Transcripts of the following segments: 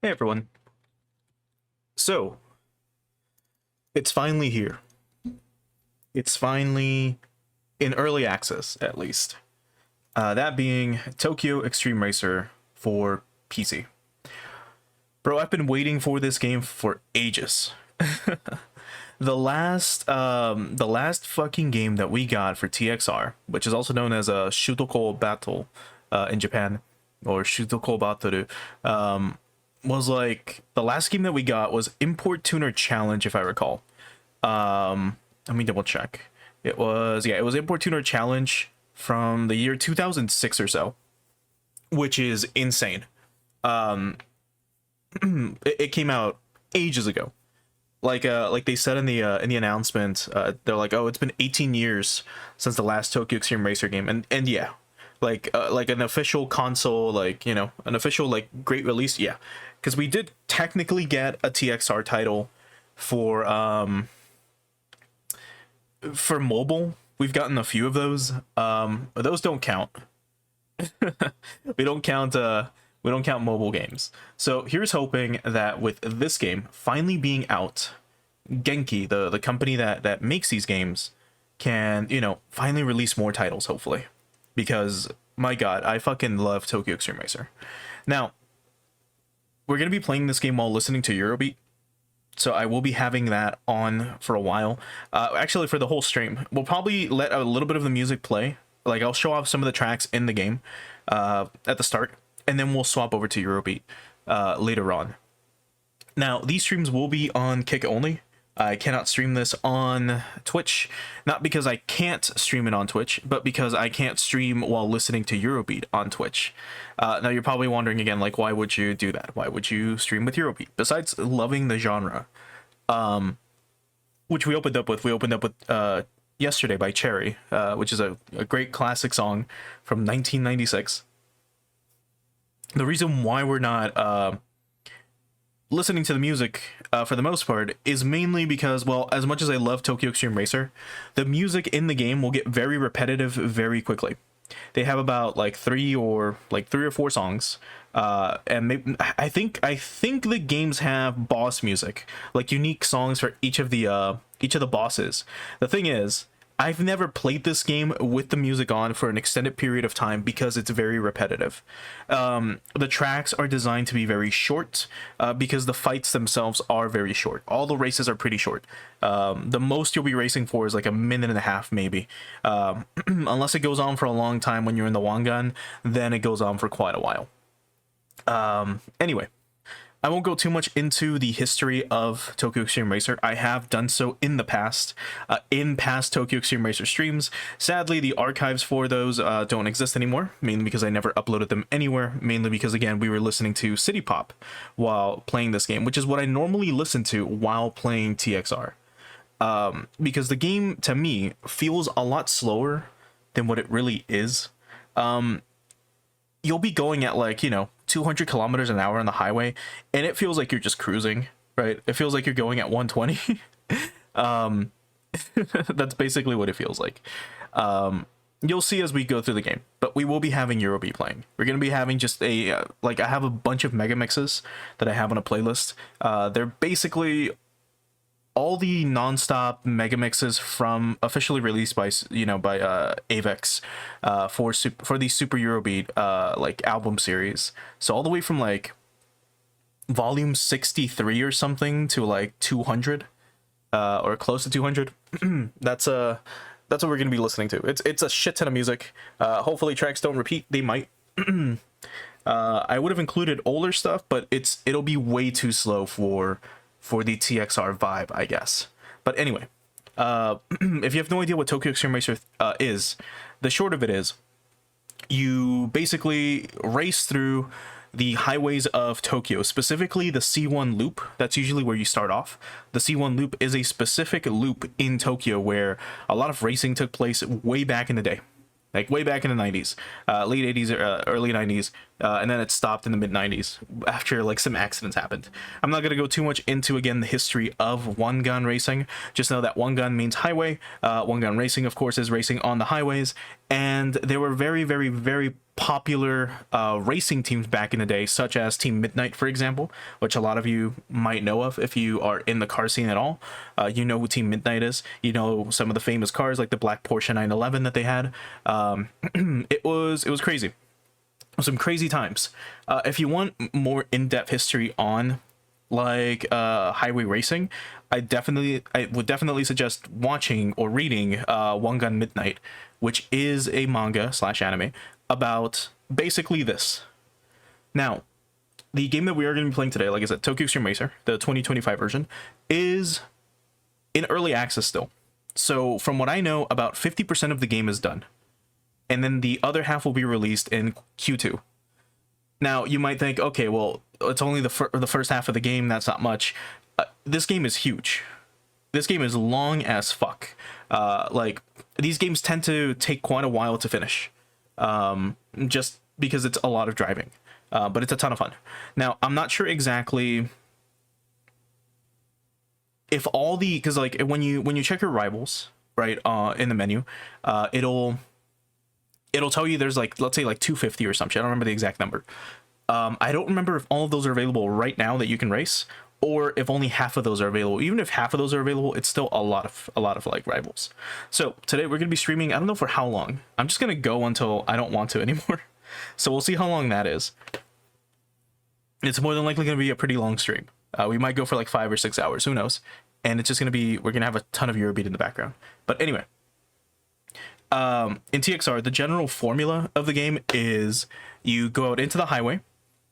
Hey everyone. So, it's finally here. It's finally in early access, at least. That being Tokyo Xtreme Racer for PC. Bro, I've been waiting for this game for ages. The last fucking game that we got for TXR, which is also known as a Shutoko Battle in Japan, or Shutoko Battle, was like the last game that we got was Import Tuner Challenge, if I recall. Let me double check. It was Import Tuner Challenge from the year 2006 or so, which is insane. It came out ages ago. Like they said in the announcement, they're like, oh, it's been 18 years since the last Tokyo Xtreme Racer game, and yeah, like an official console, like, you know, an official like great release, yeah, because we did technically get a TXR title for mobile. We've gotten a few of those. But those don't count. we don't count we don't count mobile games. So here's hoping that with this game finally being out, Genki, the company that makes these games, can, you know, finally release more titles, hopefully. Because my god, I fucking love Tokyo Xtreme Racer. Now, we're gonna be playing this game while listening to Eurobeat, so I will be having that on for a while. Actually, for the whole stream, we'll probably let a little bit of the music play. Like, I'll show off some of the tracks in the game at the start, and then we'll swap over to Eurobeat later on. Now, these streams will be on Kick only. I cannot stream this on Twitch, not because I can't stream it on Twitch, but because I can't stream while listening to Eurobeat on Twitch. Now, you're probably wondering again, like, why would you do that? Why would you stream with Eurobeat? Besides loving the genre, which we opened up with Yesterday by Cherry, which is a great classic song from 1996. The reason why we're not listening to the music for the most part is mainly because, well, as much as I love Tokyo Xtreme Racer, the music in the game will get very repetitive very quickly. They have about like three or four songs, and I think the games have boss music, like unique songs for each of the bosses. The thing is, I've never played this game with the music on for an extended period of time because it's very repetitive. The tracks are designed to be very short because the fights themselves are very short. All the races are pretty short. The most you'll be racing for is like a minute and a half, maybe. Unless it goes on for a long time when you're in the Wangan, then it goes on for quite a while. Anyway. I won't go too much into the history of Tokyo Xtreme Racer. I have done so in the past, in past Tokyo Xtreme Racer streams. Sadly, the archives for those don't exist anymore, mainly because I never uploaded them anywhere, mainly because, again, we were listening to City Pop while playing this game, which is what I normally listen to while playing TXR. Because the game, to me, feels a lot slower than what it really is. You'll be going at, like, you know, 200 kilometers an hour on the highway, and it feels like you're just cruising, right? It feels like you're going at 120. That's basically what it feels like. You'll see as we go through the game, but we will be having Eurobeat playing. We're going to be having just a, I have a bunch of mega mixes that I have on a playlist. They're basically all the non-stop mega mixes from officially released by, you know, by Avex for the Super Eurobeat like album series. So all the way from like volume 63 or something to like 200 or close to 200. That's what we're gonna be listening to. It's a shit ton of music. Hopefully tracks don't repeat. They might. I would have included older stuff, but it'll be way too slow for the TXR vibe, I guess. But anyway, if you have no idea what Tokyo Xtreme Racer is, the short of it is, you basically race through the highways of Tokyo, specifically the C1 loop. That's usually where you start off. The C1 loop is a specific loop in Tokyo where a lot of racing took place way back in the day. Like way back in the 90s, late 80s, early 90s, and then it stopped in the mid 90s after like some accidents happened. I'm not going to go too much into, again, the history of Wangan racing. Just know that Wangan means highway. Wangan racing, of course, is racing on the highways, and there were very, very, very popular racing teams back in the day, such as Team Midnight, for example, which a lot of you might know of if you are in the car scene at all. You know who Team Midnight is. You know some of the famous cars like the black Porsche 911 that they had. It was crazy. Some crazy times. If you want more in-depth history on like highway racing, I would definitely suggest watching or reading One Gun Midnight, which is a manga / anime about basically this. Now, the game that we are going to be playing today, like I said, Tokyo Xtreme Racer, the 2025 version, is in early access still. So from what I know, about 50% of the game is done, and then the other half will be released in Q2. Now, you might think, okay, well, it's only the first half of the game, that's not much. This game is huge. This game is long as fuck. Like, these games tend to take quite a while to finish, just because it's a lot of driving. But it's a ton of fun. Now, I'm not sure exactly if all the, because like when you check your rivals, right, in the menu, it'll tell you there's like, let's say like 250 or something. I don't remember the exact number. I don't remember if all of those are available right now that you can race, or if only half of those are available. Even if half of those are available, it's still a lot of like rivals. So today we're gonna be streaming. I don't know for how long. I'm just gonna go until I don't want to anymore. So we'll see how long that is. It's more than likely gonna be a pretty long stream. We might go for like 5 or 6 hours. Who knows? And it's just gonna be, we're gonna have a ton of Eurobeat in the background. But anyway. In TXR, the general formula of the game is you go out into the highway,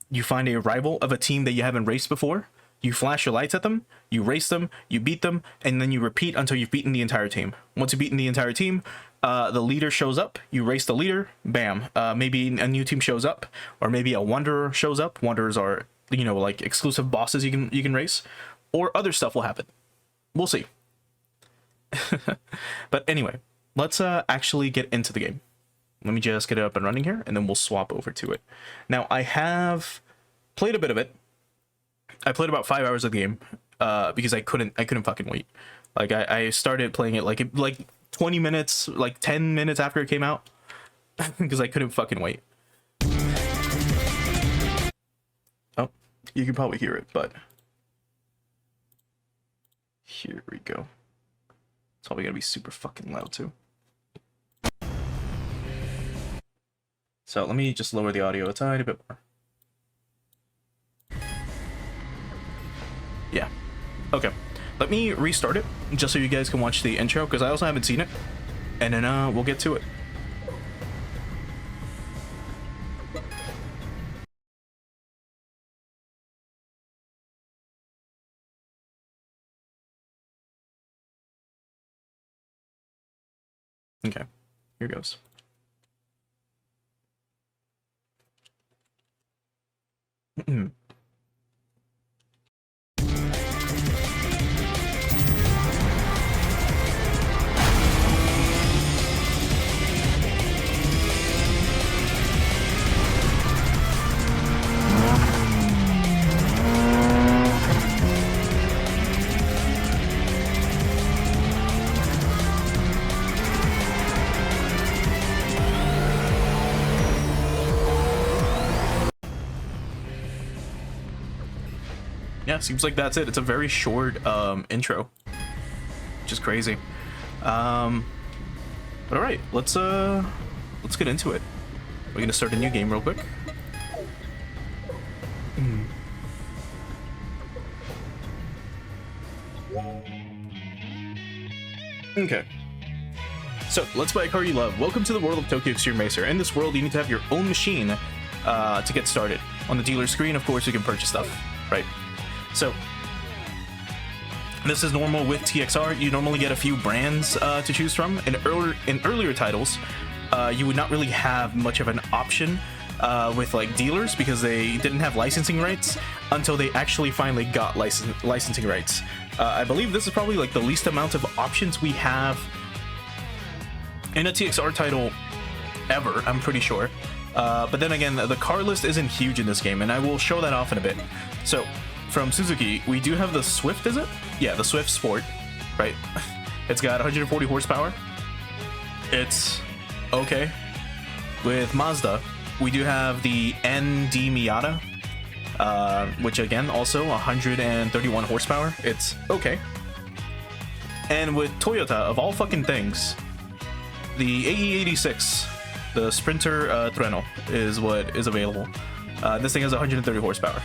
you find a rival of a team that you haven't raced before, you flash your lights at them, you race them, you beat them, and then you repeat until you've beaten the entire team. Once you've beaten the entire team, the leader shows up, you race the leader, bam. Maybe a new team shows up, or maybe a wanderer shows up. Wanderers are, you know, like exclusive bosses you can race, or other stuff will happen. We'll see. But anyway, let's actually get into the game. Let me just get it up and running here, and then we'll swap over to it. Now, I have played a bit of it. I played about 5 hours of the game because I couldn't fucking wait. Like I started playing it like 20 minutes, like 10 minutes after it came out, because I couldn't fucking wait. Oh, you can probably hear it, but here we go. It's probably gonna be super fucking loud too. So let me just lower the audio a tiny bit more. Yeah. Okay. Let me restart it just so you guys can watch the intro, because I also haven't seen it. And then we'll get to it. Okay. Here goes. Yeah, seems like that's it. It's a very short intro, which is crazy. But all right, let's get into it. We're gonna start a new game real quick. Okay. So, let's buy a car you love. Welcome to the world of Tokyo Xtreme Racer. In this world, you need to have your own machine to get started. On the dealer screen, of course, you can purchase stuff, right? So, this is normal with TXR. You normally get a few brands to choose from. In earlier titles, you would not really have much of an option with like dealers, because they didn't have licensing rights until they actually finally got licensing rights. I believe this is probably like the least amount of options we have in a TXR title ever, I'm pretty sure. But then again, the car list isn't huge in this game, and I will show that off in a bit. So, from Suzuki, we do have the Swift, is it? Yeah, the Swift Sport, right? It's got 140 horsepower. It's okay. With Mazda, We do have the ND Miata, which again, also 131 horsepower. It's okay. And with Toyota, of all fucking things, the AE86, the Sprinter Treno, is what is available. This thing has 130 horsepower.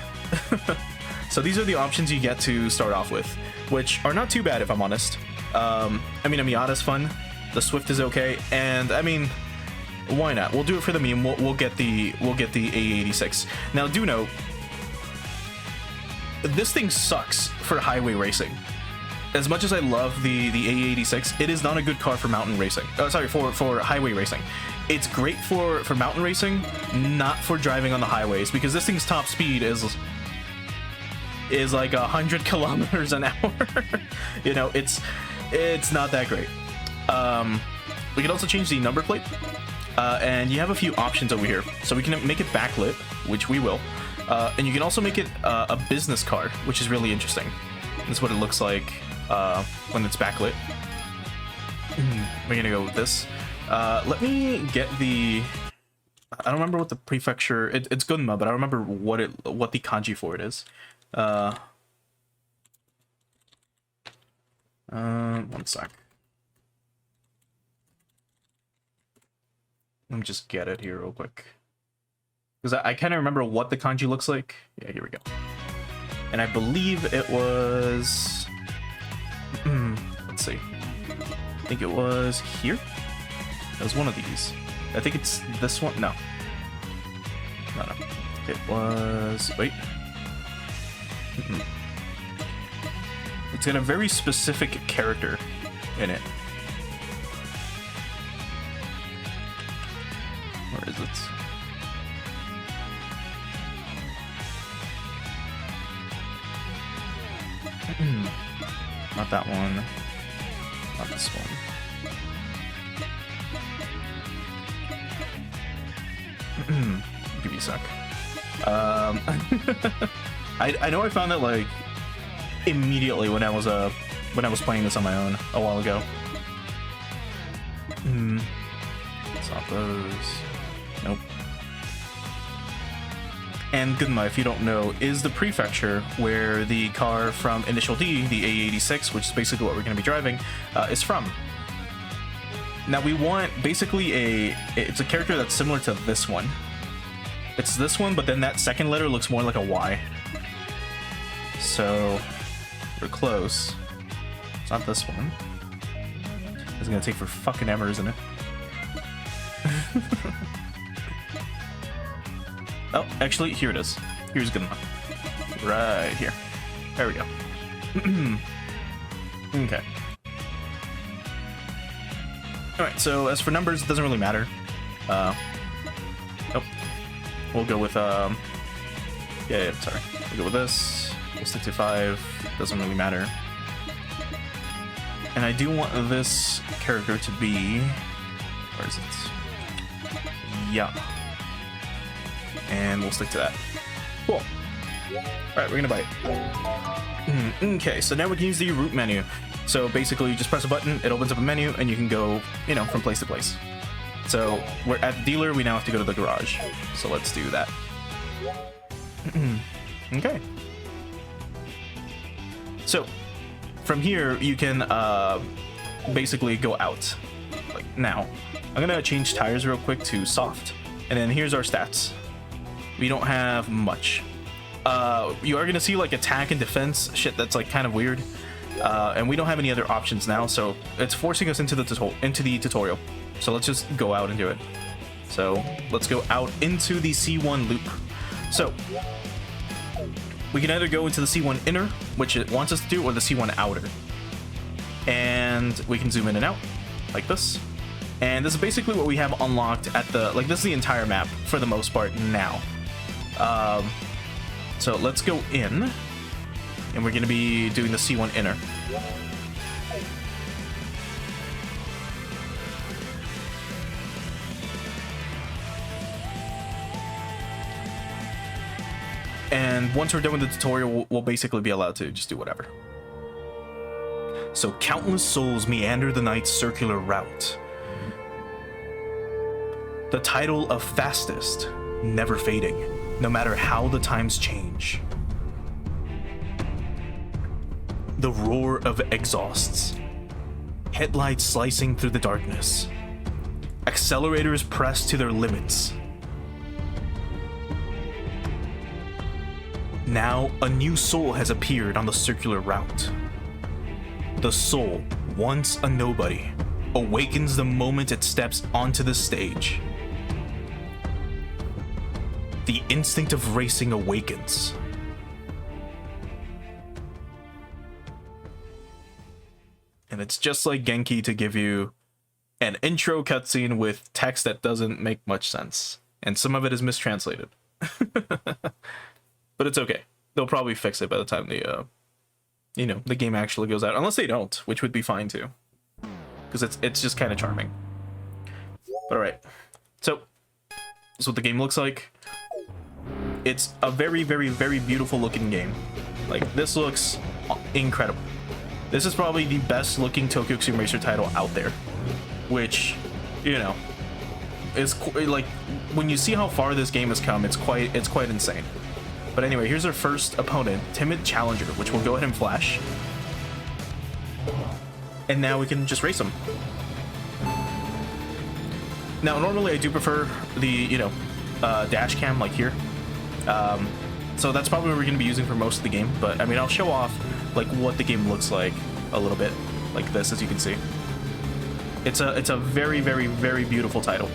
So these are the options you get to start off with, which are not too bad if I'm honest. I mean, a Miata's fun, the Swift is okay, and I mean, why not? We'll do it for the meme. We'll get the AE86. Now, do note, this thing sucks for highway racing. As much as I love the AE86, it is not a good car for mountain racing. Sorry, for highway racing. It's great for mountain racing, not for driving on the highways, because this thing's top speed is like 100 kilometers an hour. You know, it's not that great. We can also change the number plate, and you have a few options over here. So we can make it backlit, which we will, and you can also make it a business car, which is really interesting. That's what it looks like when it's backlit. We're gonna go with this. Let me get the... I don't remember what the prefecture... It's Gunma, but I don't remember what the kanji for it is. One sec. Let me just get it here real quick. Because I kind of remember what the kanji looks like. Yeah, here we go. And I believe it was... let's see. I think it was here? It was one of these. I think it's this one. No. No. It was... Wait. It's got a very specific character in it. Where is it? Not that one. Not this one. Give me a sec. I know I found it like immediately when I was playing this on my own a while ago. It's not those. Nope. And Gunma, if you don't know, is the prefecture where the car from Initial D, the A86, which is basically what we're going to be driving, is from. Now we want basically it's a character that's similar to this one. It's this one, but then that second letter looks more like a Y. So we're close. It's not this one. It's gonna take for fucking ever, isn't it? Oh, actually, here it is. Here's good enough. Right here. There we go. Okay. Alright, so as for numbers, it doesn't really matter. Nope. We'll go with, sorry. We'll go with this. We'll stick to 5. Doesn't really matter. And I do want this character to be... Where is it? Yeah. And we'll stick to that. Cool. Alright, we're gonna bite. Okay, so now we can use the route menu. So basically, you just press a button, it opens up a menu, and you can go, you know, from place to place. So we're at the dealer, we now have to go to the garage. So let's do that. Okay. So from here, you can basically go out. Like now. I'm gonna change tires real quick to soft. And then here's our stats. We don't have much. You are gonna see like attack and defense shit that's like kind of weird. And we don't have any other options now, so it's forcing us into the tutorial. So let's just go out and do it. So let's go out into the C1 loop. So we can either go into the C1 inner, which it wants us to do, or the C1 outer. And we can zoom in and out like this. And this is basically what we have unlocked at the, like this is the entire map for the most part now. So let's go in, and we're gonna be doing the C1 inner. And once we're done with the tutorial, we'll basically be allowed to just do whatever. So countless souls meander the night's circular route. The title of fastest never fading, no matter how the times change. The roar of exhausts, headlights slicing through the darkness, accelerators pressed to their limits. Now, a new soul has appeared on the circular route. The soul, once a nobody, awakens the moment it steps onto the stage. The instinct of racing awakens. And it's just like Genki to give you an intro cutscene with text that doesn't make much sense. And some of it is mistranslated. But it's okay. They'll probably fix it by the time the the game actually goes out. Unless they don't, which would be fine too. Because it's just kind of charming. But alright. So, this is what the game looks like. It's a very, very, very beautiful looking game. Like, this looks incredible. This is probably the best looking Tokyo Xtreme Racer title out there. Which, is like, when you see how far this game has come, it's quite insane. But anyway, here's our first opponent, Timid Challenger, which we'll go ahead and flash. And now we can just race him. Now, normally I do prefer the, dash cam like here. So that's probably what we're going to be using for most of the game. But, I mean, I'll show off, like, what the game looks like a little bit. Like this, as you can see. It's a very, very, very beautiful title.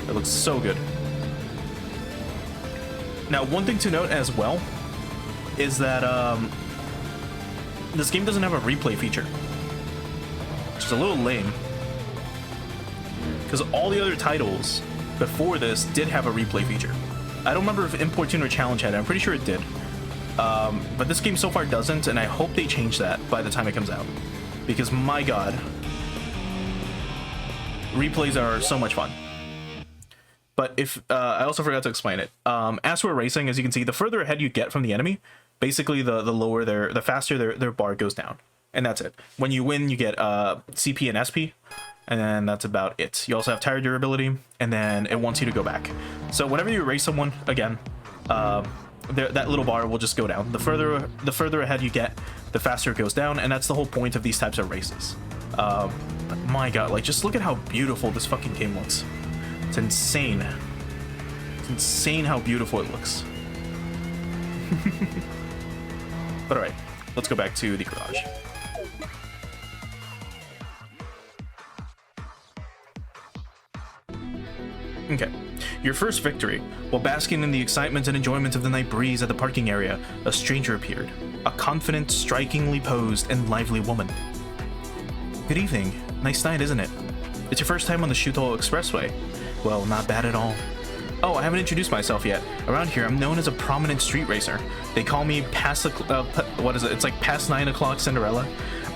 It looks so good. Now, one thing to note as well is that this game doesn't have a replay feature, which is a little lame, because all the other titles before this did have a replay feature. I don't remember if Importune or Challenge had it. I'm pretty sure it did, but this game so far doesn't, and I hope they change that by the time it comes out, because my god, replays are so much fun. But if I also forgot to explain it. As we're racing, as you can see, the further ahead you get from the enemy, basically the lower the faster their bar goes down, and that's it. When you win, you get CP and SP, and then that's about it. You also have tire durability, and then it wants you to go back. So whenever you race someone again, that little bar will just go down. The further ahead you get, the faster it goes down, and that's the whole point of these types of races. But my god, like, just look at how beautiful this fucking game looks. It's insane. It's insane how beautiful it looks. But alright, let's go back to the garage. Okay, your first victory. While basking in the excitement and enjoyment of the night breeze at the parking area, a stranger appeared. A confident, strikingly posed, and lively woman. Good evening. Nice night, isn't it? It's your first time on the Shuto Expressway. Well, not bad at all. Oh, I haven't introduced myself yet. Around here, I'm known as a prominent street racer. They call me past what is it? It's like past 9 o'clock Cinderella,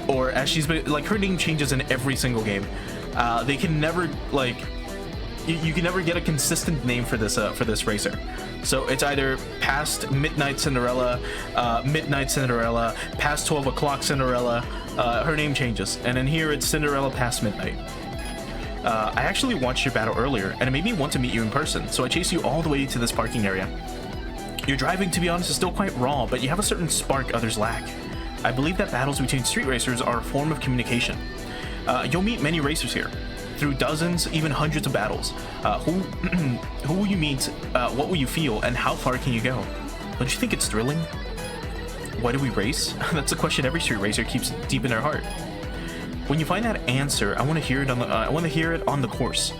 or as she's been, like, her name changes in every single game. They can never, like, you can never get a consistent name for this racer. So it's either past midnight Cinderella, past 12 o'clock Cinderella. Her name changes, and in here it's Cinderella past midnight. I actually watched your battle earlier, and it made me want to meet you in person, so I chased you all the way to this parking area. Your driving, to be honest, is still quite raw, but you have a certain spark others lack. I believe that battles between street racers are a form of communication. You'll meet many racers here, through dozens, even hundreds of battles. Who will you meet, what will you feel, and how far can you go? Don't you think it's thrilling? Why do we race? That's a question every street racer keeps deep in their heart. When you find that answer, I want to hear it on the course,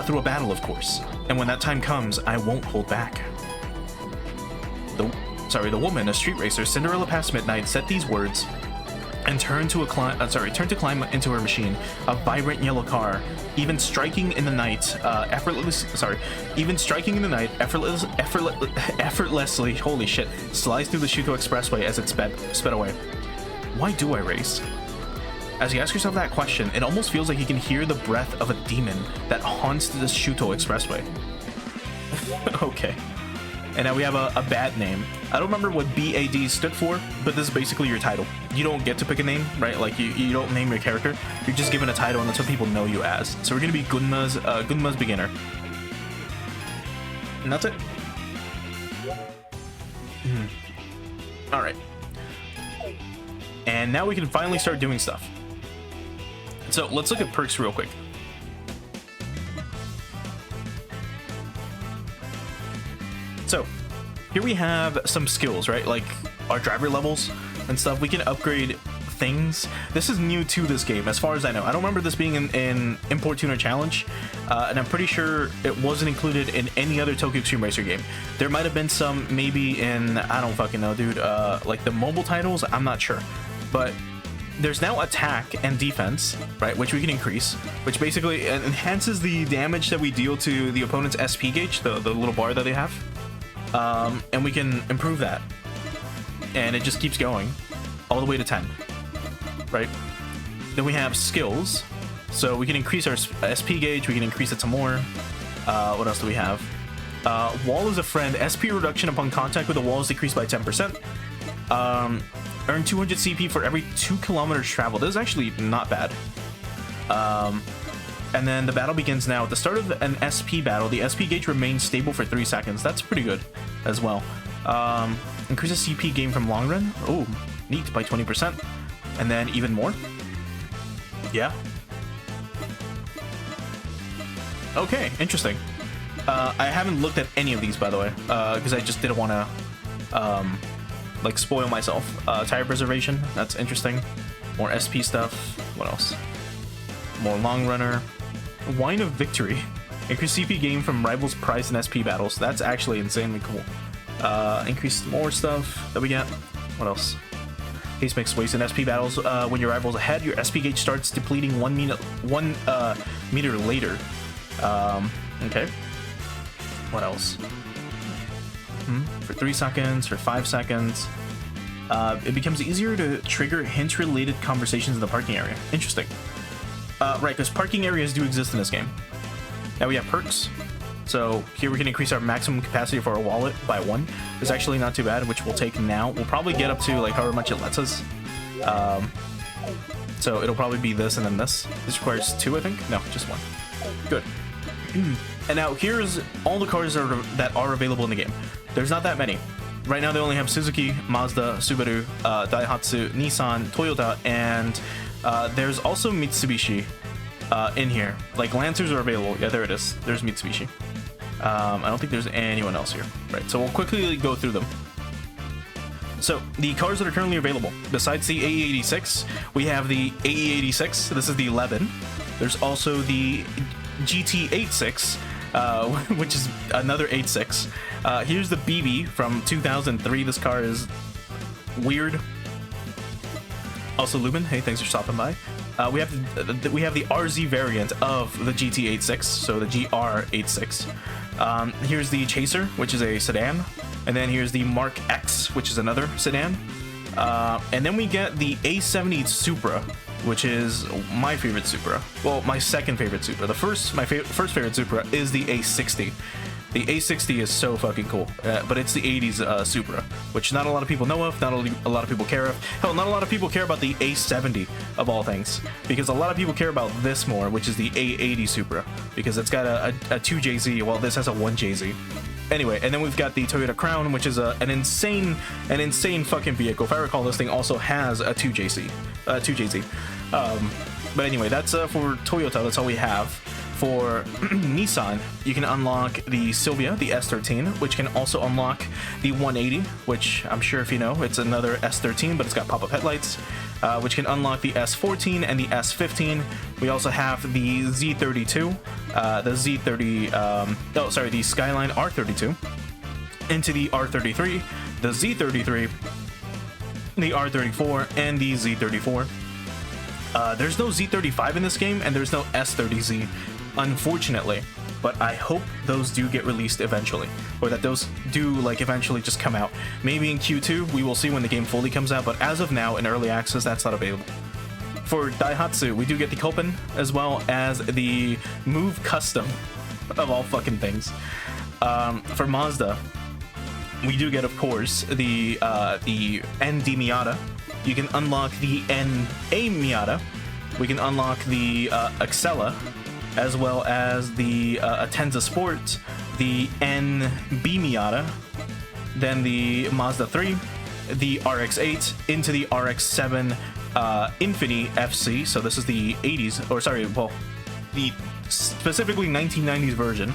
through a battle, of course. And when that time comes, I won't hold back. The woman, a street racer, Cinderella past midnight, said these words, and turned to climb into her machine, a vibrant yellow car, even striking in the night, effortlessly, holy shit, slides through the Shuto Expressway as it sped away. Why do I race? As you ask yourself that question, it almost feels like you can hear the breath of a demon that haunts the Shuto Expressway. Okay. And now we have a bad name. I don't remember what BAD stood for, but this is basically your title. You don't get to pick a name, right? Like, you don't name your character. You're just given a title, and that's what people know you as. So we're going to be Gunma's beginner. And that's it. All right. And now we can finally start doing stuff. So let's look at perks real quick. So here we have some skills, right? Like our driver levels and stuff. We can upgrade things. This is new to this game, as far as I know. I don't remember this being in Import Tuner Challenge, and I'm pretty sure it wasn't included in any other Tokyo Xtreme Racer game. There might have been some, maybe in, I don't fucking know, dude, like the mobile titles, I'm not sure. But there's now attack and defense, right, which we can increase, which basically enhances the damage that we deal to the opponent's SP gauge, the little bar that they have. And we can improve that. And it just keeps going all the way to 10. Right? Then we have skills. So we can increase our SP gauge, we can increase it to more. What else do we have? Wall is a friend. SP reduction upon contact with the wall is decreased by 10%. Earn 200 CP for every 2 kilometers traveled. This is actually not bad. And then the battle begins now. At the start of an SP battle, the SP gauge remains stable for 3 seconds. That's pretty good as well. Increases CP gain from long run. Oh, neat, by 20%. And then even more. Yeah. Okay, interesting. I haven't looked at any of these, by the way, because I just didn't want to like spoil myself. Tire preservation, that's interesting. More SP stuff. What else? More long runner. Wine of Victory. Increase CP gain from rivals prize and SP battles. That's actually insanely cool. Increase more stuff that we get. What else? Haste makes waste in SP battles. When your rival's ahead, your SP gauge starts depleting 1 meter later. Okay. What else? For 3 seconds, for 5 seconds. It becomes easier to trigger hint-related conversations in the parking area. Interesting. Right, because parking areas do exist in this game. Now we have perks. So here we can increase our maximum capacity for our wallet by 1. It's actually not too bad, which we'll take now. We'll probably get up to like however much it lets us. So it'll probably be this and then this. This requires 2, I think. No, just 1. Good. And now here's all the cars that are available in the game. There's not that many. Right now they only have Suzuki, Mazda, Subaru, Daihatsu, Nissan, Toyota, and there's also Mitsubishi in here. Like Lancers are available. Yeah, there it is. There's Mitsubishi. I don't think there's anyone else here. Right, so we'll quickly go through them. So the cars that are currently available, besides the AE86, we have the AE86. This is the 11. There's also the GT86, which is another 86. Here's the BB from 2003. This car is weird. Also Lubin, hey, thanks for stopping by. We have the RZ variant of the GT86, so the GR86. Here's the Chaser, which is a sedan, and then here's the Mark X, which is another sedan. And then we get the A70 Supra, which is my favorite Supra. Well, my second favorite Supra. My first favorite Supra is the A60. The A60 is so fucking cool, but it's the 80s Supra, which not a lot of people know of, not a lot of people care of. Hell, not a lot of people care about the A70 of all things, because a lot of people care about this more, which is the A80 Supra, because it's got a 2JZ, while this has a 1JZ. Anyway, and then we've got the Toyota Crown, which is an insane fucking vehicle. If I recall, this thing also has a 2JZ. But anyway, that's for Toyota. That's all we have. For Nissan, you can unlock the Silvia, the S13, which can also unlock the 180, which I'm sure if you know, it's another S13, but it's got pop-up headlights, which can unlock the S14 and the S15. We also have the Z32, the Skyline R32, into the R33, the Z33, the R34, and the Z34. There's no Z35 in this game, and there's no S30Z. Unfortunately, but I hope those do get released eventually, or that those do like eventually just come out. Maybe in Q2, we will see when the game fully comes out, but as of now, in early access, that's not available. For Daihatsu, we do get the Koppen, as well as the Move Custom, of all fucking things. For Mazda, we do get, of course, the ND Miata. You can unlock the NA Miata. We can unlock the Excella, as well as the Atenza Sport, the NB Miata, then the Mazda 3, the RX-8 into the RX-7 Infinity FC. So this is the 80s, or sorry, well, the specifically 1990s version.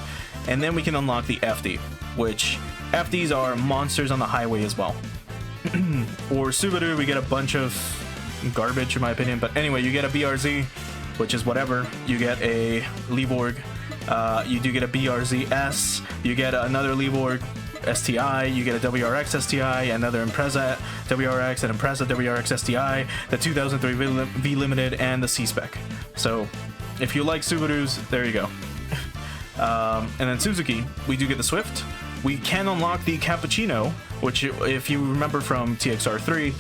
And then we can unlock the FD, which FDs are monsters on the highway as well. For Subaru, we get a bunch of garbage in my opinion, but anyway, you get a BRZ, which is whatever. You get a Leeborg, you do get a BRZ-S, you get another Leeborg STI, you get a WRX STI, another Impreza WRX, and Impreza WRX STI, the 2003 V Limited, and the C-Spec. So if you like Subarus, there you go. And then Suzuki, we do get the Swift. We can unlock the Cappuccino, which, if you remember from TXR3,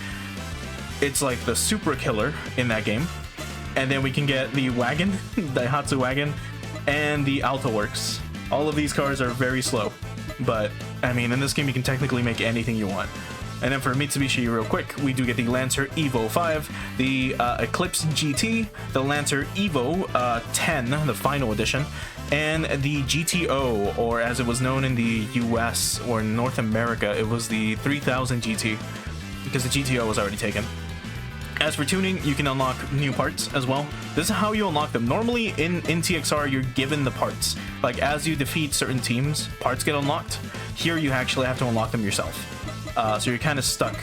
it's like the super killer in that game. And then we can get the wagon, Daihatsu wagon, and the Alto Works. All of these cars are very slow, but I mean, in this game you can technically make anything you want. And then for Mitsubishi, real quick, we do get the Lancer Evo 5, the Eclipse GT, the Lancer Evo 10, the final edition, and the GTO, or as it was known in the US or North America, it was the 3000 GT, because the GTO was already taken. As for tuning, you can unlock new parts as well. This is how you unlock them. Normally in TXR, you're given the parts. Like, as you defeat certain teams, parts get unlocked. Here, you actually have to unlock them yourself. So you're kind of stuck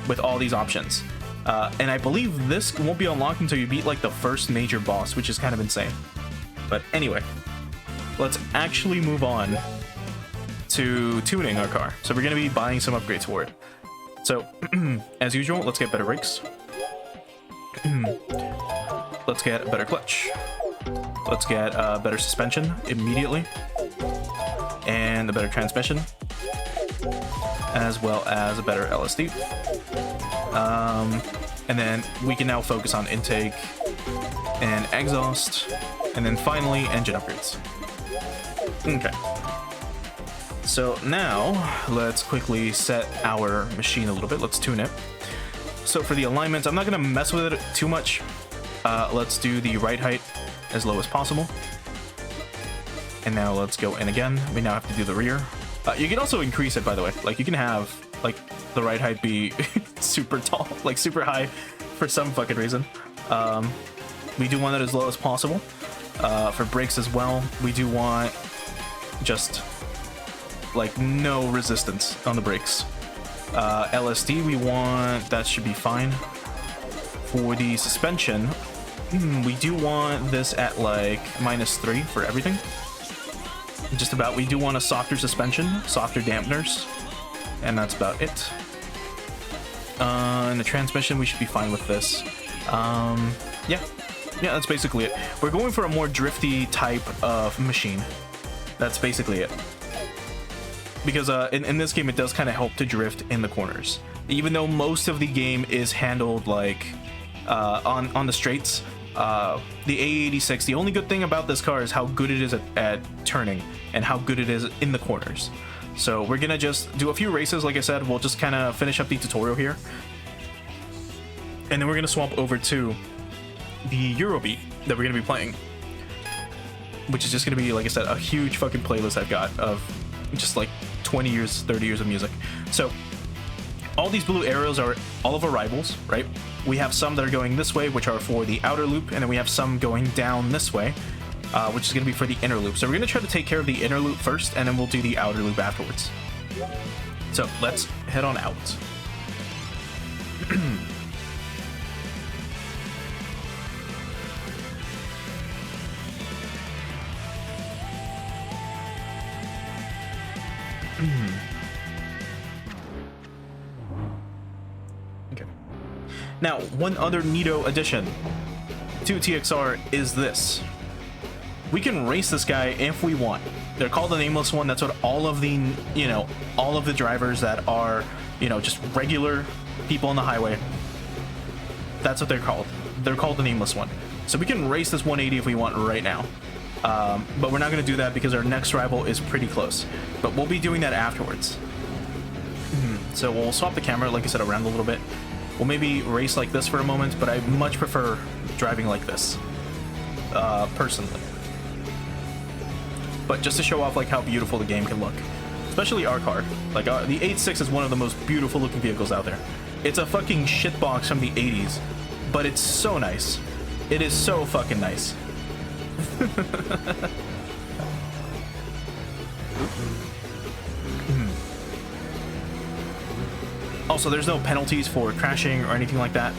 with all these options. And I believe this won't be unlocked until you beat like the first major boss, which is kind of insane. But anyway, let's actually move on to tuning our car. So we're going to be buying some upgrades for it. So, as usual, let's get better brakes. Let's get a better clutch. Let's get better suspension immediately. And a better transmission. As well as a better LSD. And then we can now focus on intake and exhaust. And then finally, engine upgrades. Okay. So now, let's quickly set our machine a little bit. Let's tune it. So for the alignment, I'm not going to mess with it too much. Let's do the ride height as low as possible. And now let's go in again. We now have to do the rear. You can also increase it, by the way. Like, you can have, like, the ride height be super tall, like super high for some fucking reason. We do want it as low as possible. For brakes as well, we do want just like no resistance on the brakes. LSD, we want, that should be fine. For the suspension, we do want this at like -3 for everything. Just about. We do want a softer suspension, softer dampeners, and that's about it. And the transmission, we should be fine with this. Yeah, that's basically it. We're going for a more drifty type of machine. That's basically it. Because in this game, it does kind of help to drift in the corners. Even though most of the game is handled like on the straights, the A86, the only good thing about this car is how good it is at turning and how good it is in the corners. So we're gonna just do a few races. Like I said, we'll just kind of finish up the tutorial here. And then we're gonna swap over to the Eurobeat that we're gonna be playing. Which is just gonna be, like I said, a huge fucking playlist I've got of just like 20 years, 30 years of music. So all these blue arrows are all of our rivals, right? We have some that are going this way, which are for the outer loop, and then we have some going down this way, which is going to be for the inner loop. So we're going to try to take care of the inner loop first, and then we'll do the outer loop afterwards. So let's head on out. Okay. Now, one other neato addition to TXR is this. We can race this guy if we want. They're called the Nameless One. That's what all of the, all of the drivers that are, just regular people on the highway, that's what they're called. They're called the Nameless One. So we can race this 180 if we want right now. But we're not going to do that because our next rival is pretty close. But we'll be doing that afterwards. So we'll swap the camera, like I said, around a little bit. We'll maybe race like this for a moment, but I much prefer driving like this, personally. But just to show off like how beautiful the game can look. especially our car. Like the 8.6 is one of the most beautiful looking vehicles out there. It's a fucking shitbox from the 80s, but it's so nice. It is so fucking nice. Also, there's no penalties for crashing or anything like that,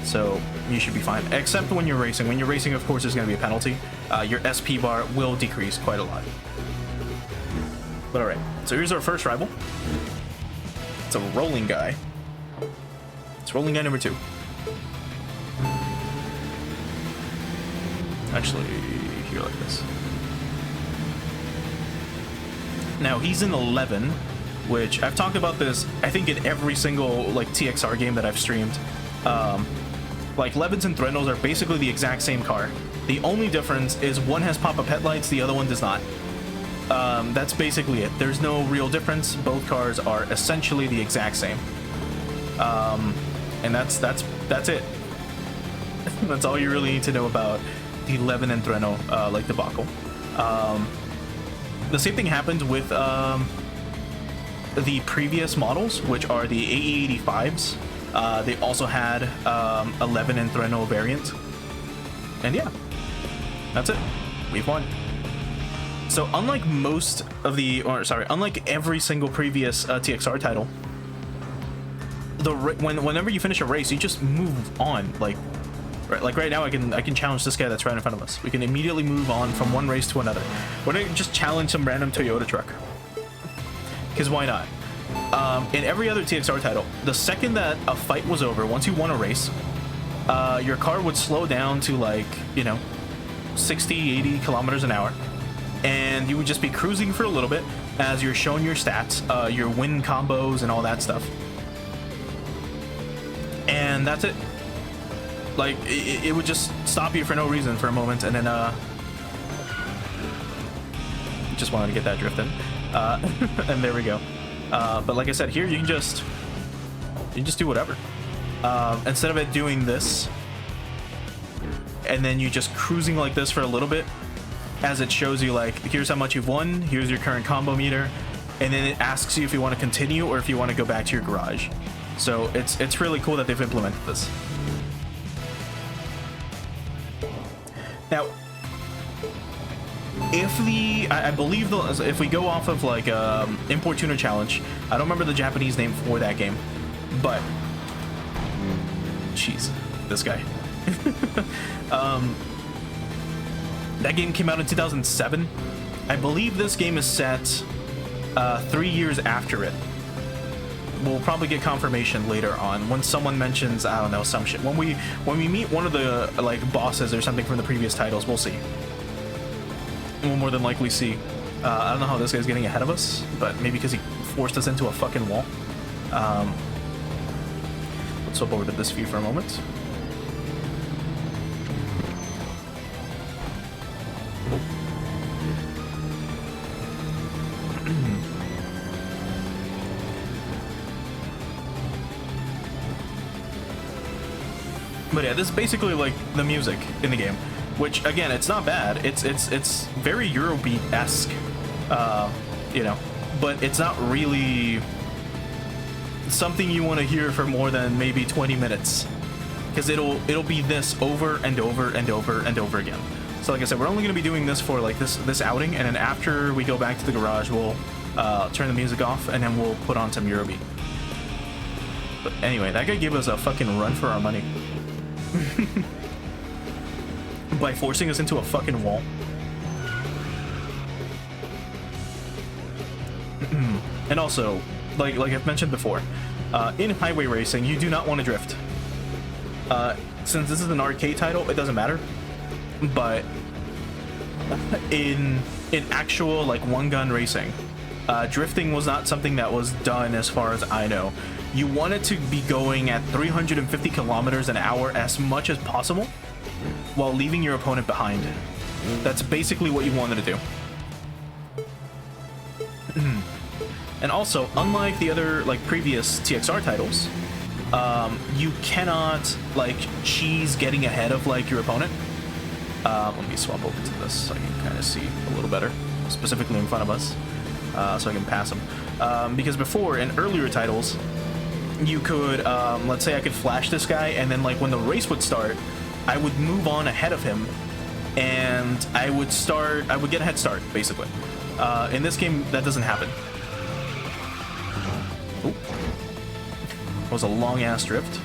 so you should be fine. Except when you're racing. When you're racing, of course, there's going to be a penalty. Your SP bar will decrease quite a lot. But alright, so here's our first rival. It's a rolling guy. It's rolling guy number 2. Actually, here like this. Now, he's in 11, which I've talked about this, I think, in every single, like, TXR game that I've streamed. Like, 11s and Threnos are basically the exact same car. The only difference is one has pop-up headlights, the other one does not. That's basically it. There's no real difference. Both cars are essentially the exact same. And that's it. That's all you really need to know about the 11 and Threno, like, debacle. The same thing happened with the previous models, which are the AE85s. They also had 11 and Threno variant. And yeah, that's it. We've won. So unlike most of the, unlike every single previous TXR title, whenever you finish a race, you just move on. Like right now, I can challenge this guy that's right in front of us. We can immediately move on from one race to another. Why don't you just challenge some random Toyota truck? Because why not? In every other TXR title, the second that a fight was over, once you won a race, your car would slow down to, like, you know, 60, 80 kilometers an hour, and you would just be cruising for a little bit as you're showing your stats, your win combos and all that stuff. And that's it. Like, it would just stop you for no reason for a moment, and then just wanted to get that drift in. And there we go. But like I said, here you can just do whatever. Instead of it doing this, and then you just cruising like this for a little bit, as it shows you, like, here's how much you've won, here's your current combo meter, and then it asks you if you want to continue or if you want to go back to your garage. So it's really cool that they've implemented this. Now, I believe if we go off of, like, Import Tuner Challenge, I don't remember the Japanese name for that game, but jeez, this guy. That game came out in 2007. I believe this game is set 3 years after it. We'll probably get confirmation later on when someone mentions, I don't know, some shit. When we meet one of the, like, bosses or something from the previous titles, we'll see. We'll more than likely see. I don't know how this guy's getting ahead of us, but maybe because he forced us into a fucking wall. Let's hop over to this view for a moment. But yeah, this is basically like the music in the game, which, again, it's not bad. It's very Eurobeat-esque, you know, but it's not really something you want to hear for more than maybe 20 minutes, because it'll be this over and over and over and over again. So like I said, we're only going to be doing this for, like, this outing, and then after we go back to the garage, we'll turn the music off, and then we'll put on some Eurobeat. But anyway, that guy gave us a fucking run for our money. By forcing us into a fucking wall. And also, like I've mentioned before, in highway racing, you do not want to drift. Since this is an arcade title, it doesn't matter. But in actual, like, one-gun racing, drifting was not something that was done, as far as I know. You want it to be going at 350 kilometers an hour as much as possible, while leaving your opponent behind. That's basically what you wanted to do. And also, unlike the other, like, previous TXR titles, you cannot, like, cheese getting ahead of, like, your opponent. Let me swap over to this so I can kind of see a little better, specifically in front of us. so I can pass him. Because before, in earlier titles, you could, let's say I could flash this guy, and then like when the race would start, I would move on ahead of him, and I would get a head start, basically. In this game, that doesn't happen. Oh. That was a long-ass drift.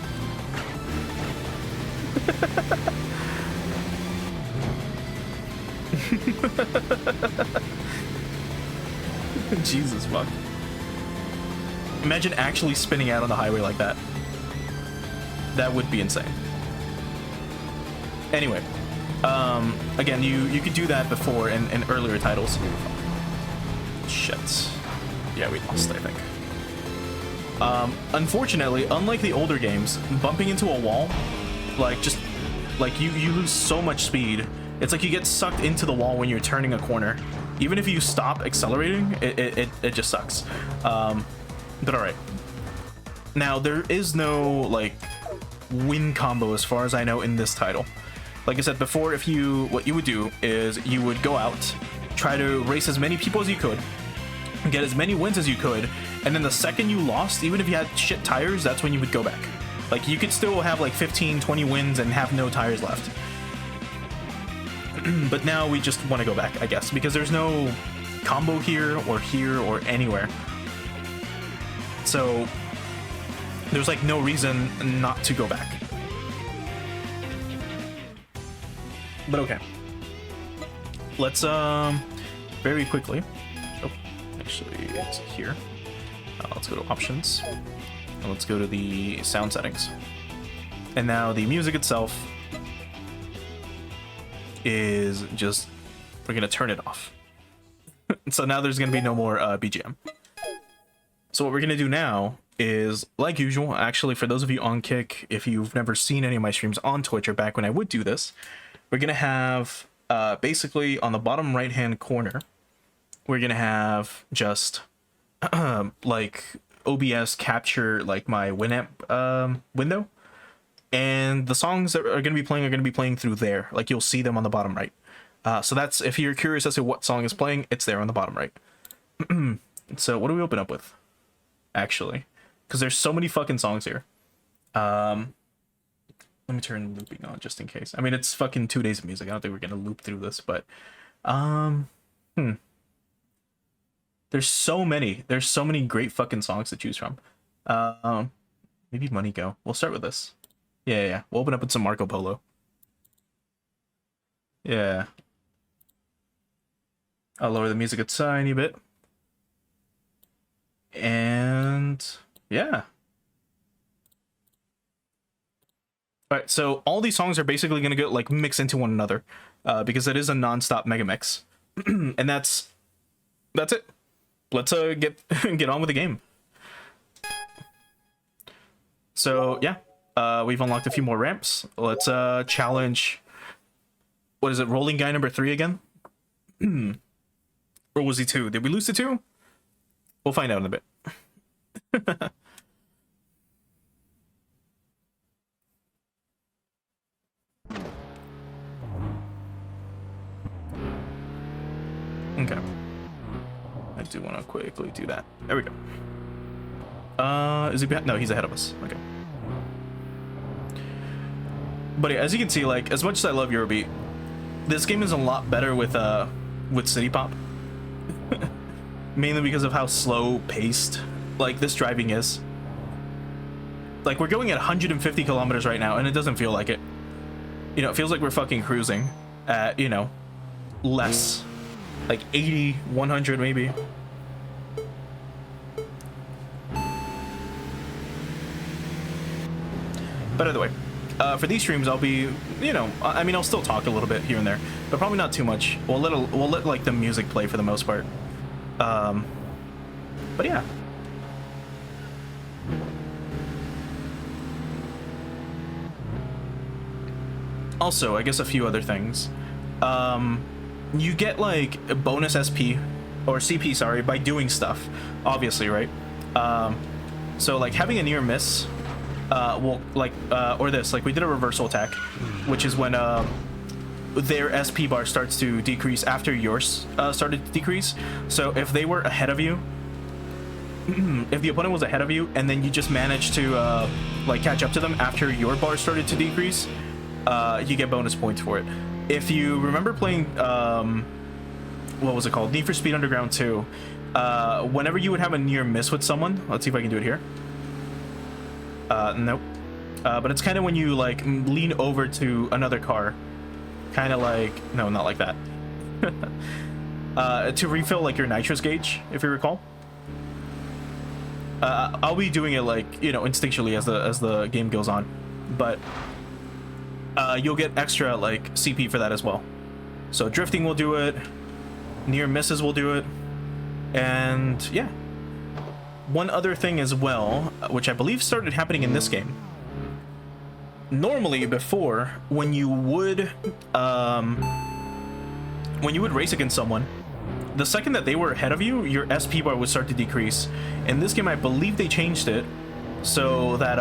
Jesus fuck. Imagine actually spinning out on the highway like that. That would be insane. Anyway, again, you could do that before in earlier titles. Shit. Yeah, we lost, I think. Unfortunately, unlike the older games, bumping into a wall, like, just, like, you lose so much speed. It's like you get sucked into the wall when you're turning a corner. Even if you stop accelerating, it just sucks. But alright. Now, there is no, like, win combo as far as I know in this title. Like I said before, what you would do is you would go out, try to race as many people as you could, get as many wins as you could, and then the second you lost, even if you had shit tires, that's when you would go back. Like, you could still have like 15, 20 wins and have no tires left. But now we just want to go back, I guess, because there's no combo here or anywhere. So there's like no reason not to go back. But okay. Let's very quickly. Oh, actually it's here. Let's go to options. And let's go to the sound settings. And now the music itself is just, we're gonna turn it off. So now there's gonna be no more BGM. So what we're gonna do now is, like usual, actually for those of you on Kick, if you've never seen any of my streams on Twitch or back when I would do this, we're gonna have basically on the bottom right hand corner, we're gonna have just like OBS capture like my Winamp window, and the songs that are gonna be playing through there. Like, you'll see them on the bottom right. So that's, if you're curious as to what song is playing, it's there on the bottom right. So what do we open up with, actually? Because there's so many fucking songs here. Let me turn looping on just in case. I mean, it's fucking 2 days of music. I don't think we're gonna loop through this, but there's so many great fucking songs to choose from. Maybe Money Go. We'll start with this. Yeah. We'll open up with some Marco Polo. Yeah. I'll lower the music a tiny bit. And yeah. Alright, so all these songs are basically gonna get like mix into one another, because it is a non-stop mega mix. And that's it. Let's get on with the game. So yeah, we've unlocked a few more ramps. Let's challenge, what is it, rolling guy number 3 again? Or was he 2? Did we lose to 2? We'll find out in a bit. Okay. I do want to quickly do that. There we go. Is he behind? No, he's ahead of us. Okay. But yeah, as you can see, like, as much as I love Eurobeat, this game is a lot better with City Pop. Mainly because of how slow paced like this driving is. Like, we're going at 150 kilometers right now and it doesn't feel like it. You know, it feels like we're fucking cruising at, you know, less, like 80, 100 maybe. But either way, for these streams, I'll be, you know, I mean, I'll still talk a little bit here and there, but probably not too much. We'll let like the music play for the most part. But yeah. Also, I guess a few other things. You get like a bonus SP or CP, sorry, by doing stuff, obviously, right? So like having a near miss, will like, or this, like we did a reversal attack, which is when their SP bar starts to decrease after yours started to decrease. So if they were ahead of you, if the opponent was ahead of you, and then you just managed to like catch up to them after your bar started to decrease, you get bonus points for it. If you remember playing, what was it called? Need for Speed Underground 2. Whenever you would have a near miss with someone, let's see if I can do it here. Nope. But it's kind of when you like lean over to another car, kind of like, no, not like that. To refill like your nitrous gauge, if you recall. I'll be doing it like, you know, instinctually as the game goes on, but you'll get extra like CP for that as well. So drifting will do it, near misses will do it, and yeah. One other thing as well, which I believe started happening in this game. Normally before, when you would race against someone, the second that they were ahead of you, your SP bar would start to decrease. In this game, I believe they changed it so that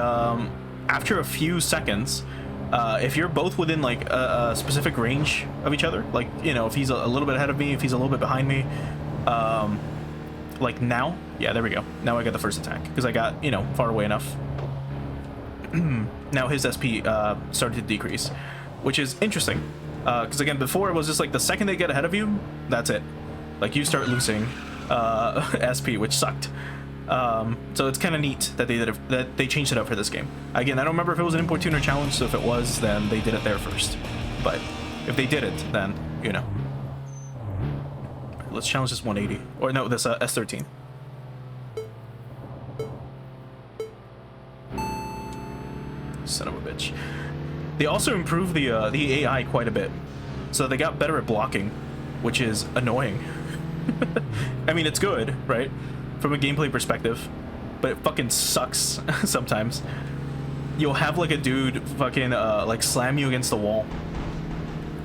after a few seconds, if you're both within like a specific range of each other, like, you know, if he's a little bit ahead of me, if he's a little bit behind me, like now, yeah, there we go. Now I got the first attack because I got, you know, far away enough. Now his SP started to decrease, which is interesting. Because again, before it was just like the second they get ahead of you, that's it. Like you start losing SP, which sucked. So it's kind of neat that they changed it up for this game. Again, I don't remember if it was an import tuner challenge, so if it was, then they did it there first. But if they did it, then, you know. Let's challenge this 180. Or no, this S13. Son of a bitch. They also improved the AI quite a bit. So they got better at blocking, which is annoying. I mean, it's good, right? From a gameplay perspective, but it fucking sucks sometimes. You'll have like a dude fucking like slam you against the wall,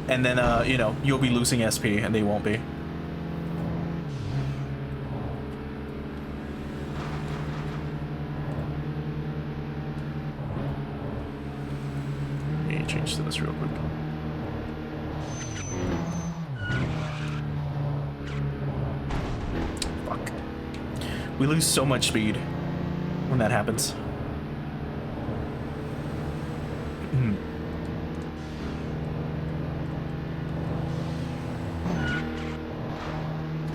and then you know, you'll be losing SP and they won't be. Let me change to this real quick. We lose so much speed when that happens.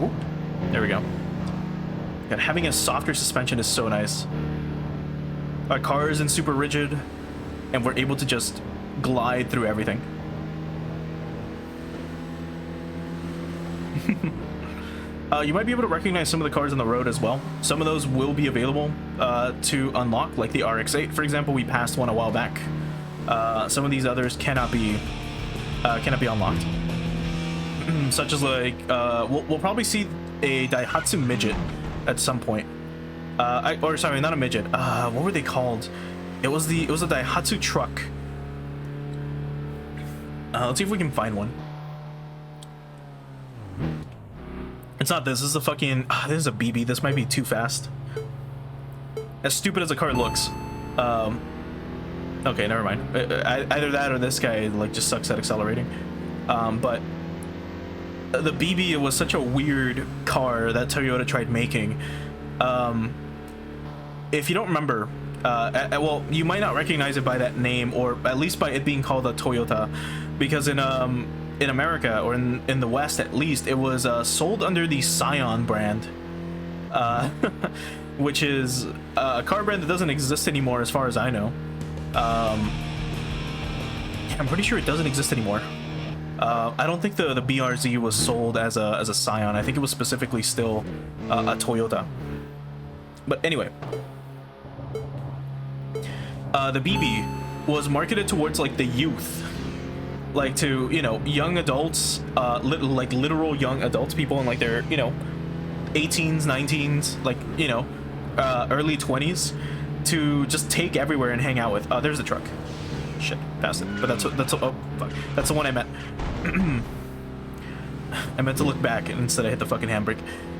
Ooh, there we go. God, having a softer suspension is so nice. Our car isn't super rigid, and we're able to just glide through everything. You might be able to recognize some of the cars on the road as well. Some of those will be available to unlock, like the RX-8, for example. We passed one a while back. Some of these others cannot be unlocked. Such as like we'll probably see a Daihatsu midget at some point. Or sorry, not a midget. What were they called? It was a Daihatsu truck. Let's see if we can find one. It's not this. This is a fucking. This is a BB. This might be too fast. As stupid as the car looks. Okay, never mind. Either that or this guy like just sucks at accelerating. But the BB, it was such a weird car that Toyota tried making. If you don't remember, well, you might not recognize it by that name, or at least by it being called a Toyota, because in America, or in the West at least, it was sold under the Scion brand, which is a car brand that doesn't exist anymore as far as I know. I'm pretty sure it doesn't exist anymore. I don't think the BRZ was sold as a Scion. I think it was specifically still a Toyota. But anyway, the BB was marketed towards like the youth. Like to, you know, young adults, like literal young adults, people in like their, you know, 18s, 19s, like, you know, early 20s, to just take everywhere and hang out with. There's the truck. Shit, passed it. But that's oh fuck, that's the one I meant. I meant to look back and instead I hit the fucking handbrake.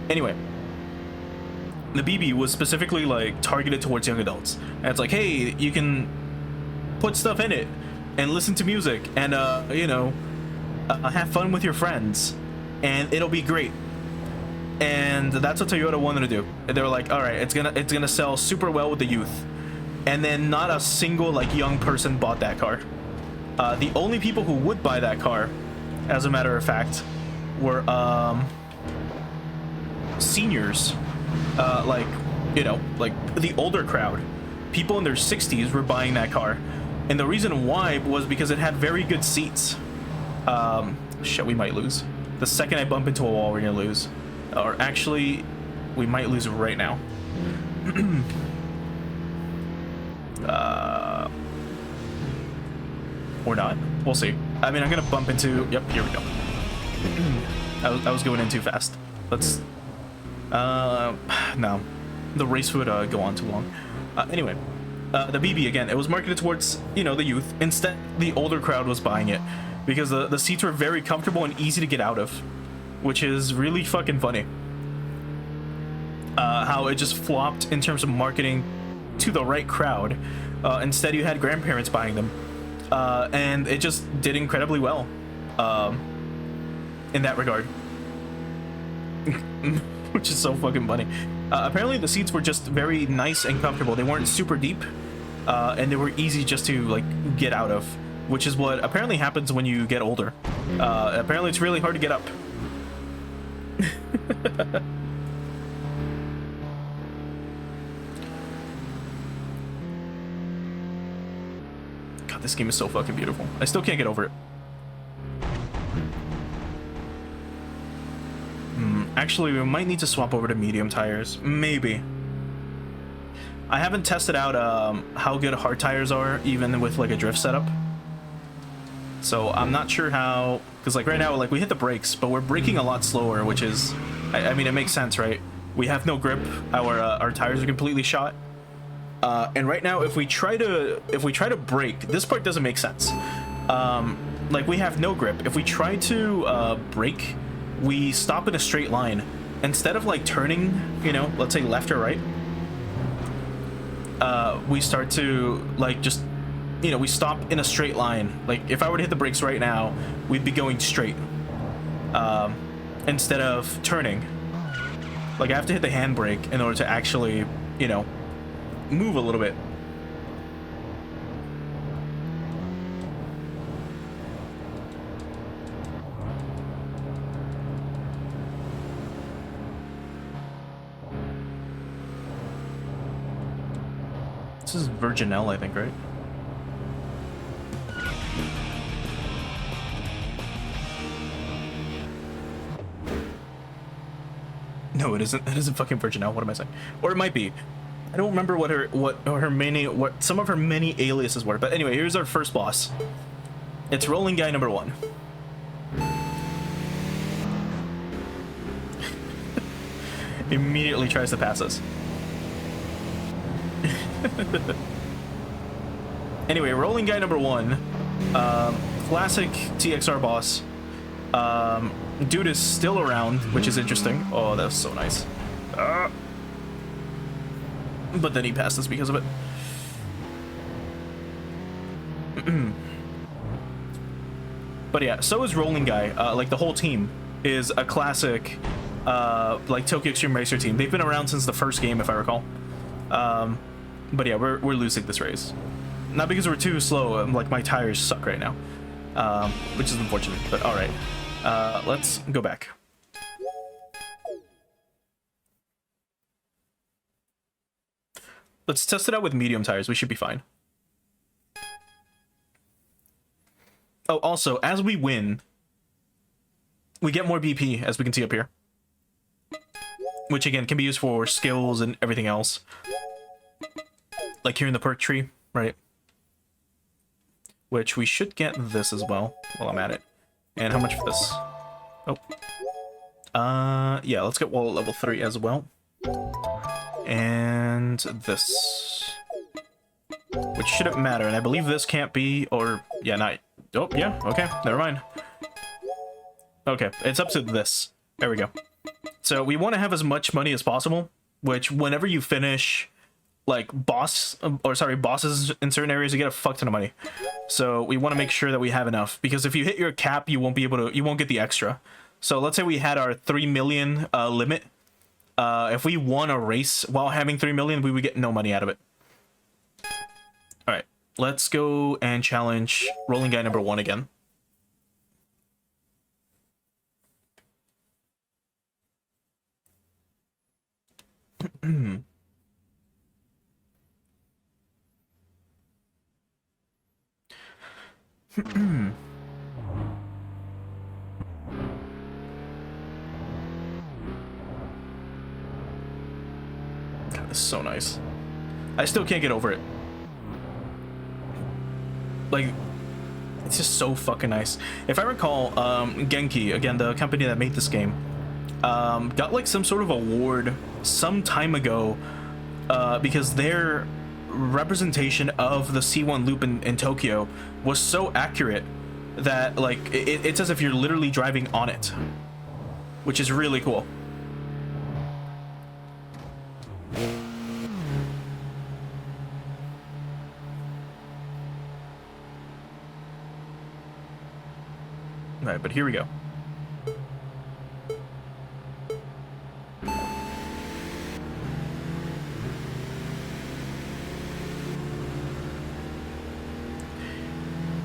Anyway, the BB was specifically like targeted towards young adults, and it's like, hey, you can put stuff in it and listen to music and you know, have fun with your friends, and it'll be great. And that's what Toyota wanted to do. They were like, all right, it's gonna sell super well with the youth. And then not a single like young person bought that car. The only people who would buy that car, as a matter of fact, were seniors, like, you know, like the older crowd. People in their 60s were buying that car, and the reason why was because it had very good seats. Shit, we might lose. The second I bump into a wall, we're gonna lose. Or actually, we might lose right now. Or not. We'll see. I mean, I'm gonna bump into... Yep, here we go. I was going in too fast. Let's... no. The race would go on too long. Anyway, the BB, again, it was marketed towards, you know, the youth. Instead, the older crowd was buying it because the seats were very comfortable and easy to get out of, which is really fucking funny. How it just flopped in terms of marketing to the right crowd. Instead, you had grandparents buying them. And it just did incredibly well in that regard. Which is so fucking funny. Apparently the seats were just very nice and comfortable. They weren't super deep, and they were easy just to like get out of, which is what apparently happens when you get older. Apparently it's really hard to get up. God, this game is so fucking beautiful. I still can't get over it. Actually, we might need to swap over to medium tires. Maybe. I haven't tested out how good hard tires are, even with like a drift setup. So I'm not sure how, because like right now, like we hit the brakes, but we're braking a lot slower, which is, I mean, it makes sense, right? We have no grip. Our tires are completely shot. And right now, if we try to brake, this part doesn't make sense. Like we have no grip. If we try to brake, we stop in a straight line. Instead of like turning, you know, let's say left or right, we start to like just, you know, we stop in a straight line. Like if I were to hit the brakes right now, we'd be going straight instead of turning. Like I have to hit the handbrake in order to actually, you know, move a little bit. This is Virginelle, I think, right? No, it isn't. It isn't fucking Virginelle. What am I saying? Or it might be. I don't remember what some of her many aliases were. But anyway, here's our first boss. It's rolling guy number 1. Immediately tries to pass us. Anyway, rolling guy number 1, classic TXR boss. Dude is still around, which is interesting. Oh, that was so nice. But then he passed us because of it. But yeah, so is rolling guy. Like the whole team is a classic, like Tokyo Xtreme Racer team. They've been around since the first game, if I recall. But yeah, we're losing this race. Not because we're too slow, like my tires suck right now. Which is unfortunate, but alright. Let's go back. Let's test it out with medium tires, we should be fine. Oh, also, as we win, we get more BP, as we can see up here. Which again, can be used for skills and everything else. Like here in the perk tree, right? Which we should get this as well while I'm at it. And how much for this? Oh. Yeah, let's get wall level 3 as well. And this. Which shouldn't matter, and I believe this can't be, or, yeah, not, oh, yeah, okay, never mind. Okay, it's up to this. There we go. So we want to have as much money as possible, which whenever you finish like bosses in certain areas, you get a fuck ton of money. So we want to make sure that we have enough, because if you hit your cap, you won't get the extra. So let's say we had our 3 million limit. If we won a race while having 3 million, we would get no money out of it. All right, let's go and challenge rolling guy number 1 again. God, this is so nice. I still can't get over it. Like, it's just so fucking nice. If I recall, Genki, again, the company that made this game, got like some sort of award some time ago because their representation of the C1 loop in Tokyo was so accurate that like it's as if you're literally driving on it, which is really cool. All right, but here we go.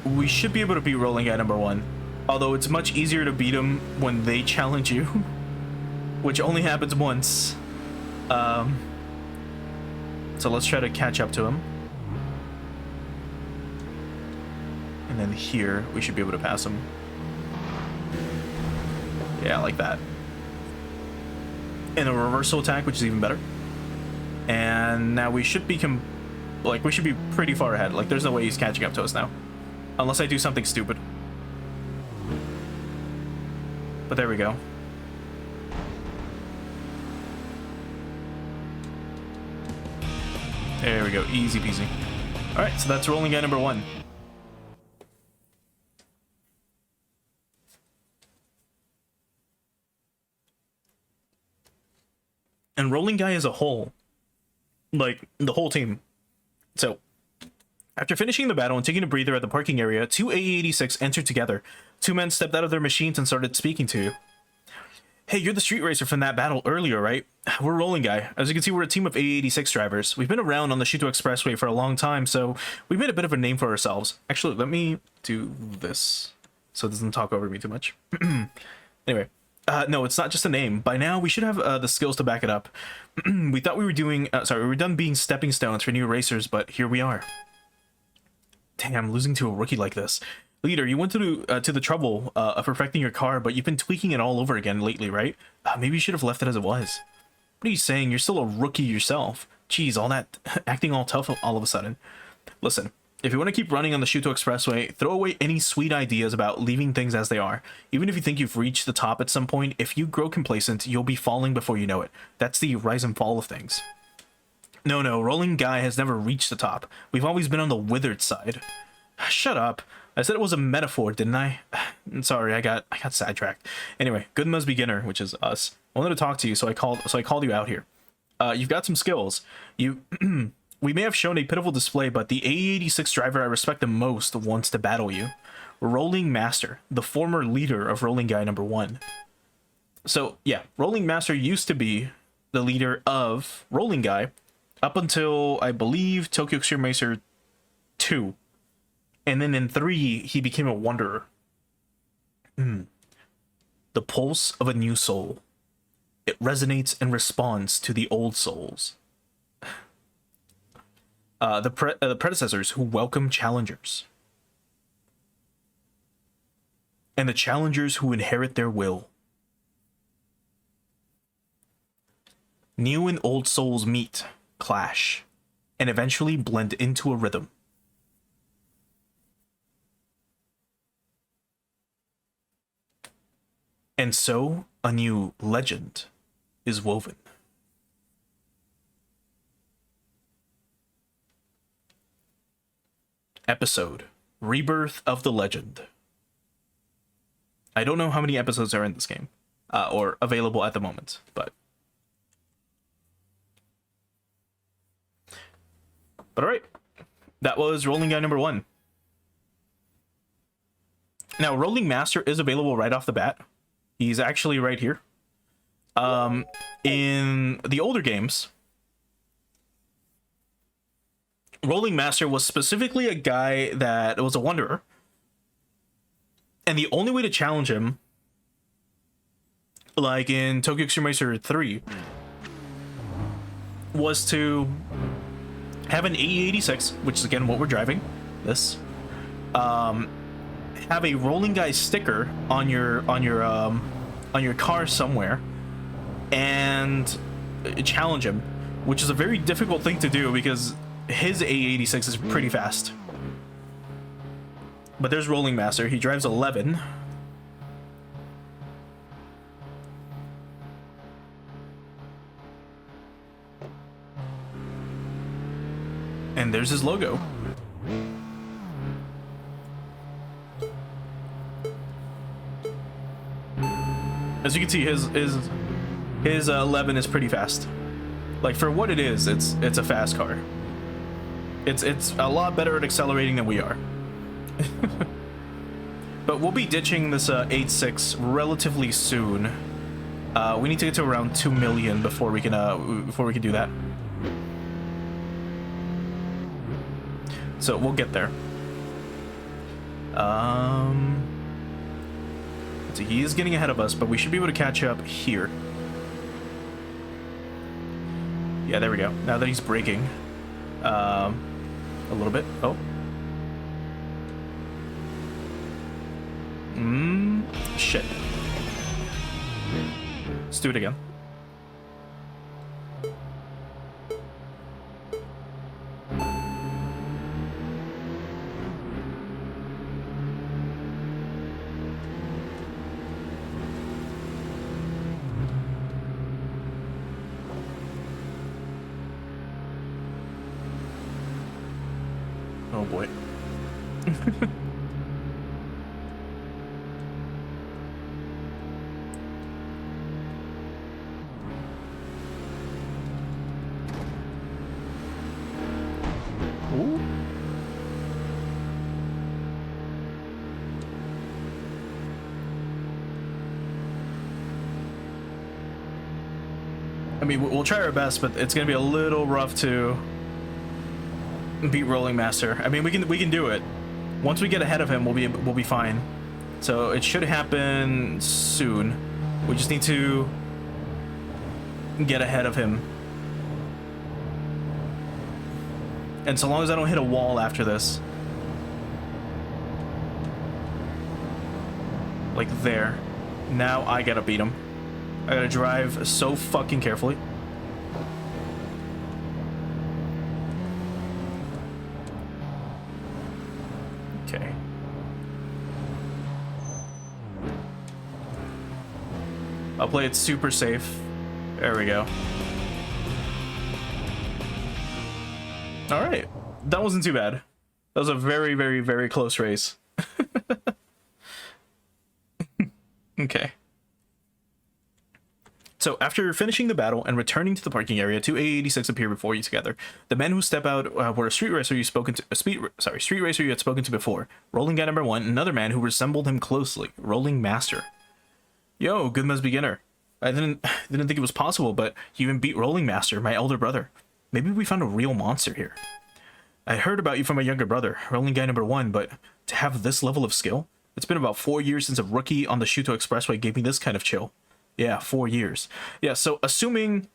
We should be able to beat rolling guy number 1, although it's much easier to beat him when they challenge you, which only happens once. So let's try to catch up to him, and then here we should be able to pass him. Yeah, like that. And a reversal attack, which is even better. And now we should be we should be pretty far ahead. Like, there's no way he's catching up to us now, unless I do something stupid. But there we go. There we go, easy peasy. All right, so that's rolling guy number 1. And rolling guy as a whole, like the whole team. So after finishing the battle and taking a breather at the parking area, 2 AA86 entered together. 2 men stepped out of their machines and started speaking to you. Hey, you're the street racer from that battle earlier, right? We're rolling guy. As you can see, we're a team of AA86 drivers. We've been around on the Shuto Expressway for a long time, so we made a bit of a name for ourselves. Actually, let me do this so it doesn't talk over me too much. Anyway. No, it's not just a name. By now, we should have the skills to back it up. We thought we were doing... we were done being stepping stones for new racers, but here we are. Damn, losing to a rookie like this. Leader, you went to the trouble of perfecting your car, but you've been tweaking it all over again lately, right? Maybe you should have left it as it was. What are you saying? You're still a rookie yourself. Jeez, all that acting all tough all of a sudden. Listen. If you want to keep running on the Shuto Expressway, throw away any sweet ideas about leaving things as they are. Even if you think you've reached the top at some point, if you grow complacent, you'll be falling before you know it. That's the rise and fall of things. No, rolling guy has never reached the top. We've always been on the withered side. Shut up. I said it was a metaphor, didn't I? Sorry, I got sidetracked. Anyway, Goodma's beginner, which is us, wanted to talk to you, so I called you out here. You've got some skills. We may have shown a pitiful display, but the AA86 driver I respect the most wants to battle you. Rolling Master, the former leader of Rolling Guy number 1. So, yeah, Rolling Master used to be the leader of Rolling Guy up until, I believe, Tokyo Xtreme Racer 2. And then in 3, he became a wanderer. The pulse of a new soul. It resonates and responds to the old souls. The predecessors who welcome challengers. And the challengers who inherit their will. New and old souls meet, clash, and eventually blend into a rhythm. And so, a new legend is woven. Episode, Rebirth of the Legend. I don't know how many episodes are in this game, or available at the moment, but... But alright, that was Rolling Guy number 1. Now, Rolling Master is available right off the bat. He's actually right here. In the older games, Rolling Master was specifically a guy that was a wanderer. And the only way to challenge him, like in Tokyo Xtreme Racer 3, was to have an AE86, which is again what we're driving, this, have a Rolling Guy sticker on your car somewhere, and challenge him, which is a very difficult thing to do because his AE86 is pretty fast. But there's Rolling Master. He drives 11. And there's his logo. As you can see, his 11 is pretty fast. Like, for what it is, it's a fast car. It's a lot better at accelerating than we are. But we'll be ditching this 8.6 relatively soon. We need to get to around 2 million before we can do that. So we'll get there. So he is getting ahead of us, but we should be able to catch up here. Yeah, there we go. Now that he's braking, a little bit. Oh. Shit. Let's do it again. Oh boy. Ooh. I mean, we'll try our best, but it's gonna be a little rough to beat Rolling Master. I mean, we can do it. Once we get ahead of him, we'll be fine. So it should happen soon. We just need to get ahead of him. And so long as I don't hit a wall after this, like there, now I gotta beat him. I gotta drive so fucking carefully. Okay. I'll play it super safe. There we go. All right, that wasn't too bad. That was a very, very, very close race. Okay. So after finishing the battle and returning to the parking area, two A86 appear before you together. The men who step out were a street racer you had spoken to before. Rolling Guy number 1, another man who resembled him closely, Rolling Master. Yo, good as beginner. I didn't think it was possible, but you even beat Rolling Master, my elder brother. Maybe we found a real monster here. I heard about you from my younger brother, Rolling Guy number 1, but to have this level of skill? It's been about 4 years since a rookie on the Shuto Expressway gave me this kind of chill. Yeah, 4 years. Yeah, so assuming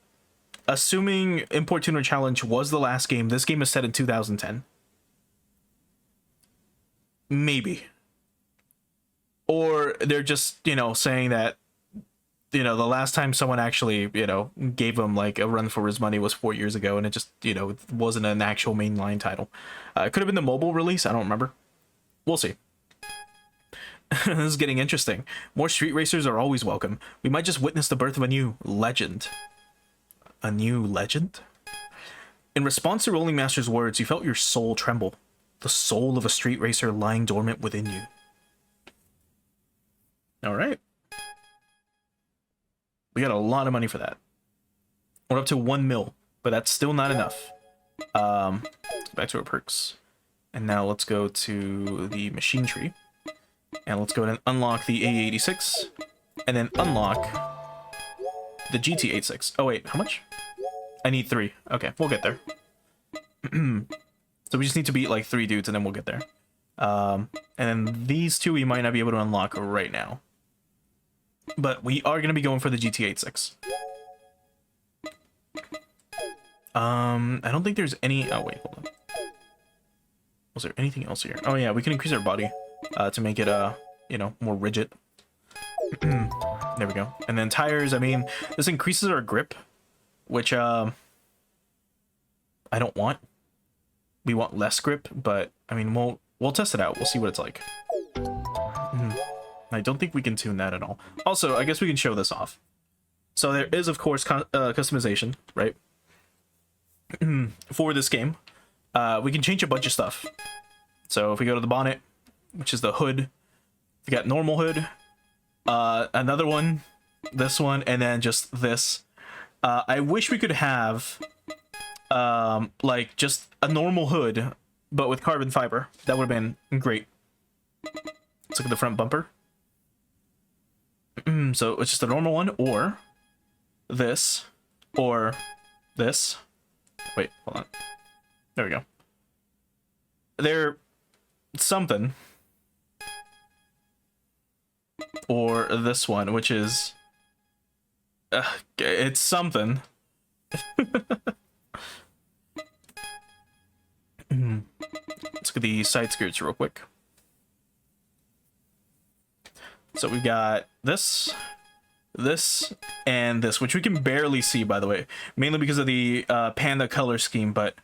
Import Tuner Challenge was the last game, this game is set in 2010. Maybe. Or they're just, saying that, the last time someone actually, gave him like a run for his money was 4 years ago, and it just, wasn't an actual mainline title. It could have been the mobile release, I don't remember. We'll see. This is getting interesting. More street racers are always welcome. We might just witness the birth of a new legend. A new legend? In response to Rolling Master's words, you felt your soul tremble. The soul of a street racer lying dormant within you. Alright. We got a lot of money for that. We're up to 1 mil, but that's still not enough. So back to our perks. And now let's go to the machine tree. And let's go ahead and unlock the A86. And then unlock the GT86. Oh wait, how much? I need 3. Okay, we'll get there. So we just need to beat like 3 dudes and then we'll get there. And then these 2 we might not be able to unlock right now. But we are going to be going for the GT86. I don't think there's any... Oh, wait, hold on. Was there anything else here? Oh, yeah, we can increase our body to make it, you know, more rigid. There we go. And then tires, I mean, this increases our grip, which, I don't want. We want less grip, but, I mean, we'll test it out. We'll see what it's like. I don't think we can tune that at all. Also, I guess we can show this off. So there is, of course, customization, right? For this game. We can change a bunch of stuff. So if we go to the bonnet, which is the hood, we got normal hood, another one, this one, and then just this. I wish we could have, like, just a normal hood, but with carbon fiber. That would have been great. Let's look at the front bumper. So it's just a normal one, or this, or this. Wait, hold on. There we go. They're something. Or this one, which is... it's something. Let's look at the side skirts real quick. So we've got this, this, and this, which we can barely see, by the way. Mainly because of the panda color scheme, but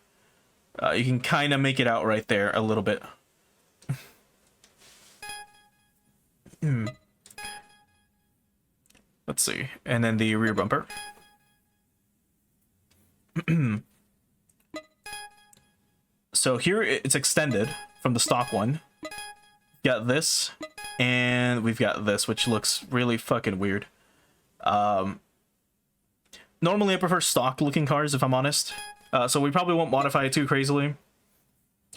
you can kind of make it out right there a little bit. Let's see. And then the rear bumper. So here it's extended from the stock one. Got this, and we've got this, which looks really fucking weird. Normally I prefer stock looking cars, if I'm honest. So we probably won't modify it too crazily.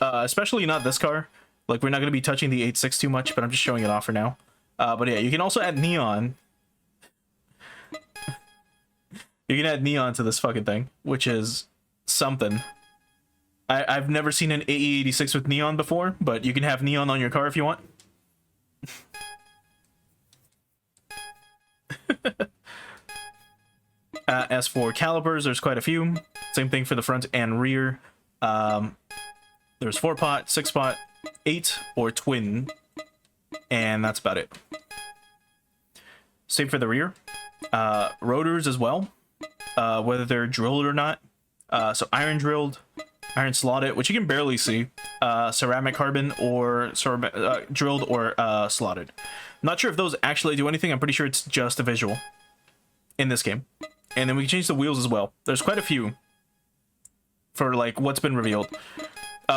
Especially not this car. Like, we're not going to be touching the 8.6 too much, but I'm just showing it off for now. But yeah, you can also add neon. You can add neon to this fucking thing, which is something. I've never seen an AE86 with neon before, but you can have neon on your car if you want. As for calipers, there's quite a few. Same thing for the front and rear. There's 4-pot, 6-pot, 8, or twin. And that's about it. Same for the rear. Rotors as well. Whether they're drilled or not. So iron drilled, iron slotted, which you can barely see. Ceramic carbon, or drilled or slotted. Not sure if those actually do anything. I'm pretty sure it's just a visual in this game. And then we can change the wheels as well. There's quite a few for like what's been revealed.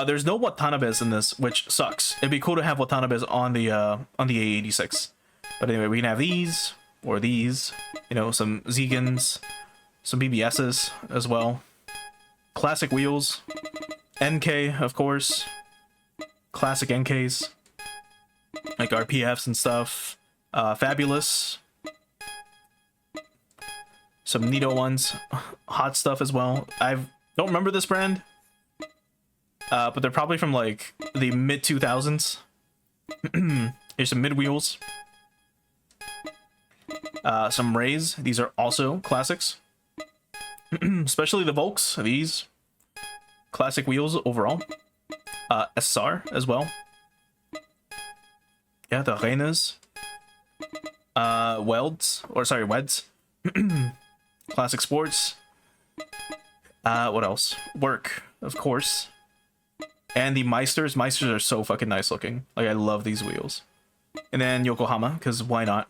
There's no Watanabes in this, which sucks. It'd be cool to have Watanabes on the A86. But anyway, we can have these or these. You know, some Zegans, some BBSs as well. Classic wheels. NK, of course. Classic NKs. Like RPFs and stuff. Fabulous. Some Nito ones. Hot stuff as well. I don't remember this brand. But they're probably from like the mid-2000s. Here's some mid wheels. Some Rays. These are also classics. Especially the Volks. These. Classic wheels overall. SR as well. Yeah, the Reines. Welds. Or sorry, Weds. Classic Sports. What else? Work, of course. And the Meisters. Meisters are so fucking nice looking. Like, I love these wheels. And then Yokohama, because why not?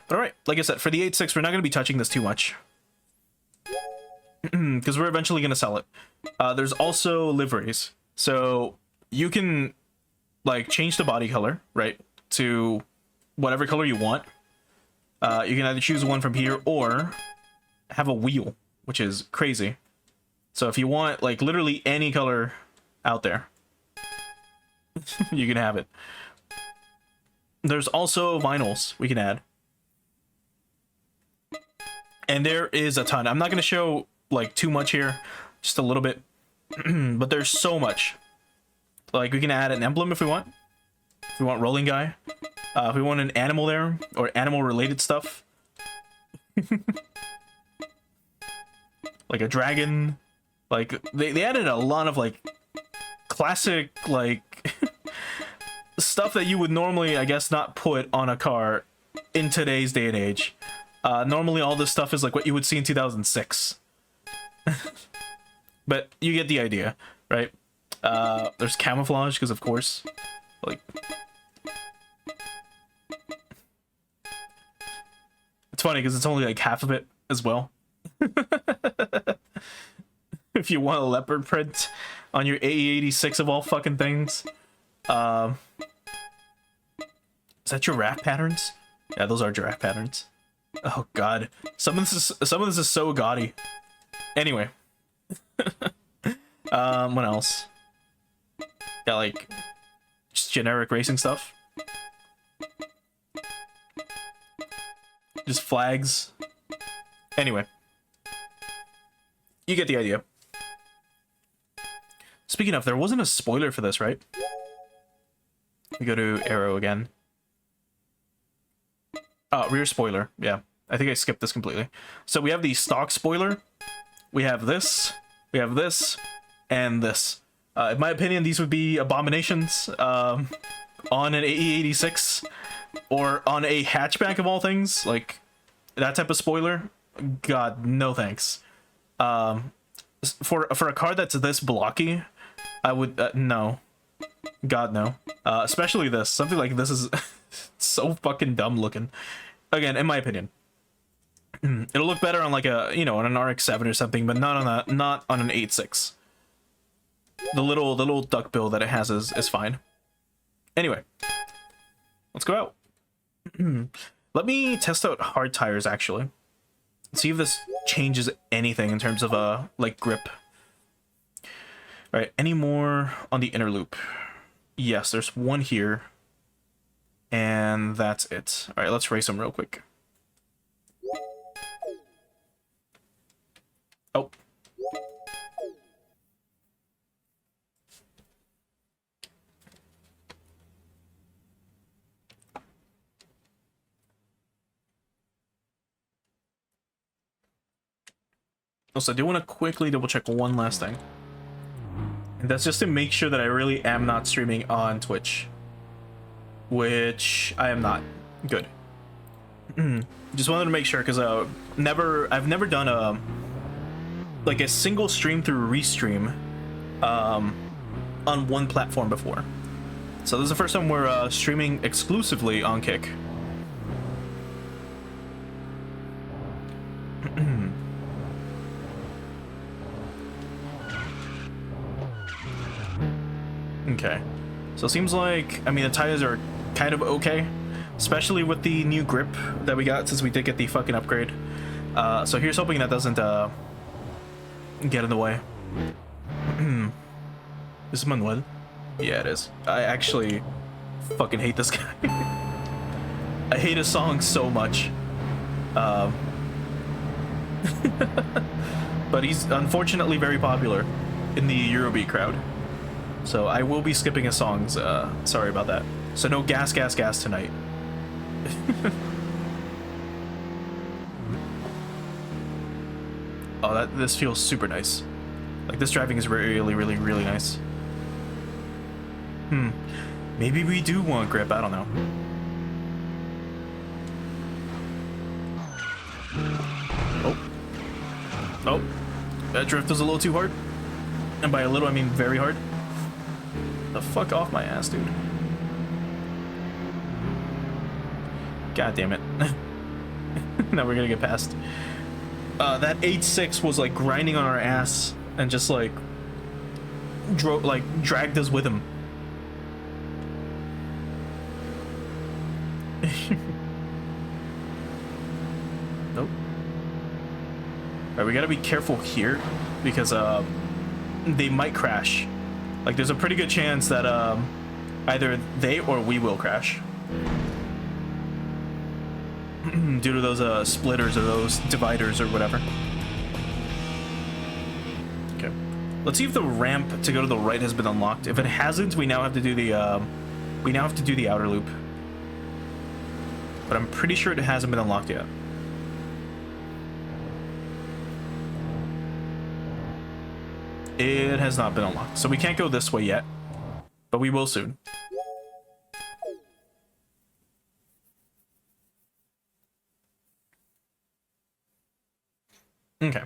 But alright, like I said, for the 8.6, we're not going to be touching this too much. Because we're eventually going to sell it. There's also liveries. So, you can, like, change the body color, right? To whatever color you want. You can either choose one from here, or have a wheel which is crazy. So if you want like literally any color out there, you can have it. There's also vinyls we can add. And there is a ton. I'm not going to show like too much here, just a little bit, but there's so much. Like we can add an emblem if we want. If we want rolling guy. If we want an animal there, or animal related stuff. Like a dragon. Like they added a lot of like classic like stuff that you would normally, I guess, not put on a car in today's day and age. Normally all this stuff is like what you would see in 2006. But you get the idea, right? There's camouflage, because of course, like, it's funny because it's only like half of it as well. If you want a leopard print on your AE86 of all fucking things. Is that giraffe patterns? Yeah, those are giraffe patterns. Oh god, some of this is so gaudy. Anyway, what else? Got like just generic racing stuff. Just flags. Anyway, you get the idea. Speaking of, there wasn't a spoiler for this, right? We go to Arrow again. Rear spoiler. Yeah, I think I skipped this completely. So we have the stock spoiler. We have this, and this. In my opinion, these would be abominations on an AE86 or on a hatchback of all things. Like that type of spoiler. God, no thanks. For a car that's this blocky, I would no. God no. Especially this. Something like this is so fucking dumb looking. Again, in my opinion. It'll look better on like a, you know, on an RX-7 or something, but not on an 8.6. The little duck bill that it has is fine. Anyway, let's go out. Let me test out hard tires actually. See if this changes anything in terms of like grip. All right, any more on the inner loop? Yes, there's one here. And that's it. All right, let's race them real quick. Oh. Also, I do want to quickly double check one last thing. And that's just to make sure that I really am not streaming on Twitch. Which I am not. Good. Just wanted to make sure, because I've never done a like a single stream through Restream on one platform before. So this is the first time we're streaming exclusively on Kick. Okay. So it seems like, I mean, the tires are kind of okay, especially with the new grip that we got since we did get the fucking upgrade. So here's hoping that doesn't get in the way. Is it Manuel? Yeah, it is. I actually fucking hate this guy. I hate his song so much. But he's unfortunately very popular in the Eurobeat crowd. So I will be skipping his songs. Sorry about that. So no gas tonight. Oh, this feels super nice. Like, this driving is really nice. Maybe we do want grip, I don't know. Oh, that drift was a little too hard. And by a little, I mean very hard. The fuck off my ass, dude. God damn it. Now we're gonna get past. That 8.6 was like grinding on our ass and just like dragged us with him. Nope. Alright, we gotta be careful here because they might crash. Like, there's a pretty good chance that either they or we will crash due to those splitters or those dividers or whatever. Okay, let's see if the ramp to go to the right has been unlocked. If it hasn't, we now have to do the outer loop. But I'm pretty sure it hasn't been unlocked yet. It has not been unlocked, so we can't go this way yet, but we will soon. Okay.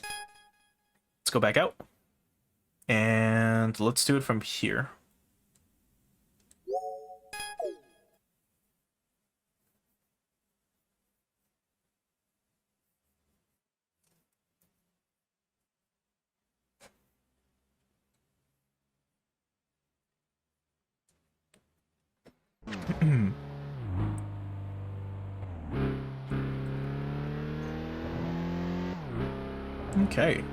Let's go back out. And let's do it from here. Okay.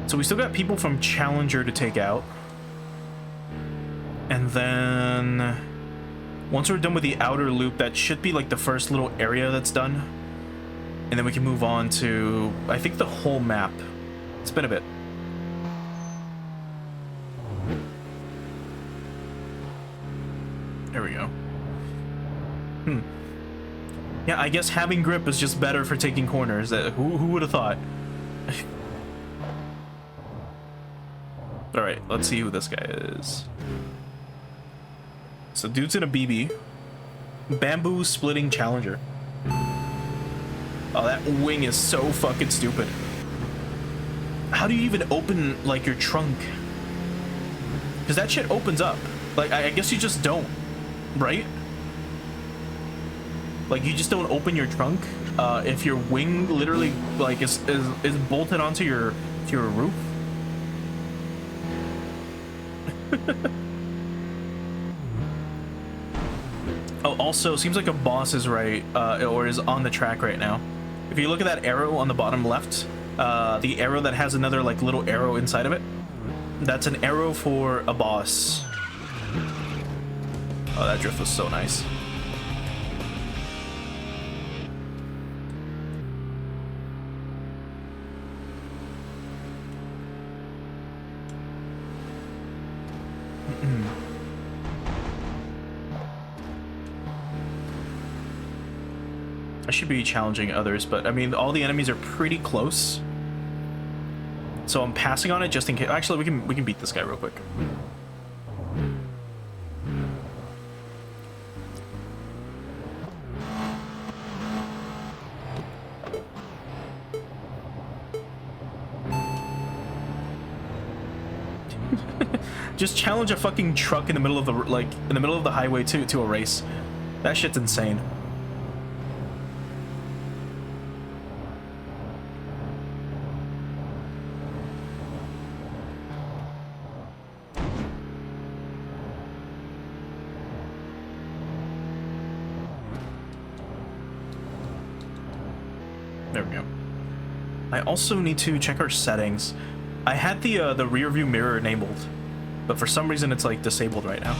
So we still got people from Challenger to take out. And then once we're done with the outer loop, that should be like the first little area that's done. And then we can move on to, I think, the whole map. It's been a bit. There we go. Yeah, I guess having grip is just better for taking corners. Who would have thought? Alright, let's see who this guy is. So dude's in a BB. Bamboo splitting Challenger. Oh, that wing is so fucking stupid. How do you even open, like, your trunk? Because that shit opens up. Like, I guess you just don't, right? Like, you just don't open your trunk if your wing literally, like, is bolted onto your roof. Oh, also, seems like a boss is right, or is on the track right now. If you look at that arrow on the bottom left, the arrow that has another, like, little arrow inside of it, that's an arrow for a boss. Oh, that drift was so nice. I should be challenging others, but I mean, all the enemies are pretty close. So I'm passing on it just in case. Actually, we can beat this guy real quick. Just challenge a fucking truck in the middle of the, like, in the middle of the highway to a race. That shit's insane. There we go. I also need to check our settings. I had the rear view mirror enabled, but for some reason it's like disabled right now.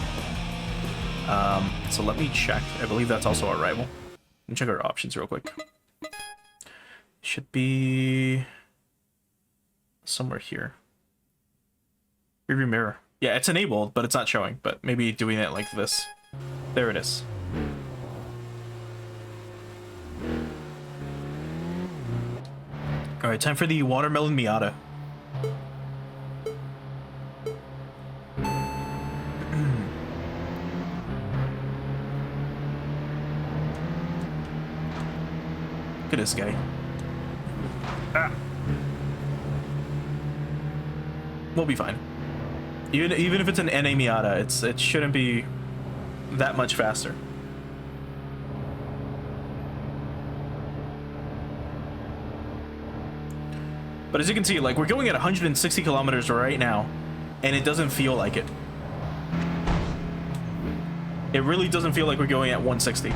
So let me check. I believe that's also our rival. Let me check our options real quick. Should be somewhere here. Rear view mirror. Yeah, it's enabled, but it's not showing. But maybe doing it like this. There it is. All right, time for the watermelon Miata. Look at this guy. Ah. We'll be fine. Even if it's an NA Miata, it shouldn't be that much faster. But as you can see, like, we're going at 160 kilometers right now, and it doesn't feel like it. It really doesn't feel like we're going at 160,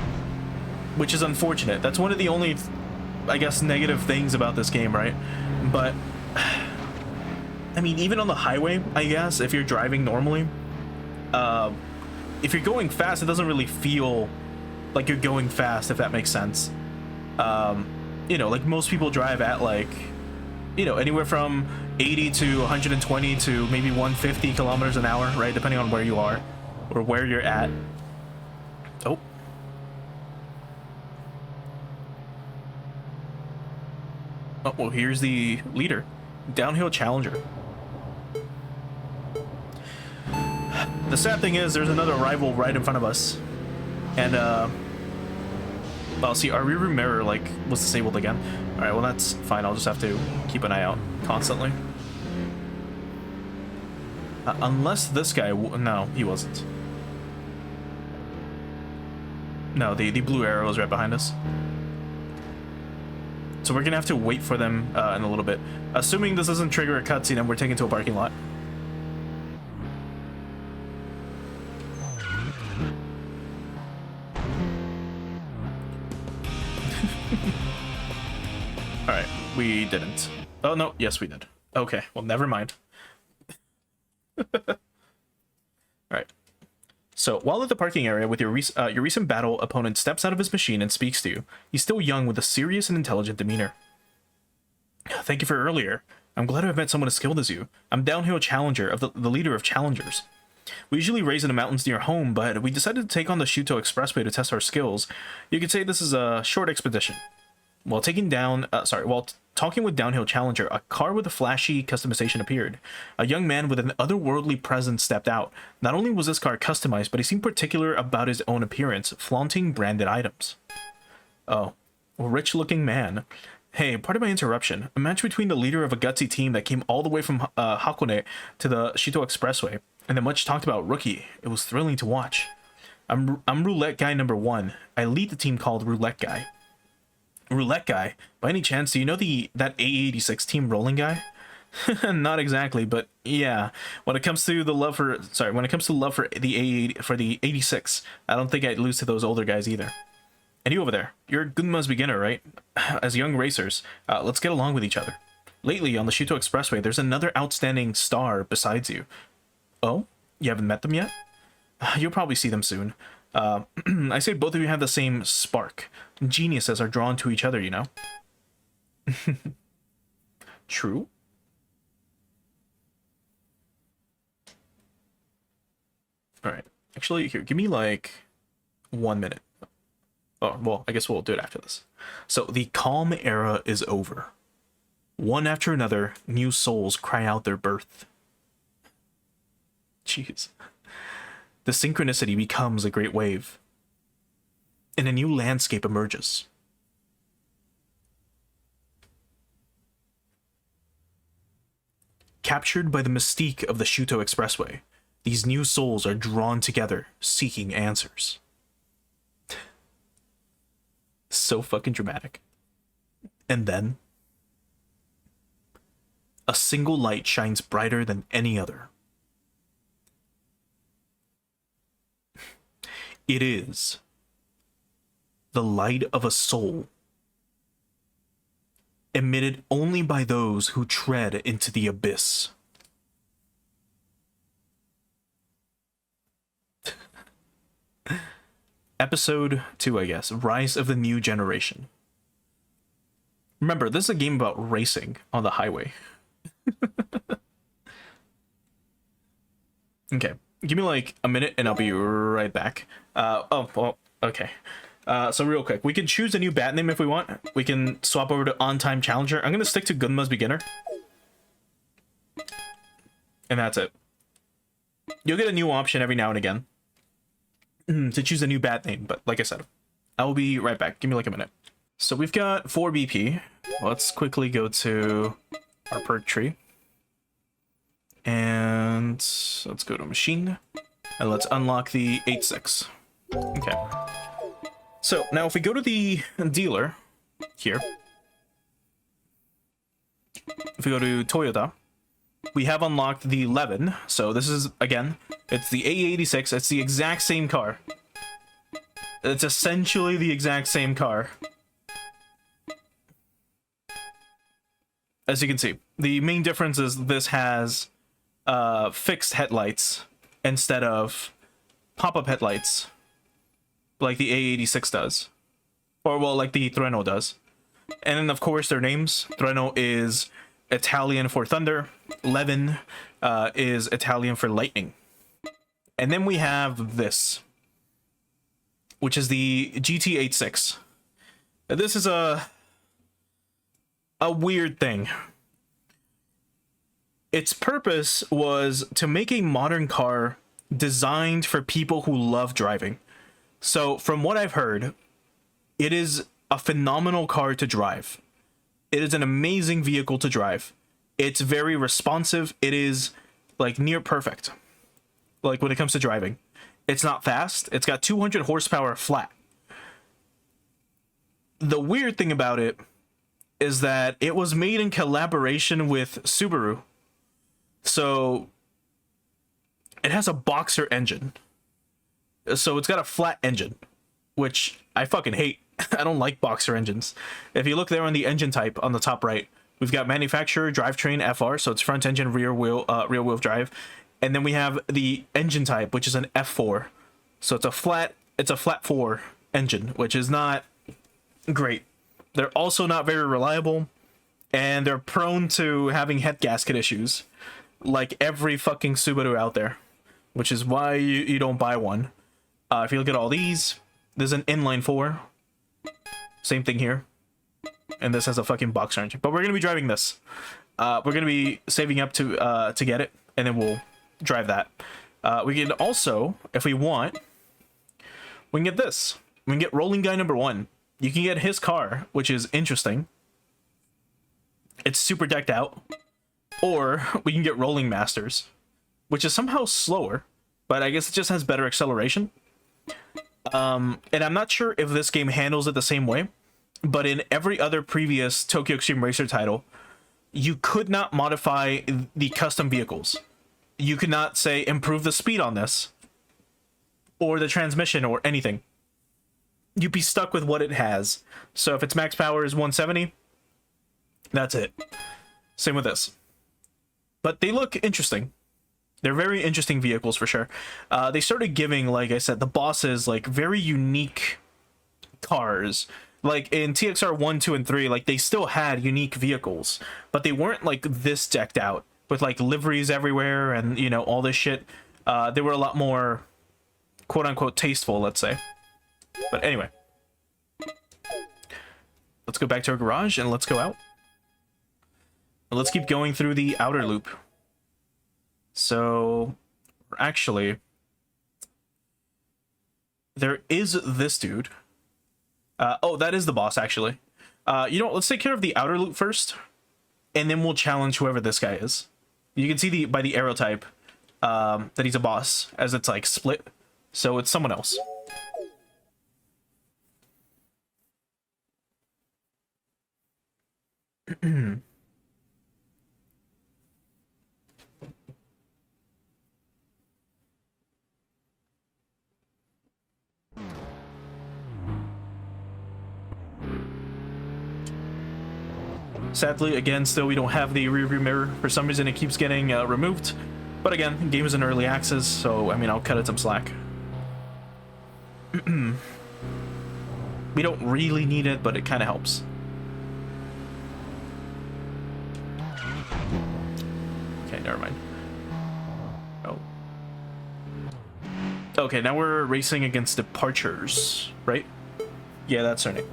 which is unfortunate. That's one of the only, I guess, negative things about this game, right? But I mean, even on the highway, I guess, if you're driving normally, if you're going fast, it doesn't really feel like you're going fast, if that makes sense. You know, like most people drive at, like, you know, anywhere from 80 to 120 to maybe 150 kilometers an hour, right? Depending on where you are or where you're at. Oh. Oh, well, here's the leader. Downhill challenger. The sad thing is, there's another rival right in front of us. And, well, see, our rearview mirror, like, was disabled again. Alright, well, that's fine. I'll just have to keep an eye out constantly. Unless this guy... no, he wasn't. No, the blue arrow is right behind us. So we're gonna have to wait for them in a little bit. Assuming this doesn't trigger a cutscene and we're taken to a parking lot. Alright, we didn't. Oh, no, yes, we did. Okay, well, never mind. Alright. So, while at the parking area with your recent battle opponent steps out of his machine and speaks to you, he's still young with a serious and intelligent demeanor. Thank you for earlier. I'm glad I've met someone as skilled as you. I'm Downhill Challenger, of the leader of Challengers. We usually race in the mountains near home, but we decided to take on the Shuto Expressway to test our skills. You could say this is a short expedition. While talking with Downhill Challenger, a car with a flashy customization appeared. A young man with an otherworldly presence stepped out. Not only was this car customized, but he seemed particular about his own appearance, flaunting branded items. Oh, a rich-looking man. Hey, pardon my interruption. A match between the leader of a gutsy team that came all the way from Hakone to the Shuto Expressway, and the much-talked-about rookie. It was thrilling to watch. I'm Roulette Guy number 1. I lead the team called Roulette Guy. Roulette Guy? By any chance, do you know that A86 team rolling guy? Not exactly, but yeah. When it comes to love for the A80 for the 86, I don't think I'd lose to those older guys either. And you over there, you're Gunma's beginner, right? As young racers, let's get along with each other. Lately, on the Shuto Expressway, there's another outstanding star besides you. Oh? You haven't met them yet? You'll probably see them soon. I say both of you have the same spark. Geniuses are drawn to each other, you know? True? Alright. Actually, here, give me like 1 minute. Oh, well, I guess we'll do it after this. So, the calm era is over. One after another, new souls cry out their birth. Jeez. The synchronicity becomes a great wave, and a new landscape emerges. Captured by the mystique of the Shuto Expressway, these new souls are drawn together, seeking answers. So fucking dramatic. And then, a single light shines brighter than any other. It is the light of a soul, emitted only by those who tread into the abyss. Episode 2, I guess. Rise of the New Generation. Remember, this is a game about racing on the highway. Okay. Give me like a minute and I'll be right back. Oh, well, okay. So real quick, we can choose a new bat name if we want. We can swap over to On-Time Challenger. I'm going to stick to Gunma's Beginner. And that's it. You'll get a new option every now and again to choose a new bat name. But like I said, I will be right back. Give me like a minute. So we've got 4 BP. Let's quickly go to our perk tree. And let's go to machine. And let's unlock the 8.6. Okay. So now if we go to the dealer here, if we go to Toyota, we have unlocked the 11. So this is, again, it's the A86. It's the exact same car. It's essentially the exact same car. As you can see, the main difference is this has fixed headlights instead of pop-up headlights like the A86 does. Or, well, like the Treno does. And then, of course, their names. Treno is Italian for thunder. Levin is Italian for lightning. And then we have this, which is the GT86. This is a weird thing. Its purpose was to make a modern car designed for people who love driving. So, from what I've heard, it is a phenomenal car to drive. It is an amazing vehicle to drive. It's very responsive. It is, like, near perfect. Like, when it comes to driving. It's not fast. It's got 200 horsepower flat. The weird thing about it is that it was made in collaboration with Subaru. So, it has a boxer engine. So, it's got a flat engine, which I fucking hate. I don't like boxer engines. If you look there on the engine type on the top right, we've got manufacturer drivetrain FR, so it's front engine rear wheel drive, and then we have the engine type, which is an F4. So it's a flat 4 engine, which is not great. They're also not very reliable, and they're prone to having head gasket issues, like every fucking Subaru out there, which is why you don't buy one. If you look at all these, there's an inline 4. Same thing here. And this has a fucking boxer engine. But we're going to be driving this. We're going to be saving up to get it, and then we'll drive that. We can also, if we want, we can get this. We can get Rolling Guy number 1. You can get his car, which is interesting. It's super decked out. Or we can get Rolling Masters, which is somehow slower, but I guess it just has better acceleration. And I'm not sure if this game handles it the same way, but in every other previous Tokyo Xtreme Racer title, you could not modify the custom vehicles. You could not say, improve the speed on this, or the transmission, or anything. You'd be stuck with what it has. So if its max power is 170, that's it. Same with this. But they look interesting. They're very interesting vehicles for sure. They started giving, like I said, the bosses like very unique cars. Like in TXR 1, 2, and 3, like they still had unique vehicles, but they weren't like this decked out with like liveries everywhere and, you know, all this shit. They were a lot more quote unquote tasteful, let's say. But anyway, let's go back to our garage and let's go out. And let's keep going through the outer loop. So, actually, there is this dude. Oh, that is the boss, actually. You know what, let's take care of the outer loop first, and then we'll challenge whoever this guy is. You can see by the arrow type that he's a boss, as it's like split. So it's someone else. Sadly, again, still we don't have the rear view mirror. For some reason, it keeps getting removed. But again, the game is in early access, so I mean, I'll cut it some slack. We don't really need it, but it kind of helps. Okay, never mind. Oh. Okay, now we're racing against Departures, right? Yeah, that's her name.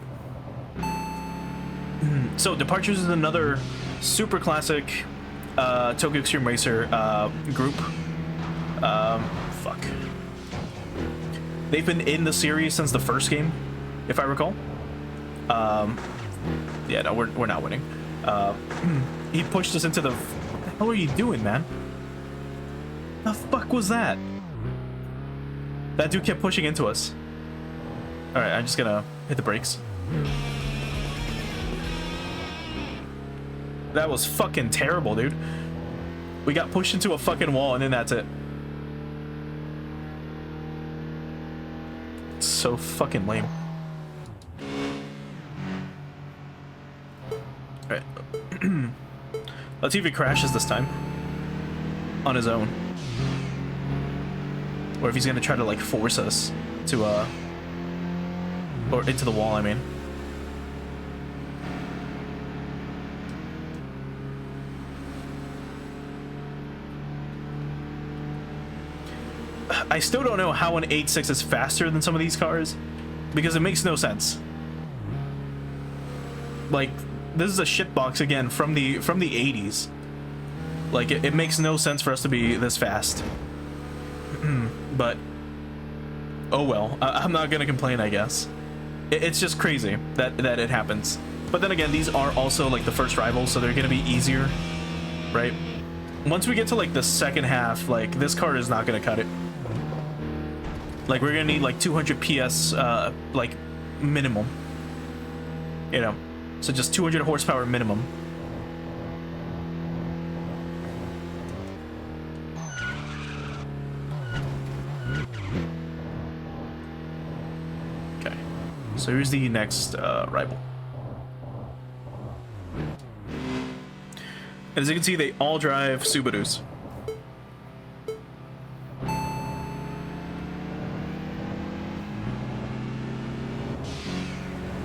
So, Departures is another super classic Tokyo Xtreme Racer group. Fuck. They've been in the series since the first game, if I recall. Yeah, no, we're not winning. He pushed us into the... What the hell are you doing, man? The fuck was that? That dude kept pushing into us. Alright, I'm just gonna hit the brakes. That was fucking terrible, dude. We got pushed into a fucking wall and then that's it. It's so fucking lame. Alright. Let's see if he crashes this time. On his own. Or if he's gonna try to, like, force us to, or into the wall, I mean. I still don't know how an 8.6 is faster than some of these cars, because it makes no sense. Like, this is a shitbox again from the 80s. Like, it makes no sense for us to be this fast. But oh well, I'm not gonna complain, I guess. It's just crazy that it happens. But then again, these are also like the first rivals, so they're gonna be easier, right? Once we get to like the second half, like this car is not gonna cut it. Like we're gonna need like 200 PS, like minimum. You know, so just 200 horsepower minimum. Okay, so here's the next rival. And as you can see, they all drive Subarus.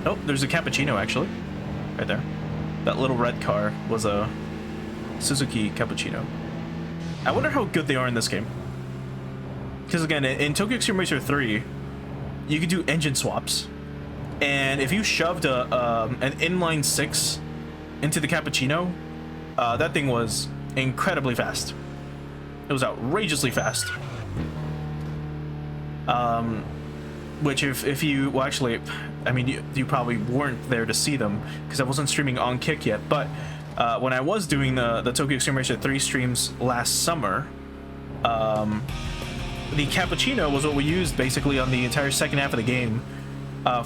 Oh, there's a cappuccino actually, right there. That little red car was a Suzuki cappuccino. I wonder how good they are in this game. Because again, in Tokyo Xtreme Racer 3, you could do engine swaps, and if you shoved an inline 6 into the cappuccino, that thing was incredibly fast. It was outrageously fast. Which if you, well actually, I mean, you probably weren't there to see them because I wasn't streaming on Kick yet, but when I was doing the Tokyo Xtreme Racer 3 streams last summer, the cappuccino was what we used basically on the entire second half of the game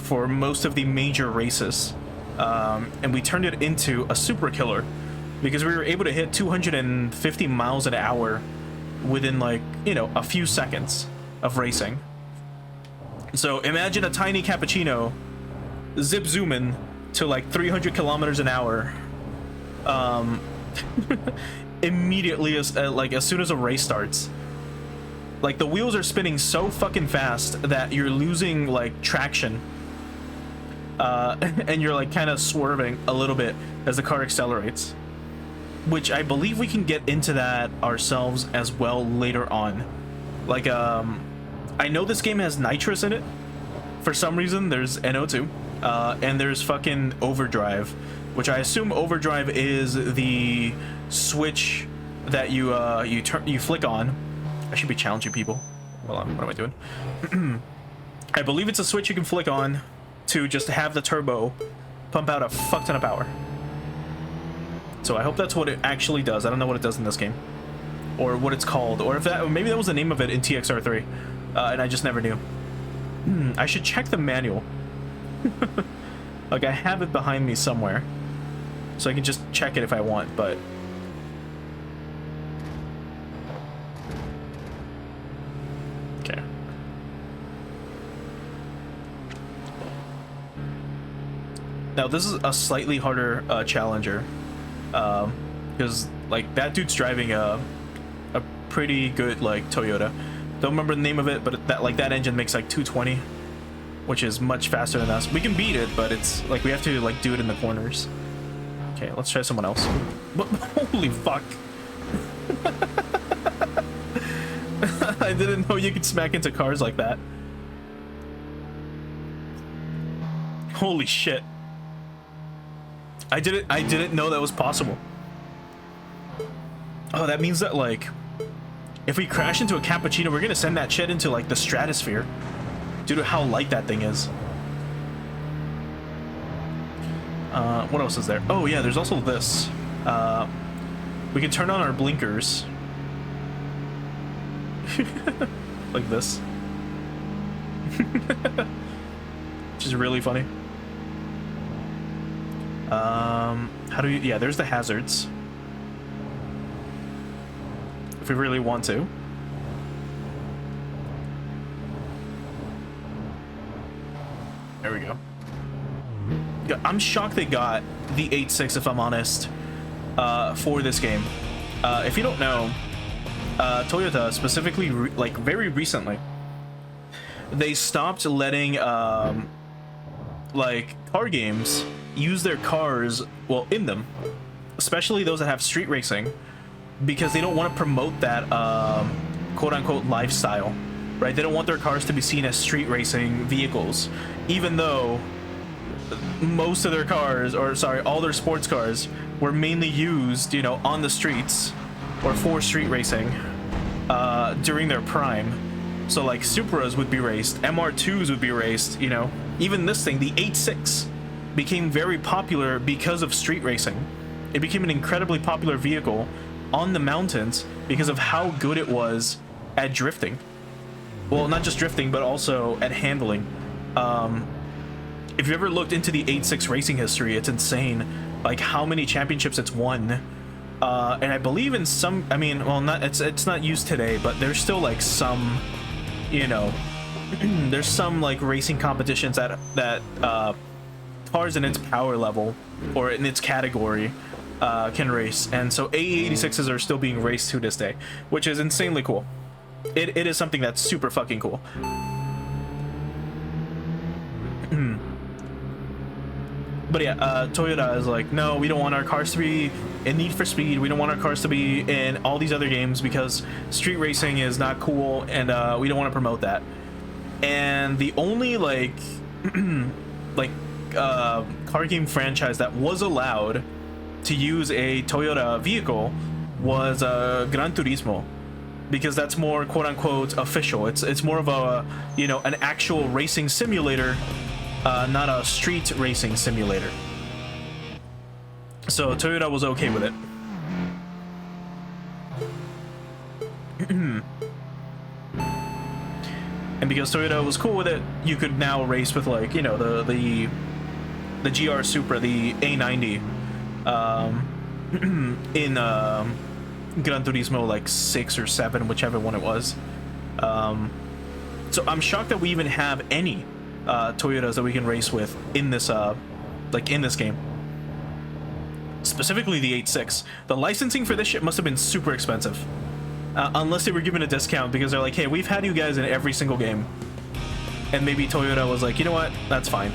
for most of the major races. And we turned it into a super killer because we were able to hit 250 miles an hour within, like, you know, a few seconds of racing. So imagine a tiny cappuccino zip zooming to like 300 kilometers an hour immediately as soon as a race starts. Like the wheels are spinning so fucking fast that you're losing like traction, and you're like kind of swerving a little bit as the car accelerates, which I believe we can get into that ourselves as well later on. Like I know this game has nitrous in it for some reason. There's NO2, and there's fucking overdrive, which I assume overdrive is the switch that you flick on. I should be challenging people. Hold on, what am I doing? I believe it's a switch you can flick on to just have the turbo pump out a fuck ton of power. So I hope that's what it actually does. I don't know what it does in this game, or what it's called, or if that, maybe that was the name of it in TXR3, and I just never knew. I should check the manual. Like I have it behind me somewhere, so I can just check it if I want, but. Okay. Now this is a slightly harder challenger, because like that dude's driving a pretty good like Toyota. Don't remember the name of it, but that engine makes like 220, which is much faster than us. We can beat it, but it's like we have to like do it in the corners. Okay, let's try someone else. Holy fuck. I didn't know you could smack into cars like that. Holy shit. I didn't know that was possible. Oh, that means that like if we crash into a cappuccino, we're gonna send that shit into like the stratosphere due to how light that thing is. What else is there? Oh yeah, there's also this. We can turn on our blinkers. Like this. Which is really funny. How do you... Yeah, there's the hazards. If we really want to. There we go. Yeah, I'm shocked they got the 8.6, if I'm honest, for this game. If you don't know, Toyota, specifically, like, very recently, they stopped letting, like, car games use their cars, well, in them, especially those that have street racing, because they don't want to promote that quote-unquote lifestyle, right? They don't want their cars to be seen as street racing vehicles, even though most of their cars, or sorry, all their sports cars were mainly used, you know, on the streets or for street racing during their prime. So like Supras would be raced, MR2s would be raced, you know. Even this thing, the 8.6, became very popular because of street racing. It became an incredibly popular vehicle on the mountains because of how good it was at drifting. Well, not just drifting, but also at handling. If you ever looked into the 8.6 racing history, it's insane, like how many championships it's won. And I believe in some, I mean, well, not, it's not used today, but there's still like some, you know, there's some like racing competitions that cars in its power level or in its category can race, and so AE86s are still being raced to this day, which is insanely cool. It is something that's super fucking cool. But yeah, Toyota is like, no, we don't want our cars to be in Need for Speed. We don't want our cars to be in all these other games because street racing is not cool, and we don't want to promote that. And the only like like car game franchise that was allowed to use a Toyota vehicle was Gran Turismo, because that's more quote-unquote official. It's more of a, you know, an actual racing simulator, not a street racing simulator. So Toyota was okay with it. And because Toyota was cool with it, you could now race with, like, you know, the GR Supra, the A90, in Gran Turismo like 6 or 7, whichever one it was. So I'm shocked that we even have any Toyotas that we can race with in this like in this game. Specifically the 8.6. The licensing for this shit must have been super expensive. Unless they were given a discount because they're like, hey, we've had you guys in every single game. And maybe Toyota was like, you know what? That's fine.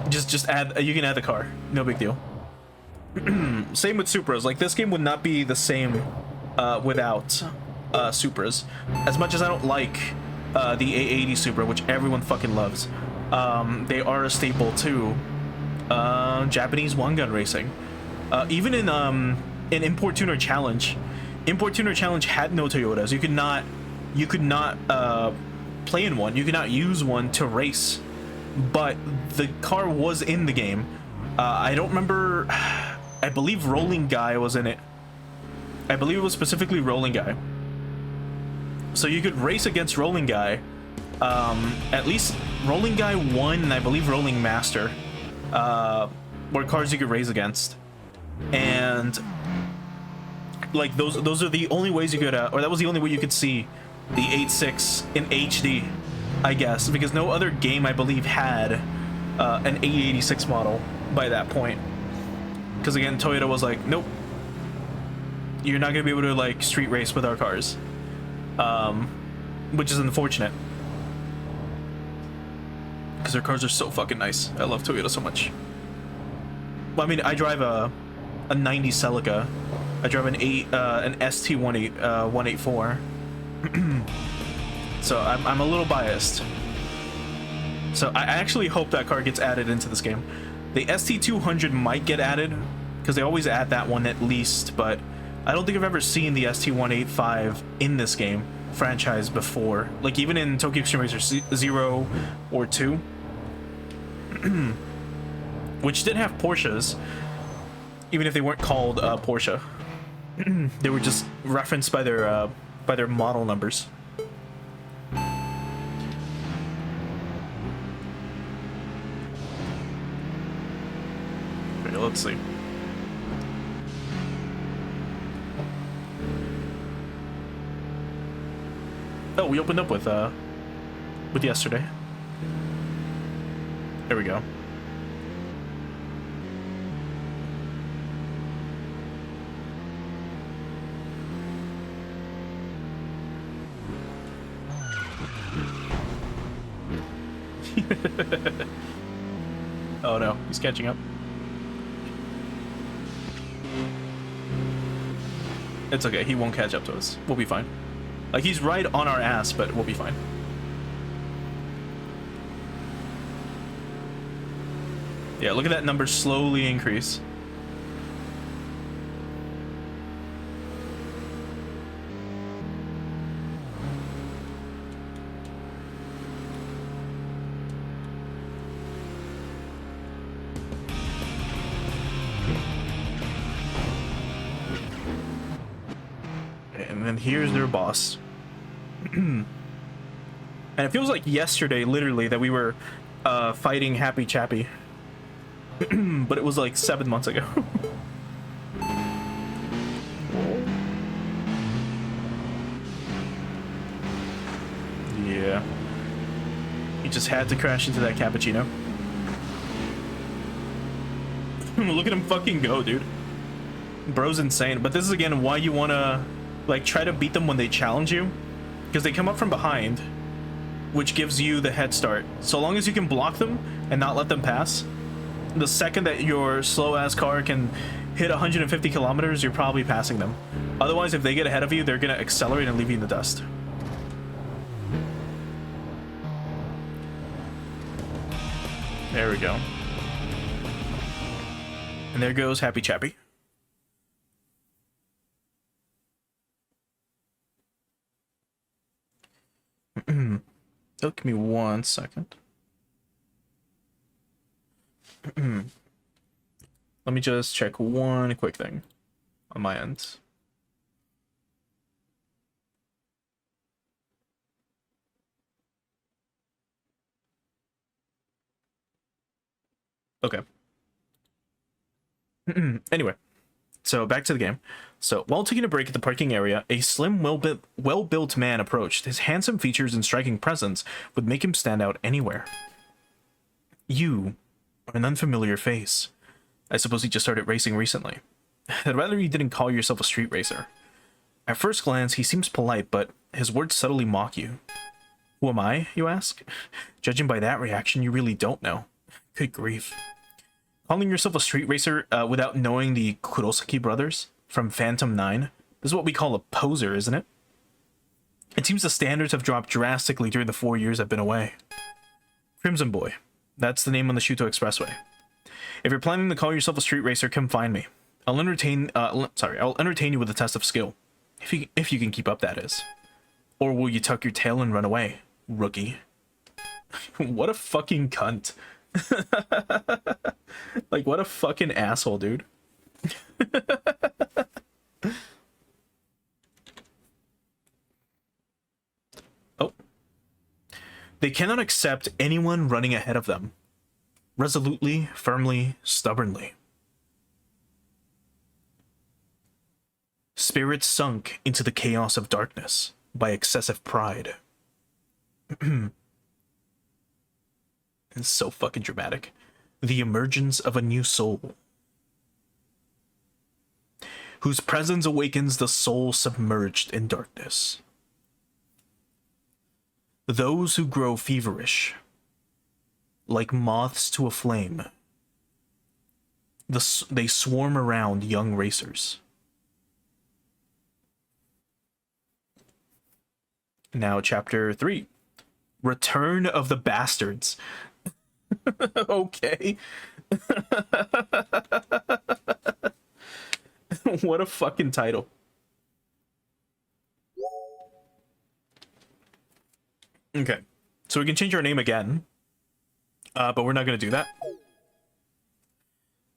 Just add, you can add the car. No big deal. Same with Supras. Like, this game would not be the same without Supras. As much as I don't like the A80 Supra, which everyone fucking loves, they are a staple too. Japanese one-gun racing. Even in Import Tuner Challenge, Import Tuner Challenge had no Toyotas. You could not play in one. You could not use one to race, but the car was in the game. I don't remember. I believe Rolling Guy was in it. I believe it was specifically Rolling Guy. So you could race against Rolling Guy. At least Rolling Guy 1, and I believe Rolling Master were cars you could race against. And like those are the only ways you could, or that was the only way you could see the 8.6 in HD, I guess, because no other game, I believe, had an A86 model by that point. Because again, Toyota was like, nope, you're not gonna be able to like street race with our cars, which is unfortunate because their cars are so fucking nice. I love Toyota so much. Well, I mean, I drive a 90 Celica. I drive an ST184. So I'm a little biased. So I actually hope that car gets added into this game. The ST200 might get added because they always add that one at least, but I don't think I've ever seen the ST185 in this game franchise before. Like even in Tokyo Xtreme Racer 0 or 2, which did have Porsches, even if they weren't called Porsche. They were just referenced by their model numbers. let's see. Oh, we opened up with yesterday. There we go. Oh no, he's catching up. It's okay, he won't catch up to us. We'll be fine. Like, he's right on our ass, but we'll be fine. Yeah, look at that number slowly increase. And then here's their boss. And it feels like yesterday, literally, that we were fighting Happy Chappy. But it was like 7 months ago. Yeah. He just had to crash into that cappuccino. Look at him fucking go, dude. Bro's insane. But this is, again, why you want to, like, try to beat them when they challenge you. Because they come up from behind, which gives you the head start. So long as you can block them and not let them pass, the second that your slow-ass car can hit 150 kilometers, you're probably passing them. Otherwise, if they get ahead of you, they're going to accelerate and leave you in the dust. There we go. And there goes Happy Chappy. Oh, give me 1 second. Let me just check one quick thing on my end. Okay. Anyway, so back to the game. So while taking a break at the parking area, a slim, well-built man approached. His handsome features and striking presence would make him stand out anywhere. You are an unfamiliar face. I suppose you just started racing recently. I'd rather you didn't call yourself a street racer. At first glance, he seems polite, but his words subtly mock you. Who am I, you ask? Judging by that reaction, you really don't know. Good grief. Calling yourself a street racer without knowing the Kurosaki brothers from Phantom 9? This is what we call a poser, isn't it? It seems the standards have dropped drastically during the 4 years I've been away. Crimson Boy. That's the name on the Shuto Expressway. If you're planning to call yourself a street racer, come find me. I'll entertain you with a test of skill. If you can keep up, that is. Or will you tuck your tail and run away, rookie? What a fucking cunt. Like, what a fucking asshole, dude. Oh. They cannot accept anyone running ahead of them. Resolutely, firmly, stubbornly. Spirits sunk into the chaos of darkness by excessive pride. It's so fucking dramatic. The emergence of a new soul, whose presence awakens the soul submerged in darkness. Those who grow feverish, like moths to a flame, they swarm around young racers. Now, Chapter 3. Return of the Bastards. Okay. What a fucking title. Okay. So we can change our name again. But we're not going to do that.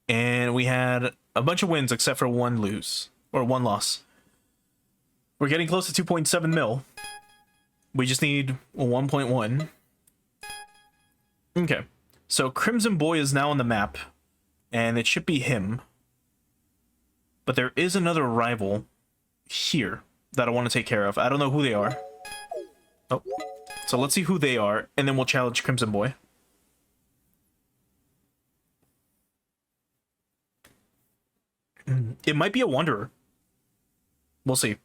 And we had a bunch of wins except for one lose. Or one loss. We're getting close to 2.7 mil. We just need 1.1. Okay. So Crimson Boy is now on the map. and it should be him. But there is another rival here that I want to take care of. I don't know who they are. Oh, so let's see who they are, and then we'll challenge Crimson Boy. It might be a Wanderer. We'll see.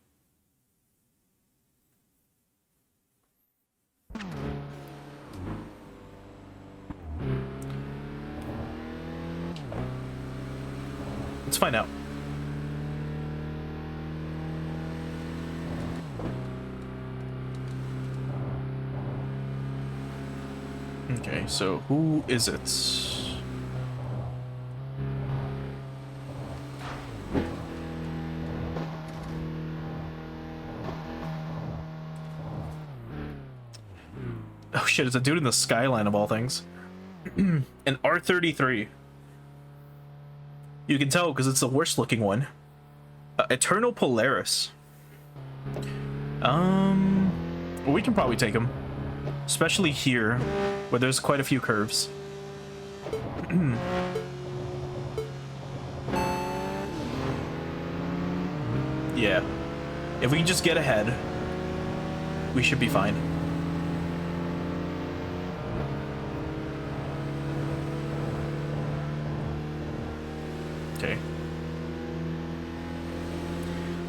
Let's find out. Okay, so who is it? Oh shit, it's a dude in the skyline of all things. An R33. You can tell because it's the worst looking one. Eternal Polaris. We can probably take him. Especially here, where there's quite a few curves. Yeah. If we can just get ahead, we should be fine. Okay.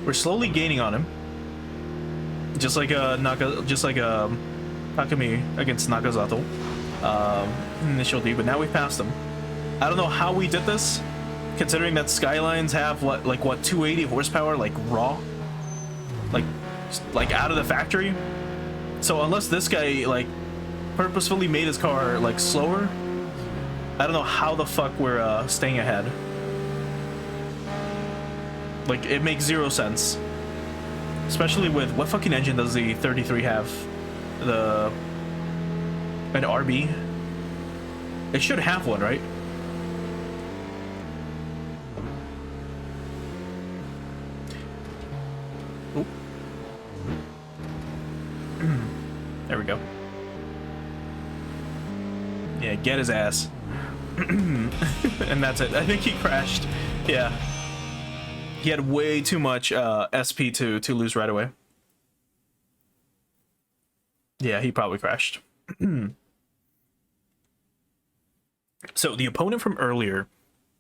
We're slowly gaining on him. Just like Nakami against Nakazato. Initial D, but now we passed him. I don't know how we did this, considering that Skylines have what 280 horsepower, like raw, like out of the factory. So unless this guy like purposefully made his car like slower, I don't know how the fuck we're staying ahead. Like, it makes zero sense. Especially with what fucking engine does the 33 have? An RB? It should have one, right? Oop. There we go. Yeah, get his ass. And that's it. I think he crashed. Yeah. He had way too much SP to lose right away. Yeah, he probably crashed. So the opponent from earlier,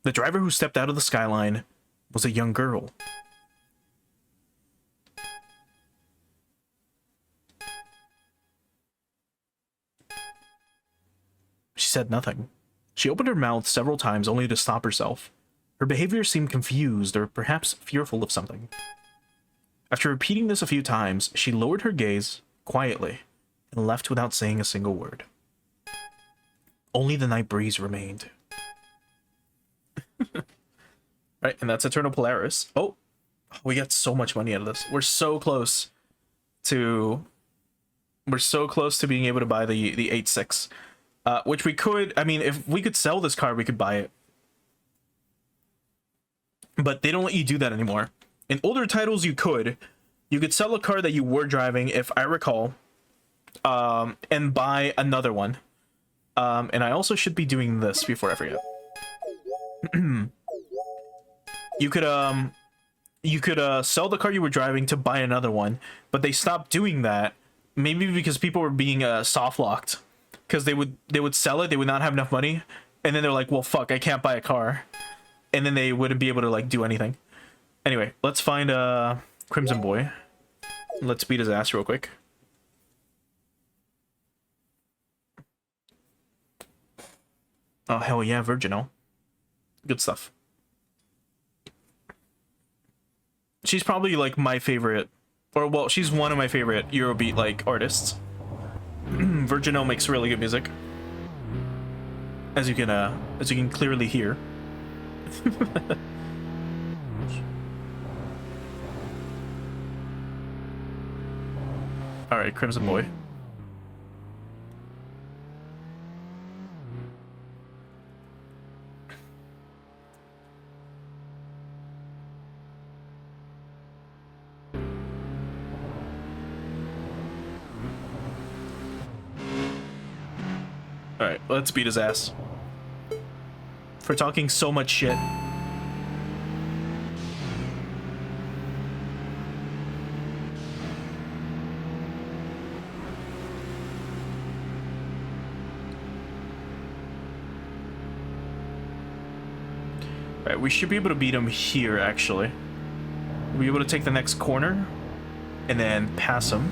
the driver who stepped out of the skyline, was a young girl. She said nothing. She opened her mouth several times only to stop herself. Her behavior seemed confused or perhaps fearful of something. After repeating this a few times, she lowered her gaze quietly and left without saying a single word. Only the night breeze remained. Right, and that's Eternal Polaris. Oh, we got so much money out of this. We're so close to being able to buy the 8.6. Which we could, I mean, if we could sell this car, we could buy it. But they don't let you do that anymore. In older titles, you could sell a car that you were driving, if I recall, and buy another one. And I also should be doing this before I forget. You could sell the car you were driving to buy another one, but they stopped doing that. Maybe because people were being soft locked, because they would sell it, they would not have enough money, and then they're like, well, fuck, I can't buy a car. And then they wouldn't be able to like do anything. Anyway, let's find Crimson Boy. Let's beat his ass real quick. Oh hell yeah, Virginal. Good stuff. She's probably like my favorite, or well, she's one of my favorite Eurobeat like artists. Virginal makes really good music, as you can clearly hear. All right, Crimson Boy. All right, let's beat his ass. for talking so much shit. Alright, we should be able to beat him here, actually. We'll be able to take the next corner and then pass him.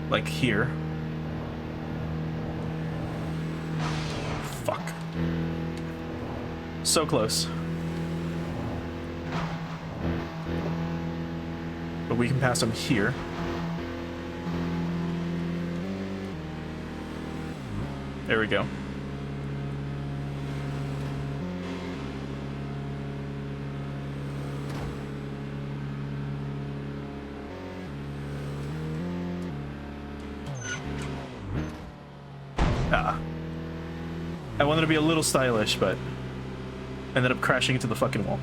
Like here. Fuck. So close. But we can pass him here. There we go. I wanted to be a little stylish, but ended up crashing into the fucking wall.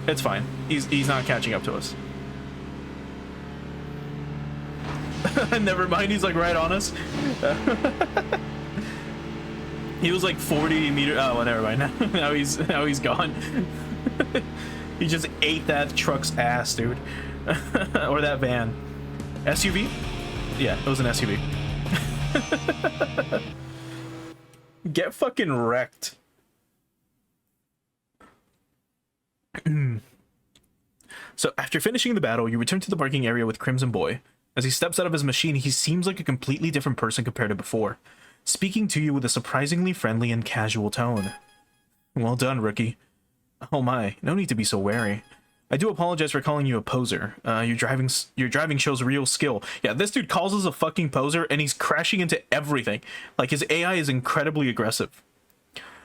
It's fine. He's not catching up to us. Never mind, he's like right on us. He was like 40 meters. Oh, well, never mind. Now he's gone. He just ate that truck's ass, dude. Or that van. SUV? Yeah, it was an SUV. Get fucking wrecked. So after finishing the battle, you return to the parking area with Crimson Boy. As he steps out of his machine, he seems like a completely different person compared to before, speaking to you with a surprisingly friendly and casual tone. Well done, rookie. Oh my, no need to be so wary. I do apologize for calling you a poser. Your driving shows real skill. Yeah, this dude calls us a fucking poser, and he's crashing into everything. Like, his AI is incredibly aggressive.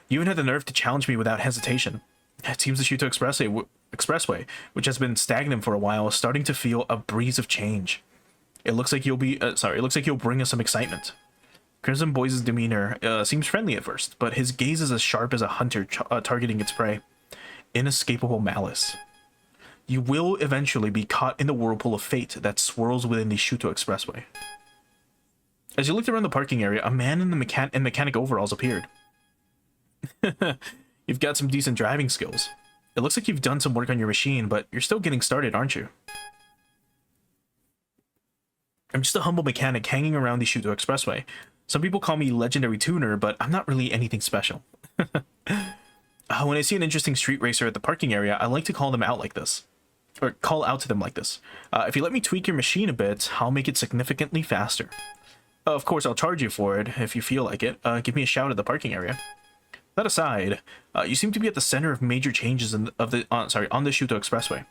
You even had the nerve to challenge me without hesitation. It seems the Shuto Expressway, which has been stagnant for a while, is starting to feel a breeze of change. It looks like you'll bring us some excitement. Crimson Boy's demeanor seems friendly at first, but his gaze is as sharp as a hunter targeting its prey. Inescapable malice. You will eventually be caught in the whirlpool of fate that swirls within the Shuto Expressway. As you looked around the parking area, a man in mechanic overalls appeared. You've got some decent driving skills. It looks like you've done some work on your machine, but you're still getting started, aren't you? I'm just a humble mechanic hanging around the Shuto Expressway. Some people call me legendary tuner, but I'm not really anything special. When I see an interesting street racer at the parking area, I like to call them out like this. Or call out to them like this. If you let me tweak your machine a bit, I'll make it significantly faster. Of course, I'll charge you for it if you feel like it. Give me a shout at the parking area. That aside, you seem to be at the center of major changes on the Shuto Expressway.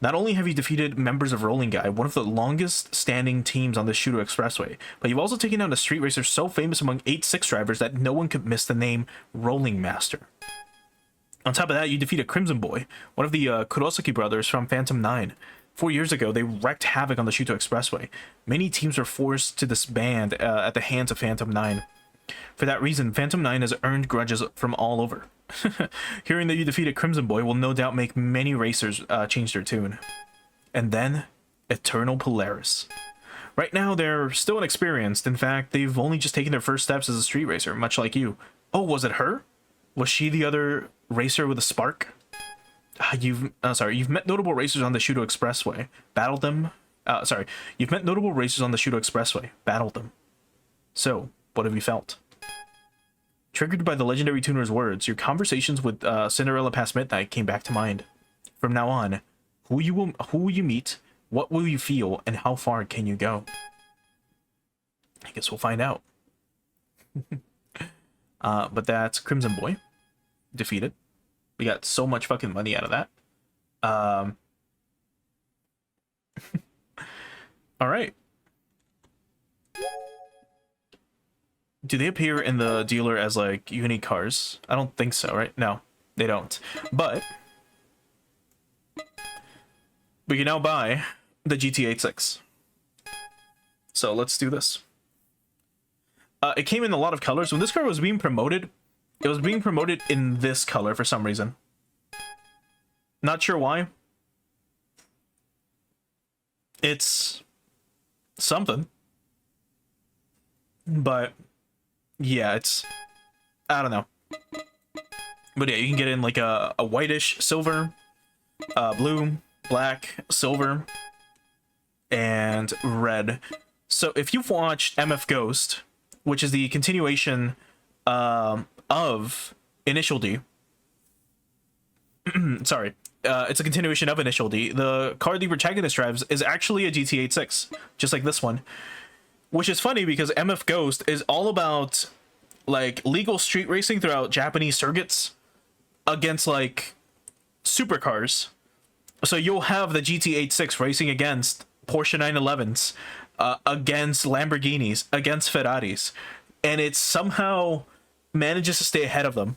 Not only have you defeated members of Rolling Guy, one of the longest standing teams on the Shuto Expressway, but you've also taken down a street racer so famous among 8-6 drivers that no one could miss the name Rolling Master. On top of that, you defeat a Crimson Boy, one of the Kurosaki brothers from Phantom 9. 4 years ago, they wreaked havoc on the Shuto Expressway. Many teams were forced to disband at the hands of Phantom 9. For that reason, Phantom 9 has earned grudges from all over. Hearing that you defeated Crimson Boy will no doubt make many racers change their tune. And then, Eternal Polaris. Right now, they're still inexperienced. In fact, they've only just taken their first steps as a street racer, much like you. Oh, was it her? Was she the other racer with a spark? You've met notable racers on the Shuto Expressway. Battled them. You've met notable racers on the Shuto Expressway. Battled them. So, what have you felt? Triggered by the legendary tuner's words, your conversations with Cinderella past midnight came back to mind. From now on, who will you meet, what will you feel, and how far can you go? I guess we'll find out. But that's Crimson Boy. Defeated. We got so much fucking money out of that. Alright. Do they appear in the dealer as, like, unique cars? I don't think so, right? No, they don't. But we can now buy the GT86. So let's do this. It came in a lot of colors. When this car was being promoted, it was being promoted in this color for some reason. Not sure why. It's something. But yeah, I don't know. But yeah, you can get in like a whitish silver, blue, black, silver, and red. So if you've watched MF Ghost, which is the continuation of Initial D, sorry, it's a continuation of Initial D. The car the protagonist drives is actually a GT86, just like this one. Which is funny because MF Ghost is all about like legal street racing throughout Japanese circuits against like supercars. So you'll have the GT86 racing against Porsche 911s, against Lamborghinis, against Ferraris, and it somehow manages to stay ahead of them.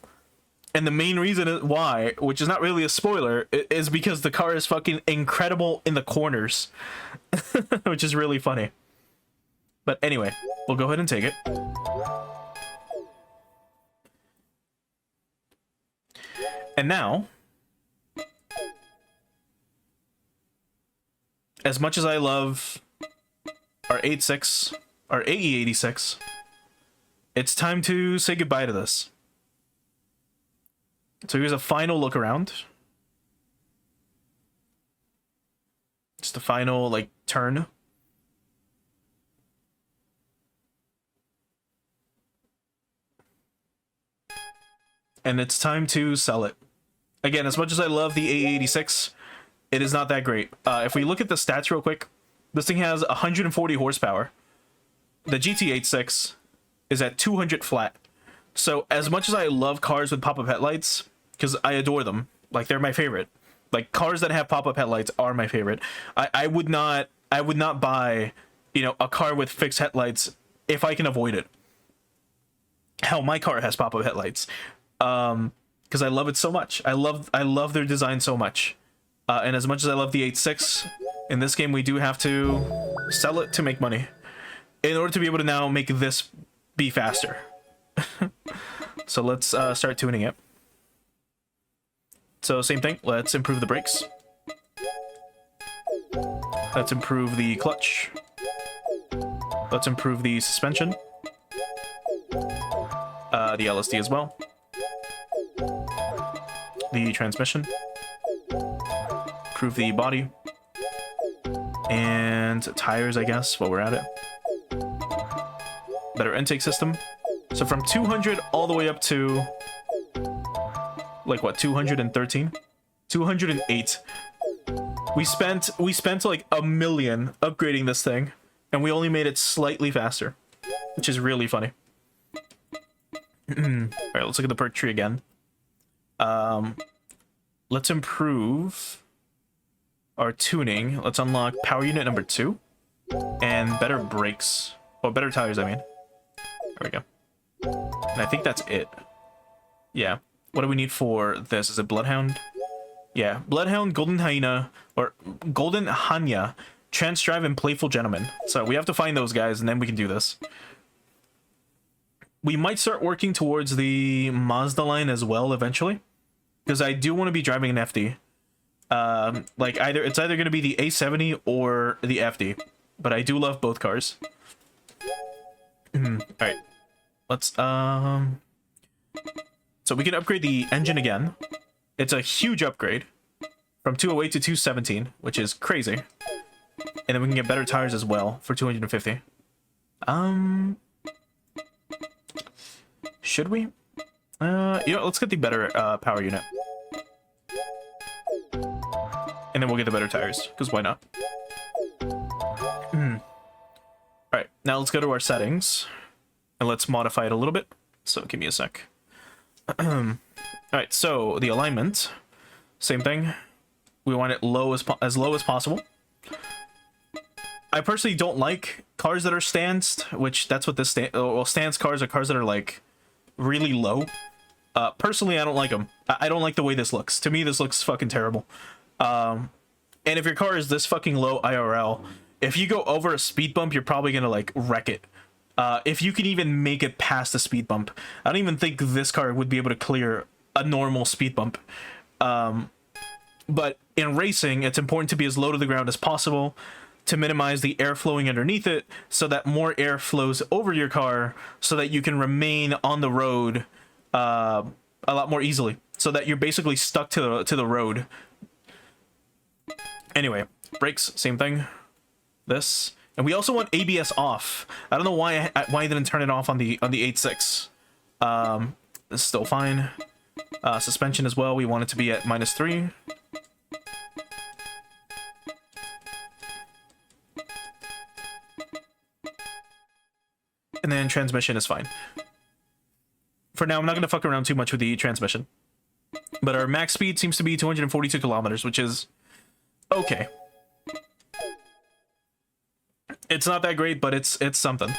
And the main reason why, which is not really a spoiler, is because the car is fucking incredible in the corners, which is really funny. But anyway, we'll go ahead and take it. And now, as much as I love our 86, our AE86, it's time to say goodbye to this. So here's a final look around. Just the final, like, turn. And it's time to sell it. Again, as much as I love the A86, it is not that great. If we look at the stats real quick, this thing has 140 horsepower. The GT86 is at 200 flat. So as much as I love cars with pop-up headlights, because I adore them, like they're my favorite. Like cars that have pop-up headlights are my favorite. I would not buy, you know, a car with fixed headlights if I can avoid it. Hell, my car has pop-up headlights. Because I love it so much. I love their design so much. And as much as I love the 86, in this game we do have to sell it to make money in order to be able to now make this be faster. So let's start tuning it. So same thing, let's improve the brakes. Let's improve the clutch. Let's improve the suspension. The LSD as well. The transmission. Improve the body. And tires, I guess, while we're at it. Better intake system. So from 200 all the way up to, like what, 213? 208. We spent like $1 million upgrading this thing, and we only made it slightly faster, which is really funny. Alright, let's look at the perk tree again. Let's improve our tuning. Let's unlock power unit number 2 and better brakes. Oh, better tires, I mean. There we go. And I think that's it. Yeah. What do we need for this? Is it Bloodhound? Yeah. Bloodhound, Golden Hyena, or Golden Hanya, Trance Drive, and Playful Gentleman. So we have to find those guys, and then we can do this. We might start working towards the Mazda line as well eventually, because I do want to be driving an FD. Like it's either going to be the A70 or the FD, but I do love both cars. All right, let's so we can upgrade the engine again. It's a huge upgrade from 208 to 217, which is crazy. And then we can get better tires as well for 250. Should we? You know, let's get the better power unit. And then we'll get the better tires, because why not? Alright, now let's go to our settings. And let's modify it a little bit. So give me a sec. Alright, so the alignment. Same thing. We want it low as low as possible. I personally don't like cars that are stanced, which that's what this stance cars are cars that are like really low. Personally, I don't like them. I don't like the way this looks. To me, this looks fucking terrible. And if your car is this fucking low IRL, if you go over a speed bump, you're probably gonna like wreck it. If you can even make it past a speed bump, I don't even think this car would be able to clear a normal speed bump. But in racing, it's important to be as low to the ground as possible to minimize the air flowing underneath it, so that more air flows over your car, so that you can remain on the road a lot more easily, so that you're basically stuck to the road. Anyway, brakes, same thing. This, and we also want ABS off. I don't know why I didn't turn it off on the 8.6. This is still fine. Suspension as well, we want it to be at -3. And then transmission is fine. For now, I'm not going to fuck around too much with the transmission. But our max speed seems to be 242 kilometers, which is okay. It's not that great, but it's something.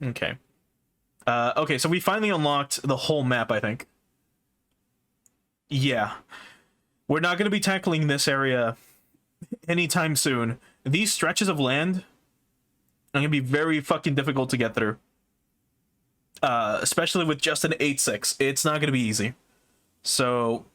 Okay. Okay, so we finally unlocked the whole map, I think. Yeah. We're not going to be tackling this area anytime soon. These stretches of land are going to be very fucking difficult to get through. Especially with just an 8.6. It's not going to be easy. So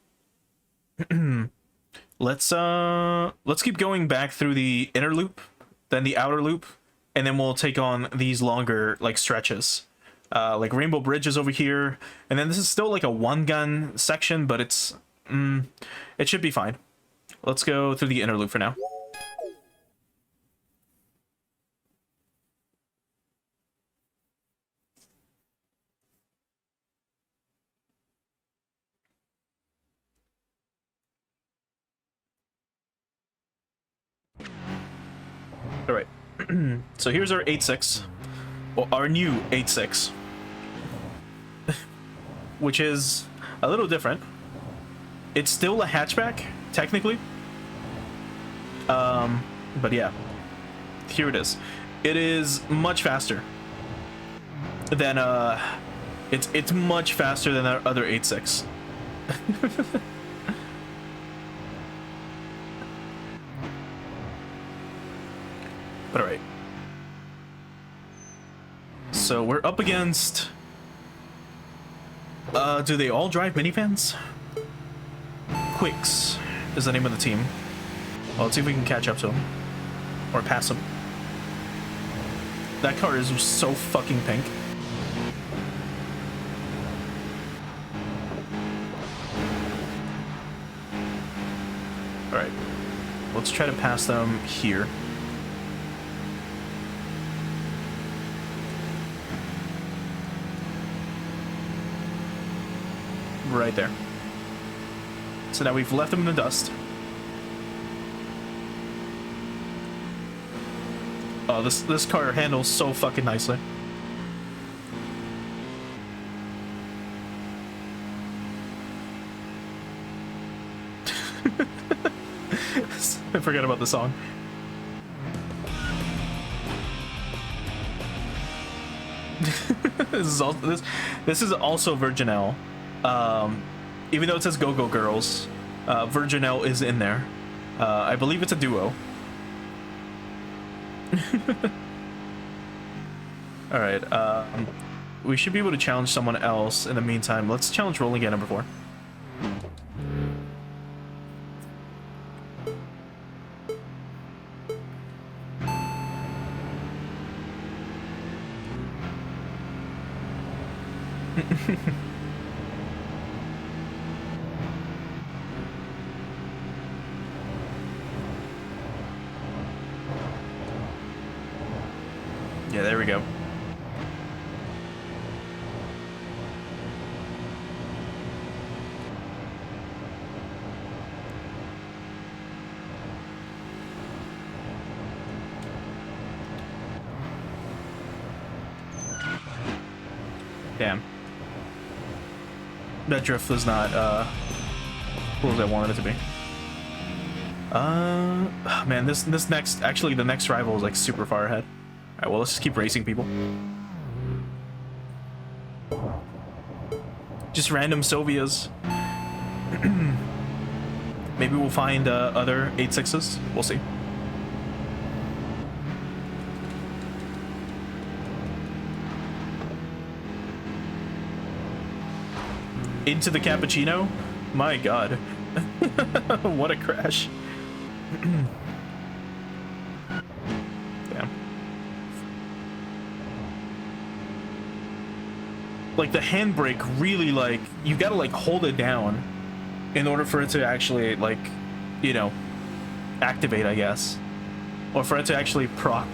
let's keep going back through the inner loop, then the outer loop, and then we'll take on these longer like stretches. Like Rainbow Bridge is over here, and then this is still like a one gun section, but it's it should be fine. Let's go through the inner loop for now. All right. So here's our 8.6, well, our new 8.6, which is a little different. It's still a hatchback, technically. But yeah, here it is. It is much faster than it's much faster than our other 8.6. But alright. So we're up against... do they all drive minivans? Quicks is the name of the team. Well, let's see if we can catch up to them. Or pass them. That car is so fucking pink. Alright. Let's try to pass them here. Right there. So now we've left them in the dust. Oh, this car handles so fucking nicely. I forgot about the song. This is also Virginelle. Even though it says Go-Go Girls, Virginelle is in there. I believe it's a duo. Alright, we should be able to challenge someone else in the meantime. Let's challenge Rolling Guy number 4. Yeah, there we go. Damn. That drift was not cool as I wanted it to be. Man, this next, actually the next rival is like super far ahead. Alright, well, let's just keep racing people. Just random Sovias. Maybe we'll find other 8.6s. We'll see. Into the cappuccino? My god. What a crash. Damn. like the handbrake really, like, you gotta like hold it down in order for it to actually, like, you know, activate, I guess, or for it to actually proc.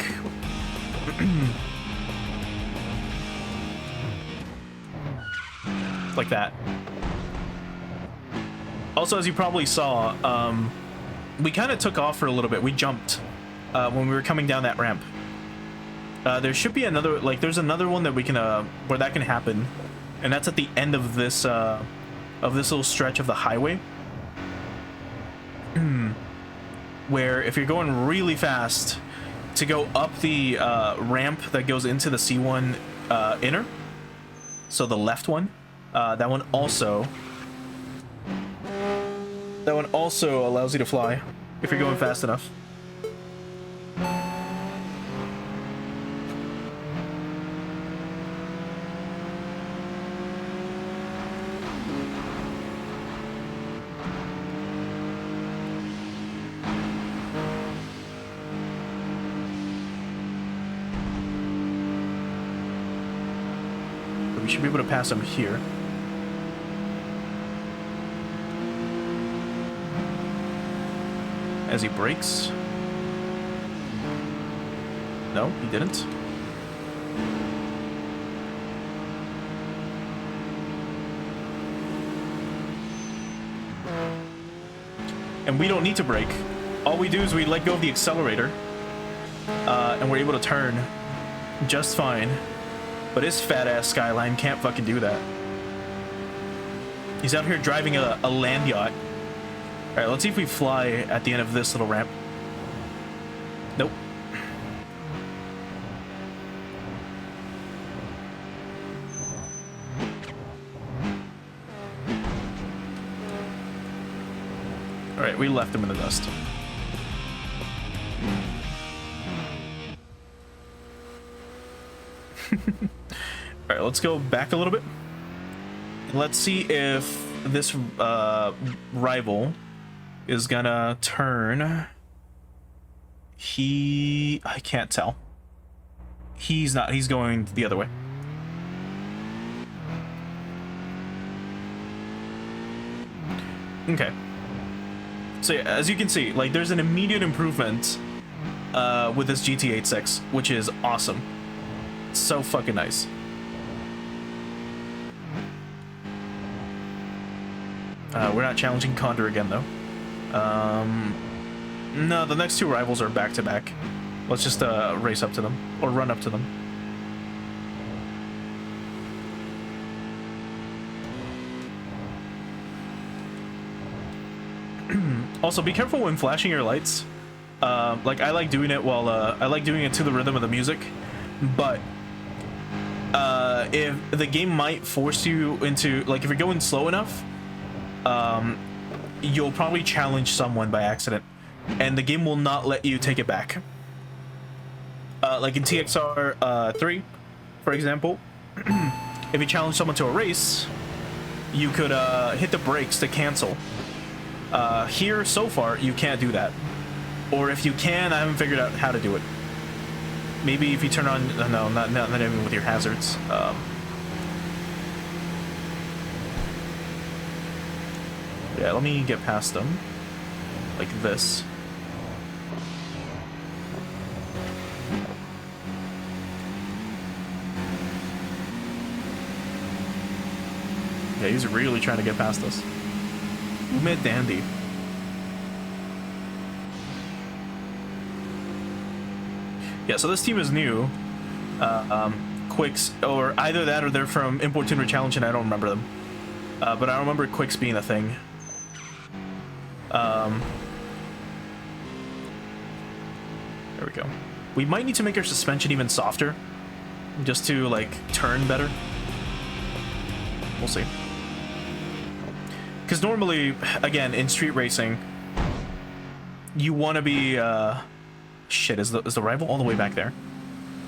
Like that. Also, as you probably saw, we kind of took off for a little bit. We jumped when we were coming down that ramp. There should be another, like, there's another one that we can, where that can happen, and that's at the end of this little stretch of the highway. Where if you're going really fast to go up the ramp that goes into the C1 inner, so the left one, that one also allows you to fly if you're going fast enough. We should be able to pass him here. As he brakes. No, he didn't. And we don't need to brake. All we do is we let go of the accelerator, and we're able to turn just fine. But his fat-ass Skyline can't fucking do that. He's out here driving a land yacht. Alright, let's see if we fly at the end of this little ramp. Nope. Alright, we left him in the dust. Alright, let's go back a little bit. Let's see if this rival is gonna turn. I can't tell. He's not. He's going the other way. Okay. So yeah, as you can see, like, there's an immediate improvement with this GT86, which is awesome. It's so fucking nice. We're not challenging Condor again, though. No, the next two rivals are back-to-back. Let's just race up to them, or run up to them. Also, be careful when flashing your lights. Like, I like doing it while I like doing it to the rhythm of the music, but if the game might force you into, like, if you're going slow enough, you'll probably challenge someone by accident, and the game will not let you take it back. Like in TXR 3, for example, if you challenge someone to a race, you could hit the brakes to cancel. Here, so far, you can't do that. Or if you can, I haven't figured out how to do it. Maybe if you turn on... no, not even with your hazards. Yeah, let me get past them. Like this. Yeah, he's really trying to get past us. Mid dandy. Yeah, so this team is new. Quicks, or either that or they're from Import Tuner Challenge, and I don't remember them. But I remember Quicks being a thing. There we go. We might need to make our suspension even softer, just to, like, turn better. We'll see. Because normally, again, in street racing, you want to be, shit, is the rival all the way back there?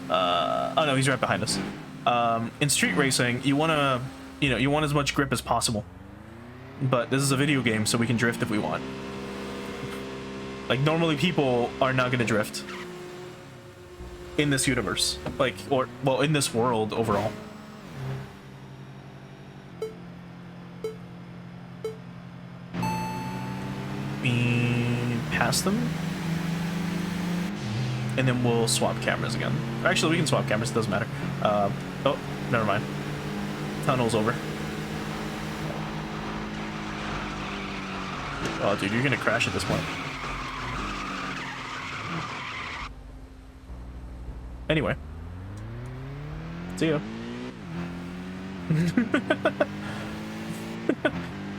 Oh no, he's right behind us. In street racing, you want to, you want as much grip as possible. But this is a video game, so we can drift if we want. Like, normally people are not going to drift in this universe. Like, or, well, in this world overall. past them. And then we'll swap cameras again. Actually, we can swap cameras, it doesn't matter. Oh, never mind. Tunnel's over. Oh, dude, you're gonna crash at this point. Anyway. See ya.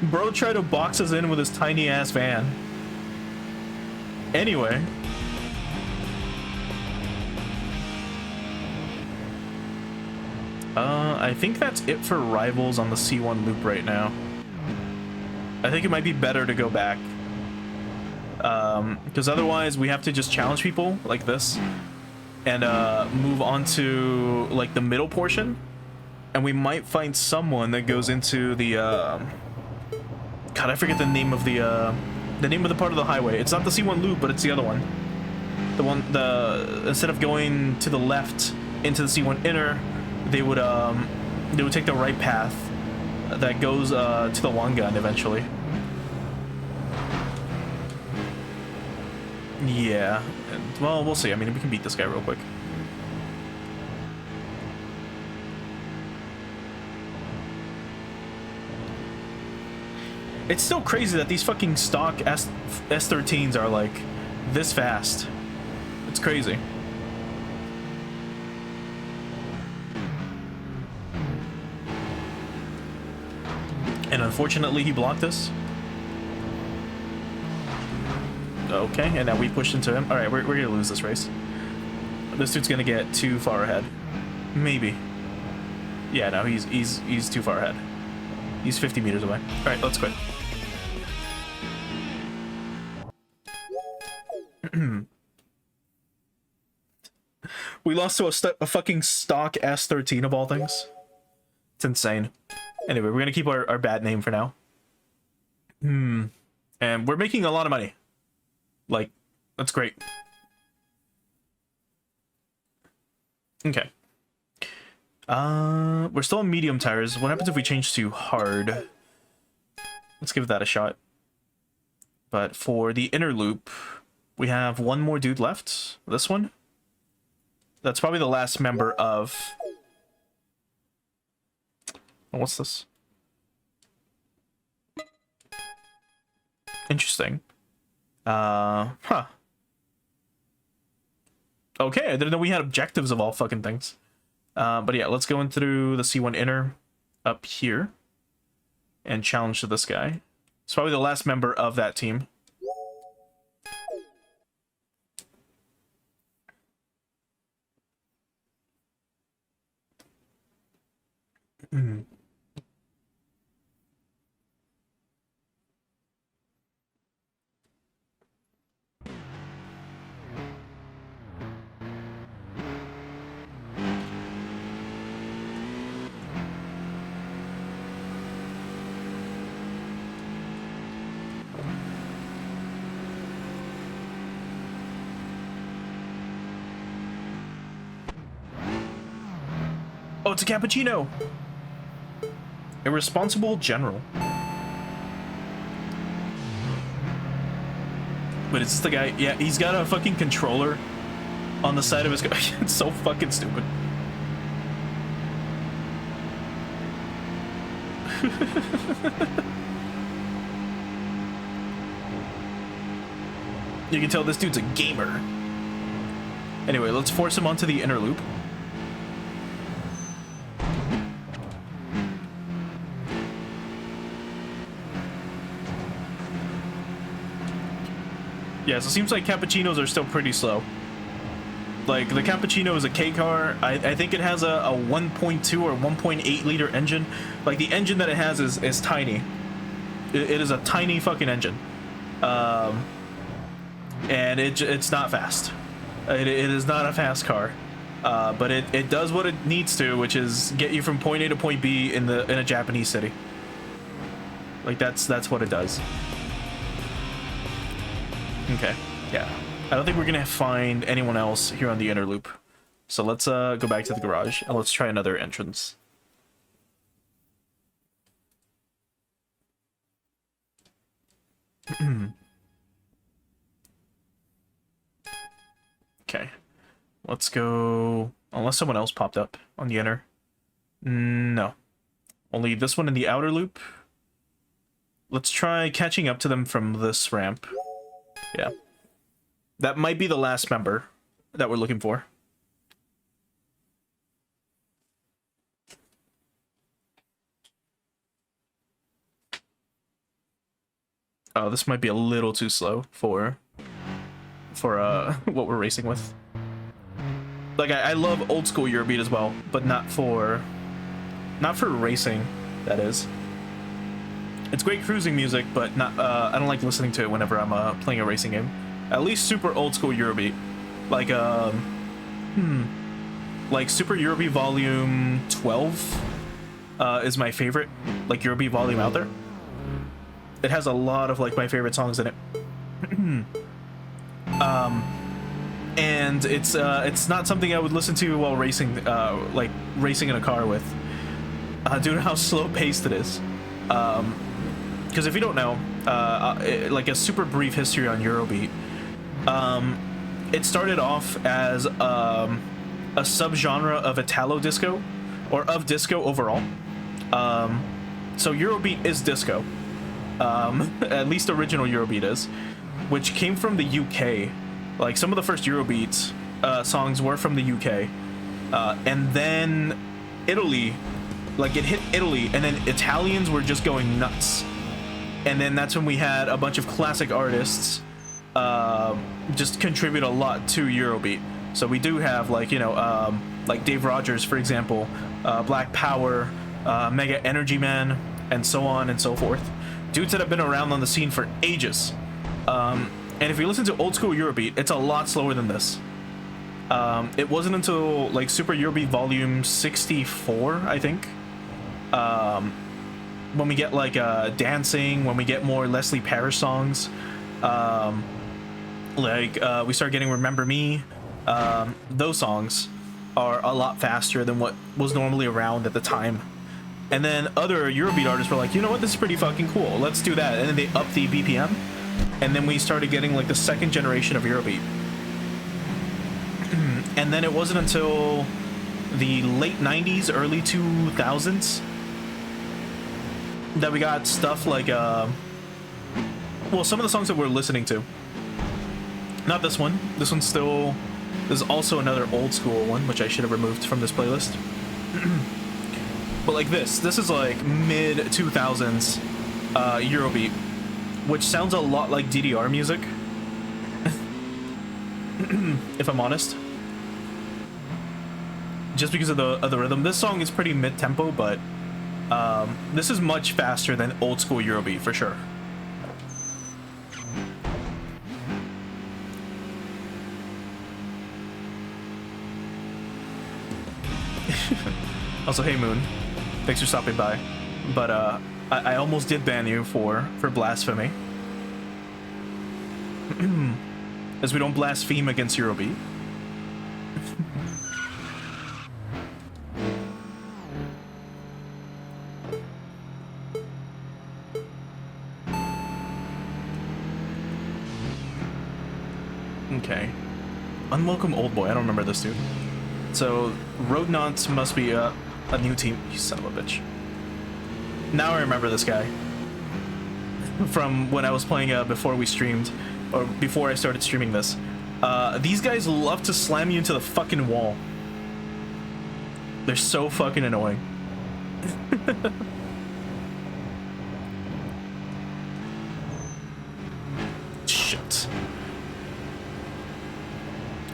Bro tried to box us in with his tiny ass van. Anyway. I think that's it for rivals on the C1 loop right now. I think it might be better to go back. Because otherwise we have to just challenge people like this. And move on to like the middle portion. And we might find someone that goes into the God, I forget the name of the part of the highway. It's not the C1 loop, but it's the other one. Instead of going to the left into the C1 inner, they would take the right path that goes to the long gun eventually. Yeah, and, well, we'll see. I mean, we can beat this guy real quick. It's still crazy that these fucking stock S13s are like this fast. It's crazy. And unfortunately, he blocked us. Okay, and now we pushed into him. All right, we're gonna lose this race. This dude's gonna get too far ahead. Maybe. Yeah, no, he's too far ahead. He's 50 meters away. All right, let's quit. We lost to a fucking stock S13 of all things. It's insane. Anyway, we're gonna keep our bad name for now. And we're making a lot of money. Like, that's great. Okay. We're still on medium tires. What happens if we change to hard? Let's give that a shot. But for the inner loop, we have one more dude left. This one. That's probably the last member of... Oh, what's this? Interesting. Huh. Okay, I didn't know we had objectives of all fucking things. But yeah, let's go in through the C1 inner up here and challenge to this guy. It's probably the last member of that team. Oh, it's a cappuccino! Irresponsible general. Wait, is this the guy? Yeah, he's got a fucking controller on the side of his car. It's so fucking stupid. You can tell this dude's a gamer. Anyway, let's force him onto the inner loop. Yeah, so it seems like cappuccinos are still pretty slow. Like, the cappuccino is a K car. I think it has a 1.2 or 1.8 liter engine. Like, the engine that it has is tiny. It is a tiny fucking engine. And it's not fast. It is not a fast car. But it does what it needs to, which is get you from point A to point B in a Japanese city. Like, that's what it does. Okay, yeah. I don't think we're gonna find anyone else here on the inner loop. So let's go back to the garage and let's try another entrance. Okay. Let's go... Unless someone else popped up on the inner. No. Only this one in the outer loop. Let's try catching up to them from this ramp. Yeah. That might be the last member that we're looking for. Oh, this might be a little too slow for what we're racing with. Like, I love old school Eurobeat as well, but not for racing, that is. It's great cruising music, but not I don't like listening to it whenever I'm playing a racing game. At least super old school Eurobeat. Like like Super Eurobeat Volume 12 is my favorite like Eurobeat volume out there. It has a lot of like my favorite songs in it. And it's not something I would listen to while racing, like racing in a car with, due to how slow paced it is. Because if you don't know, like a super brief history on Eurobeat, it started off as a subgenre of Italo disco, or of disco overall. So Eurobeat is disco, at least original Eurobeat is, which came from the UK. Like some of the first Eurobeat songs were from the UK, and then Italy, like it hit Italy, and then Italians were just going nuts. And then that's when we had a bunch of classic artists just contribute a lot to Eurobeat. So we do have like, you know, like Dave Rogers, for example, Black Power, Mega Energy Man, and so on and so forth. Dudes that have been around on the scene for ages. And if you listen to old school Eurobeat, it's a lot slower than this. It wasn't until like Super Eurobeat Volume 64, I think, when we get like dancing, when we get more Leslie Parrish songs, we start getting Remember Me. Those songs are a lot faster than what was normally around at the time. And then other Eurobeat artists were like, you know what, this is pretty fucking cool, let's do that. And then they upped the BPM, and then we started getting like the second generation of Eurobeat. And then it wasn't until the late 90s, early 2000s that we got stuff like, well, some of the songs that we're listening to. Not this one. This one's still... There's also another old school one, which I should have removed from this playlist. But like this is like mid-2000s Eurobeat, which sounds a lot like DDR music, if I'm honest. Just because of the rhythm. This song is pretty mid-tempo, but this is much faster than old school Eurobeat, for sure. Also, hey Moon, thanks for stopping by. But I almost did ban you for blasphemy, as we don't blaspheme against Eurobeat. Okay, Unwelcome Old Boy. I don't remember this dude. So Rodnauts must be a new team. You son of a bitch. Now I remember this guy from when I was playing before we streamed, or before I started streaming this. These guys love to slam you into the fucking wall. They're so fucking annoying. Shit.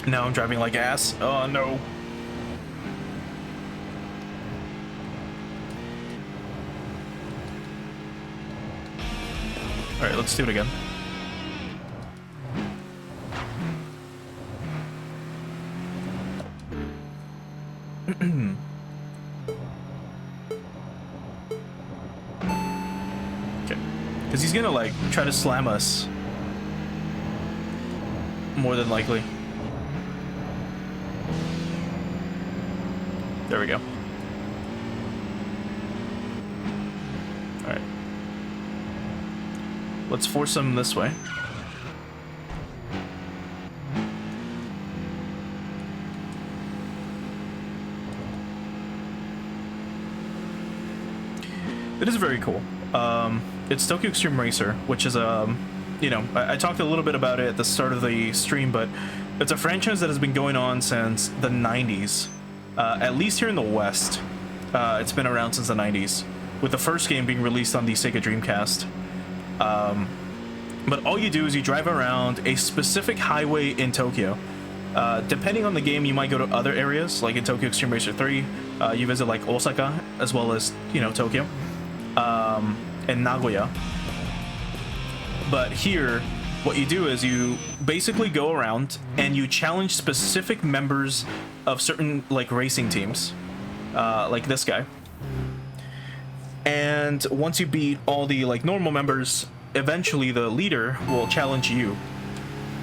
Now I'm driving like ass. Oh no. Alright, let's do it again. Okay. Because he's gonna, like, try to slam us. More than likely. There we go. Alright. Let's force him this way. It is very cool. It's Tokyo Xtreme Racer, which is you know, I talked a little bit about it at the start of the stream, but it's a franchise that has been going on since the 90s, at least here in the West. It's been around since the 90s, with the first game being released on the Sega Dreamcast. But all you do is you drive around a specific highway in Tokyo. Depending on the game, you might go to other areas, like in Tokyo Xtreme Racer 3, you visit like Osaka, as well as, you know, Tokyo, and Nagoya. But here, what you do is you basically go around and you challenge specific members of certain, like, racing teams, like this guy. And once you beat all the, like, normal members, eventually the leader will challenge you.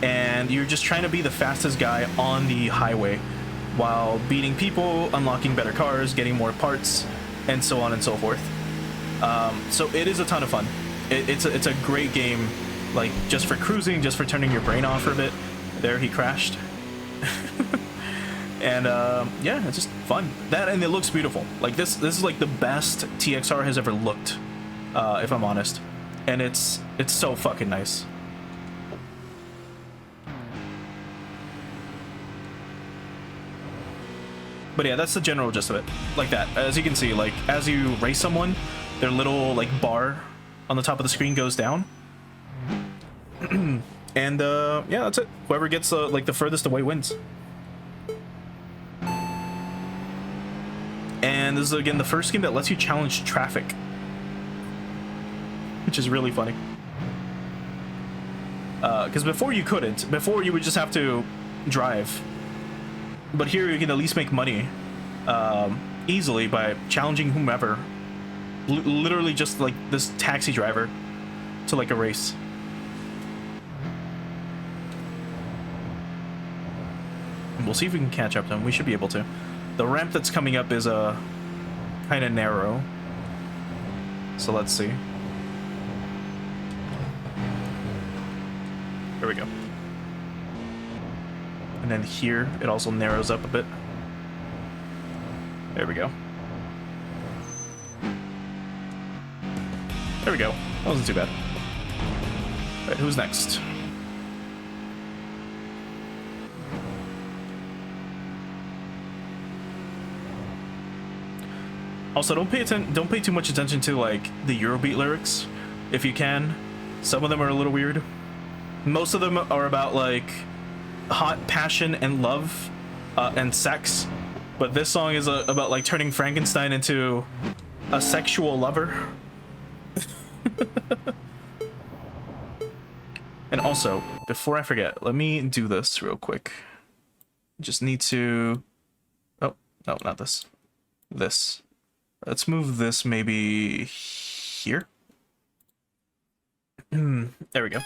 And you're just trying to be the fastest guy on the highway while beating people, unlocking better cars, getting more parts, and so on and so forth. So it is a ton of fun. It's a great game, like, just for cruising, just for turning your brain off for a bit. There, he crashed. And yeah, it's just fun. That, and it looks beautiful. Like, this is like the best TXR has ever looked, if I'm honest. And it's so fucking nice. But yeah, that's the general gist of it. Like that. As you can see, like, as you race someone, their little, like, bar on the top of the screen goes down. And yeah, that's it. Whoever gets like the furthest away wins. And this is again the first game that lets you challenge traffic, which is really funny. Because before you couldn't. Before you would just have to drive. But here you can at least make money easily by challenging whomever. Literally just like this taxi driver to like a race. And we'll see if we can catch up to him. We should be able to. The ramp that's coming up is kind of narrow. So let's see. There we go. And then here, it also narrows up a bit. There we go. There we go. That wasn't too bad. Alright, who's next? Also, don't pay too much attention to, like, the Eurobeat lyrics, if you can. Some of them are a little weird. Most of them are about, like, hot passion and love and sex, but this song is about, like, turning Frankenstein into a sexual lover. And also, before I forget, let me do this real quick. Just need to... Oh, no, not this. This. Let's move this maybe here. There we go.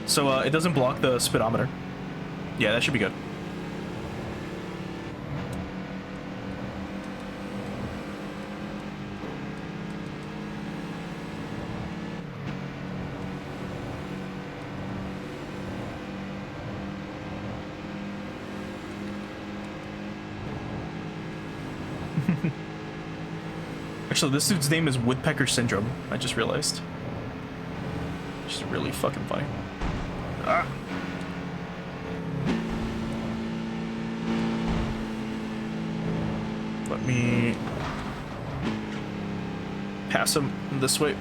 So it doesn't block the speedometer. Yeah, that should be good. Actually, this dude's name is Woodpecker Syndrome. I just realized. Which is really fucking funny. Ah. Let me pass him this way.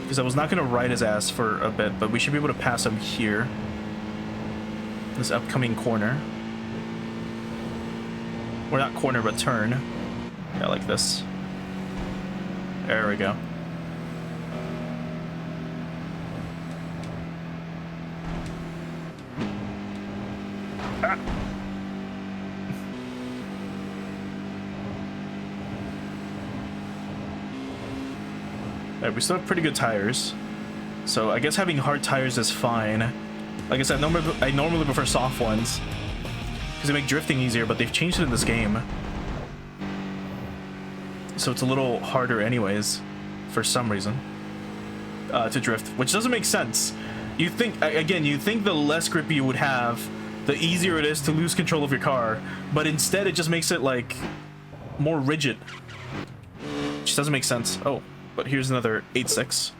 Because I was not going to ride his ass for a bit, but we should be able to pass him here. This upcoming corner. Or not corner, but turn. Yeah, like this. There we go. Ah. Alright, we still have pretty good tires. So I guess having hard tires is fine. Like I said, I normally prefer soft ones because they make drifting easier, but they've changed it in this game. So it's a little harder anyways, for some reason, to drift, which doesn't make sense. You think, again, you think the less grip you would have, the easier it is to lose control of your car. But instead, it just makes it like more rigid, which doesn't make sense. Oh, but here's another 8.6.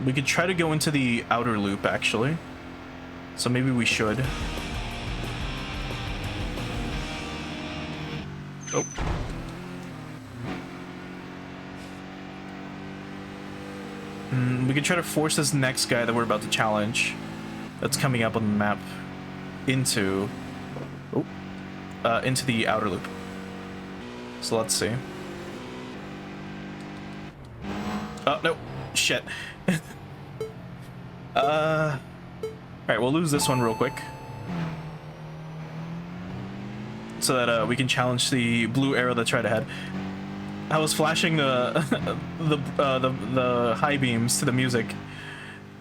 We could try to go into the outer loop, actually. So maybe we should. Oh. We could try to force this next guy that we're about to challenge, that's coming up on the map, into the outer loop. So let's see. Oh, no. Shit. Alright, we'll lose this one real quick. So that we can challenge the blue arrow that's right ahead. I was flashing the the high beams to the music.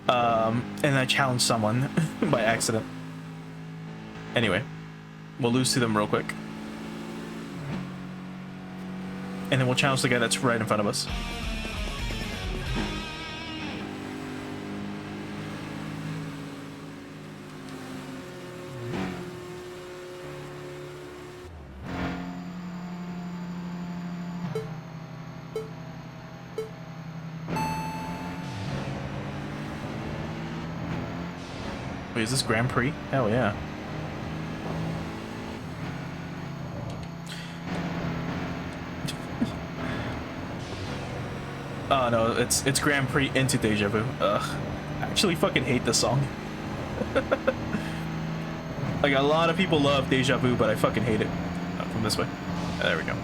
And I challenged someone by accident. Anyway, we'll lose to them real quick. And then we'll challenge the guy that's right in front of us. Wait, is this Grand Prix? Hell yeah. Oh no, it's Grand Prix into Deja Vu. Ugh. I actually fucking hate this song. Like, a lot of people love Deja Vu, but I fucking hate it. From this way. There we go.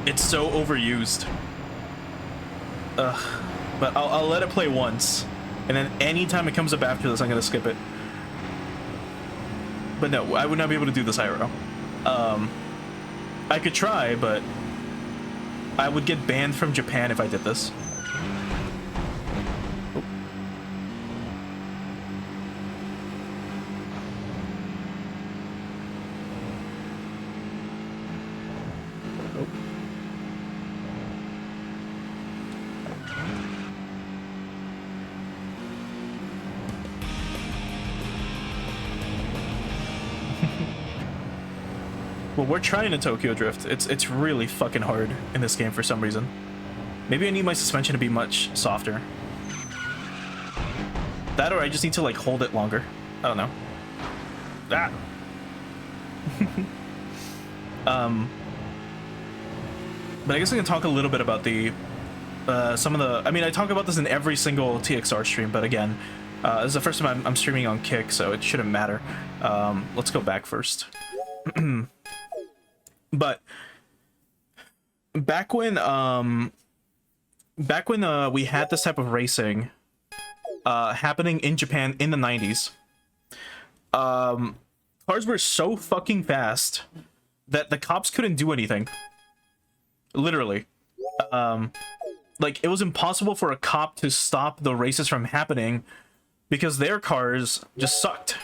It's so overused. Ugh. But I'll let it play once. And then anytime it comes up after this, I'm gonna skip it. But no, I would not be able to do this IRL. I could try, but I would get banned from Japan if I did this. Oh. Oh. Well, we're trying to Tokyo Drift. It's really fucking hard in this game for some reason. Maybe I need my suspension to be much softer. That, or I just need to like hold it longer. I don't know. Ah. But I guess I can talk a little bit about the some of the. I mean, I talk about this in every single TXR stream, but again, this is the first time I'm streaming on Kick, so it shouldn't matter. Let's go back first. But back when we had this type of racing happening in Japan in the 90s, cars were so fucking fast that the cops couldn't do anything. Literally. Like, it was impossible for a cop to stop the races from happening because their cars just sucked.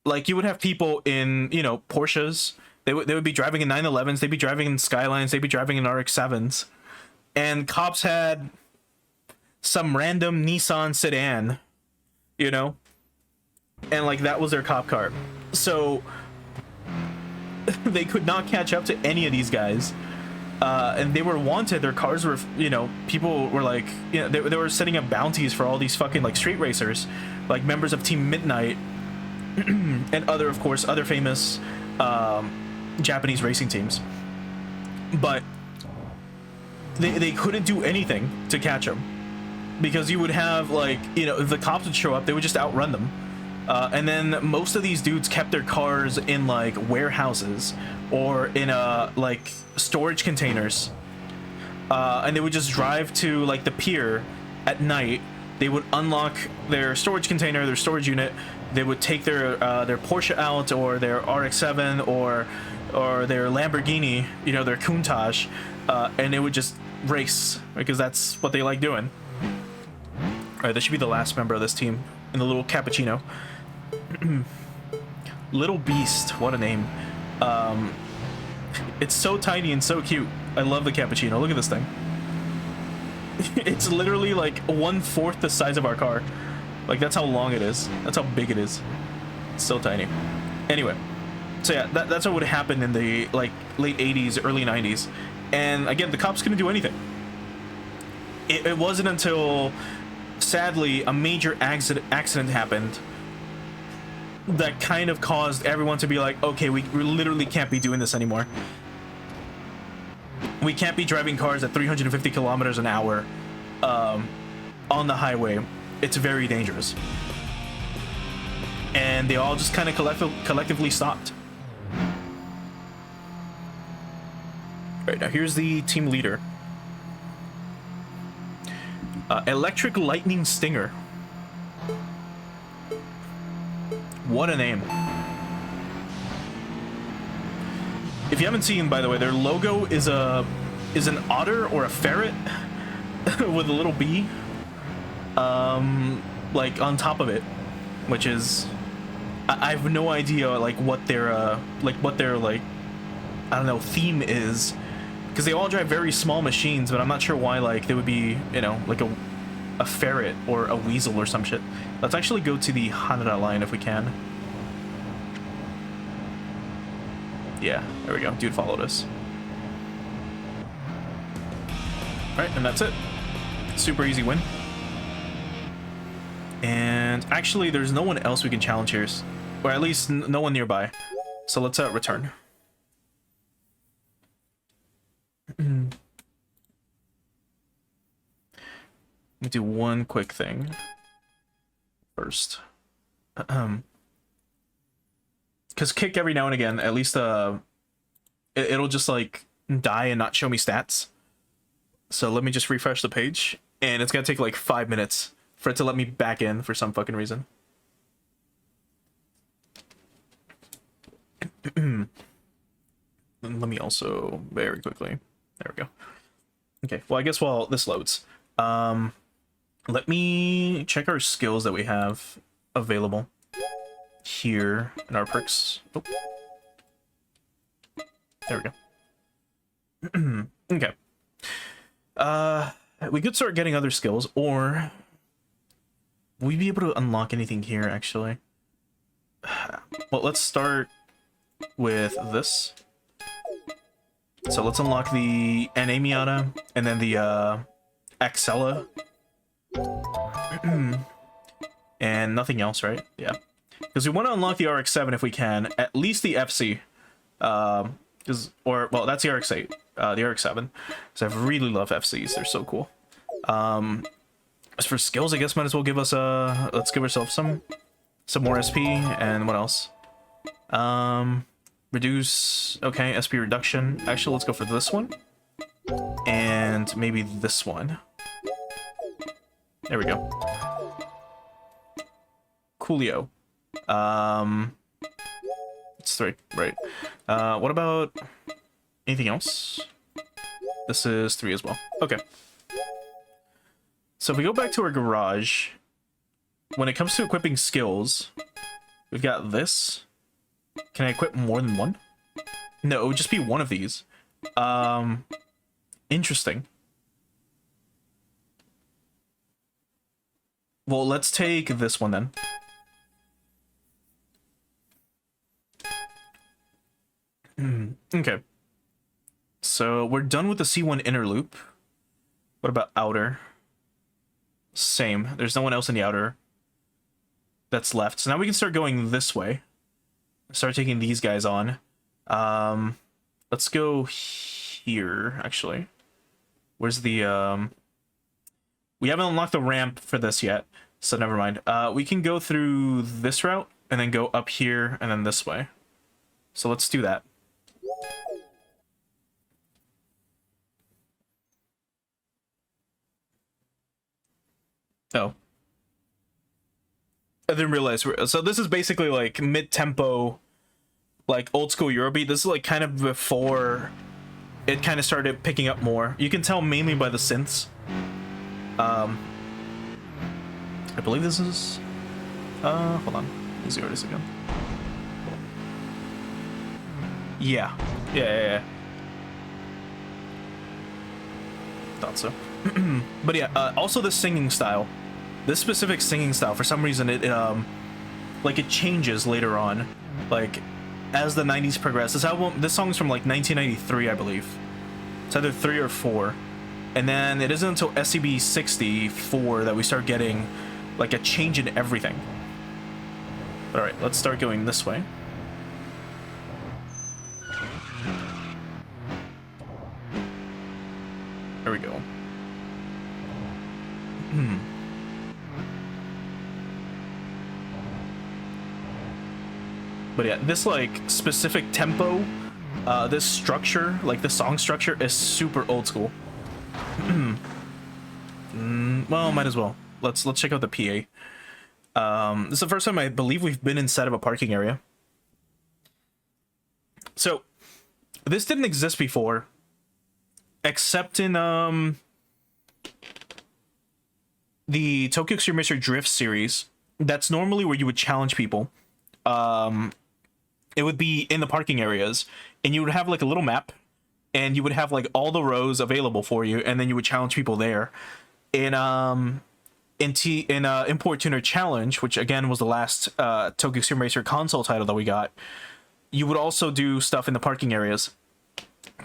Like, you would have people in, you know, Porsches. They would be driving in 911s, they'd be driving in Skylines, they'd be driving in RX-7s. And cops had some random Nissan sedan, you know? And, like, that was their cop car. So, they could not catch up to any of these guys. And they were wanted, their cars were, you know, people were like, you know, they were setting up bounties for all these fucking, like, street racers. Like, members of Team Midnight, and other, of course, other famous, Japanese racing teams. But they couldn't do anything to catch them because you would have, like, you know, if the cops would show up, they would just outrun them. And then most of these dudes kept their cars in, like, warehouses or in like storage containers, and they would just drive to, like, the pier at night they would unlock their storage container, their storage unit. They would take their Porsche out, or their RX-7, or their Lamborghini, you know, their Countach, and they would just race, because that's what they like doing. All right, this should be the last member of this team in the little cappuccino. Little Beast, what a name. It's so tiny and so cute. I love the cappuccino. Look at this thing. It's literally like 1/4 the size of our car. Like, that's how long it is. That's how big it is. It's so tiny. Anyway, so yeah, that's what would happen in the like late 80s, early 90s. And again, the cops couldn't do anything. It wasn't until, sadly, a major accident happened that kind of caused everyone to be like, okay, we literally can't be doing this anymore. We can't be driving cars at 350 kilometers an hour on the highway. It's very dangerous. And they all just kind of collectively stopped. Right, now here's the team leader. Electric Lightning Stinger. What a name. If you haven't seen, by the way, their logo is an otter or a ferret with a little bee, like on top of it, which is, I have no idea like what their I don't know, theme is, because they all drive very small machines, but I'm not sure why like they would be, you know, like a ferret or a weasel or some shit. Let's actually go to the Hanada line if we can. Yeah, there we go. Dude followed us. Alright, and that's it. Super easy win. And actually, there's no one else we can challenge here. Or at least no one nearby. So let's return. Let me do one quick thing first. Because kick every now and again, at least it'll just like die and not show me stats. So let me just refresh the page, and it's gonna take like 5 minutes for it to let me back in for some fucking reason. And let me also very quickly. There we go. Okay, well, I guess while this loads, let me check our skills that we have available here in our perks. Oh. There we go. Okay. We could start getting other skills, or will we be able to unlock anything here, actually? Well, let's start with this. So let's unlock the NA Miata, and then the Axella. And nothing else, right? Yeah. Because we want to unlock the RX-7 if we can, at least the FC. Well, that's the RX-8, the RX-7. Because I really love FCs, they're so cool. As for skills, I guess might as well give us let's give ourselves some more SP, and what else? Reduce, okay, SP reduction. Actually, let's go for this one. And maybe this one. There we go. Coolio. It's 3, right? What about anything else? This is 3 as well. Okay. So if we go back to our garage, when it comes to equipping skills, we've got this. Can I equip more than one? No, it would just be one of these. Interesting. Well, let's take this one then. Okay. So we're done with the C1 inner loop. What about outer? Same. There's no one else in the outer that's left. So now we can start going this way. Start taking these guys on. Let's go here, actually. Where's the... We haven't unlocked the ramp for this yet, so never mind. We can go through this route, and then go up here, and then this way. So let's do that. Oh, I didn't realize. So this is basically like mid-tempo, like old school Eurobeat. This is like kind of before it kind of started picking up more. You can tell mainly by the synths. I believe this is. Hold on. Let's see what it is again. Yeah. Thought so. But yeah, also the singing style. This specific singing style, for some reason, it like it changes later on, like as the 90s progress. This song's from like 1993, I believe. It's either 3 or 4, and then it isn't until SCB 64 that we start getting like a change in everything. All right, let's start going this way. There we go. But yeah, this like specific tempo, this structure, like the song structure, is super old school. Well, might as well. Let's check out the PA. This is the first time I believe we've been inside of a parking area. So this didn't exist before, except in the Tokyo Xtreme Racer Drift series. That's normally where you would challenge people. It would be in the parking areas, and you would have like a little map, and you would have like all the rows available for you, and then you would challenge people there. In Import Tuner Challenge, which again was the last Tokyo Xtreme Racer console title that we got, you would also do stuff in the parking areas,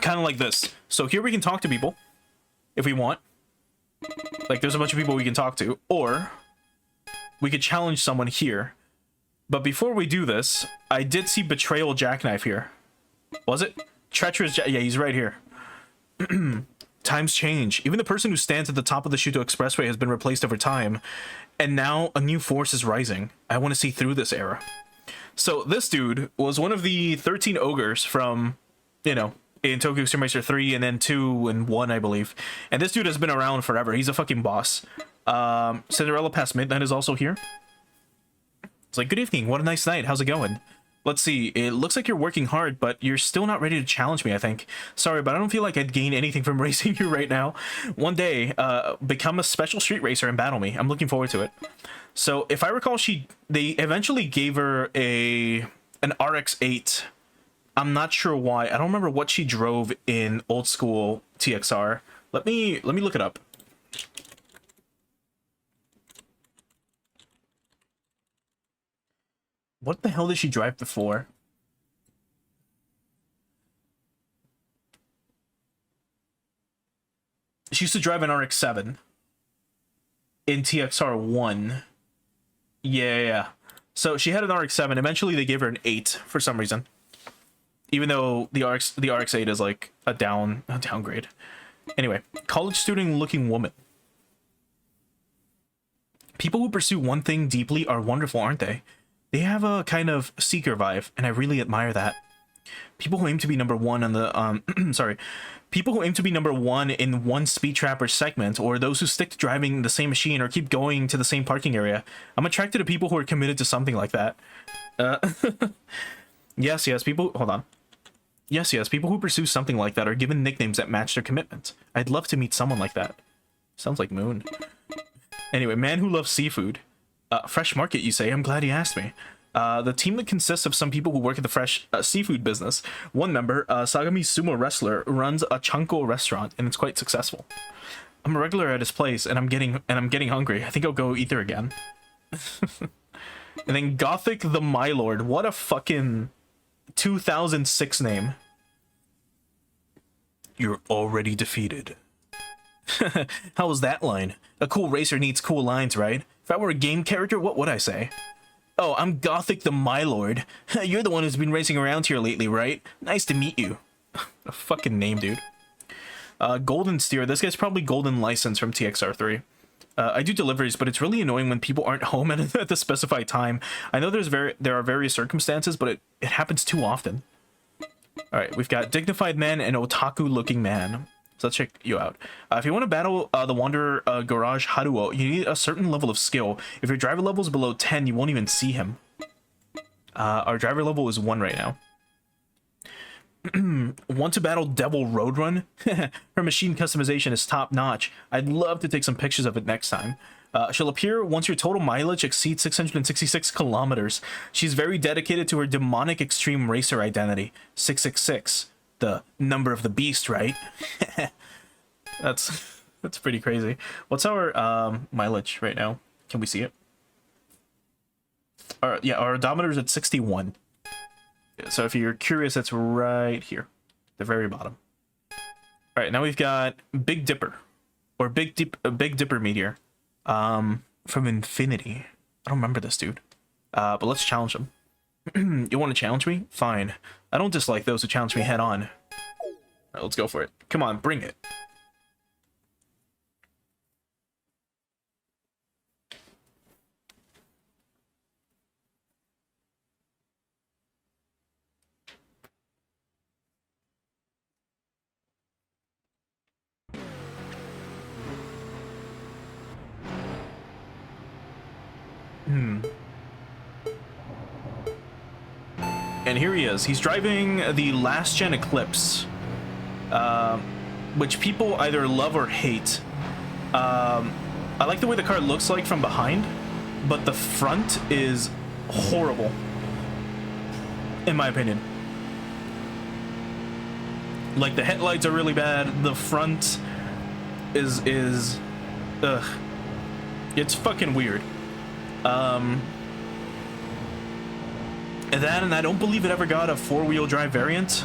kind of like this. So here we can talk to people if we want. Like there's a bunch of people we can talk to, or we could challenge someone here. But before we do this, I did see Betrayal Jackknife here. Was it? Treacherous yeah, he's right here. Times change. Even the person who stands at the top of the Shuto Expressway has been replaced over time, and now a new force is rising. I want to see through this era. So this dude was one of the 13 ogres from, you know, in Tokyo Xtreme Racer 3 and then 2 and 1, I believe. And this dude has been around forever. He's a fucking boss. Cinderella Past Midnight is also here. It's like, good evening, what a nice night, how's it going? Let's see, it looks like you're working hard, but you're still not ready to challenge me, I think. Sorry, but I don't feel like I'd gain anything from racing you right now. One day, become a special street racer and battle me. I'm looking forward to it. So, if I recall, they eventually gave her an RX-8. I'm not sure why. I don't remember what she drove in old school TXR. Let me look it up. What the hell did she drive before? She used to drive an RX-7 in TXR 1. Yeah. So she had an RX-7. Eventually they gave her an 8 for some reason. Even though the RX-8 is like a downgrade. Anyway, college student looking woman. People who pursue one thing deeply are wonderful, aren't they? They have a kind of seeker vibe, and I really admire that. People who aim to be number one on the people who aim to be number one in one speed trap or segment, or those who stick to driving the same machine or keep going to the same parking area. I'm attracted to people who are committed to something like that. Yes, people. Hold on. Yes, people who pursue something like that are given nicknames that match their commitment. I'd love to meet someone like that. Sounds like Moon. Anyway, man who loves seafood. Fresh market, you say? I'm glad you asked me. The team that consists of some people who work at the fresh seafood business. One member, Sagami Sumo Wrestler, runs a Chanko restaurant, and it's quite successful. I'm a regular at his place, and I'm getting hungry. I think I'll go eat there again. And then Gothic the Mylord. What a fucking 2006 name. You're already defeated. How was that line? A cool racer needs cool lines, right? If I were a game character, what would I say? Oh, I'm Gothic the Mylord. You're the one who's been racing around here lately, right? Nice to meet you. A fucking name, dude. Golden Steer. This guy's probably Golden License from TXR3. I do deliveries, but it's really annoying when people aren't home at the specified time. I know there are various circumstances, but it happens too often. All right, we've got Dignified Man and Otaku-looking man. So let's check you out. If you want to battle the Wanderer Garage Haruo, you need a certain level of skill. If your driver level is below 10, you won't even see him. Our driver level is 1 right now. Want to battle Devil Roadrun? Her machine customization is top notch. I'd love to take some pictures of it next time. She'll appear once your total mileage exceeds 666 kilometers. She's very dedicated to her demonic Xtreme Racer identity. 666. The number of the beast, right? That's pretty crazy. What's our mileage right now? Can we see it? Yeah, our odometer's at 61. So if you're curious, it's right here, the very bottom. All right, now we've got Big Dipper, or Big Dipper Meteor, from Infinity. I don't remember this dude, but let's challenge him. You want to challenge me? Fine. I don't dislike those who challenge me head on. All right, let's go for it. Come on, bring it. And here he is. He's driving the last gen Eclipse, which people either love or hate. I like the way the car looks like from behind, but the front is horrible, in my opinion. Like, the headlights are really bad. The front is ugh. It's fucking weird. And I don't believe it ever got a 4-wheel drive variant,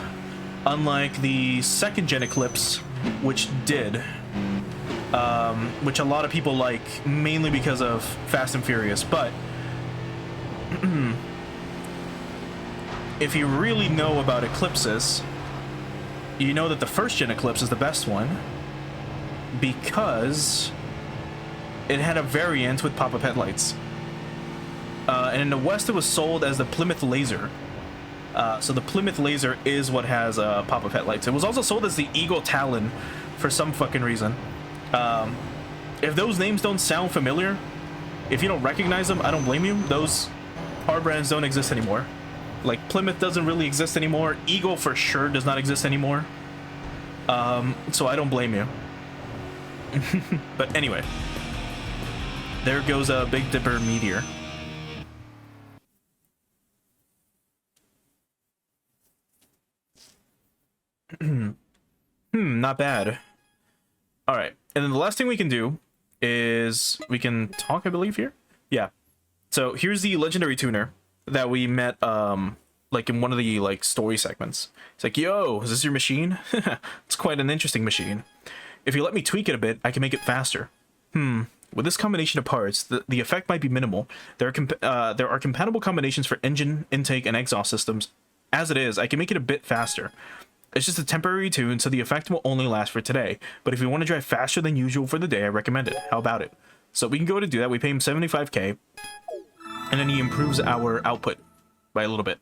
unlike the second gen Eclipse, which did. Which a lot of people like, mainly because of Fast and Furious. But if you really know about Eclipses, you know that the first gen Eclipse is the best one, because it had a variant with pop-up headlights. And in the West, it was sold as the Plymouth Laser. So the Plymouth Laser is what has pop-up headlights. It was also sold as the Eagle Talon for some fucking reason. If those names don't sound familiar, if you don't recognize them, I don't blame you. Those car brands don't exist anymore. Like, Plymouth doesn't really exist anymore. Eagle for sure does not exist anymore. So I don't blame you. But anyway, there goes a Big Dipper Meteor. Not bad. All right, and then the last thing we can do is we can talk, I believe, here. Yeah. So here's the legendary tuner that we met, like in one of the story segments. It's like, yo, is this your machine? It's quite an interesting machine. If you let me tweak it a bit, I can make it faster. With this combination of parts, the effect might be minimal. There are compatible combinations for engine, intake, and exhaust systems. As it is, I can make it a bit faster. It's just a temporary tune, so the effect will only last for today. But if you want to drive faster than usual for the day, I recommend it. How about it? So we can go to do that. We pay him 75k, and then he improves our output by a little bit.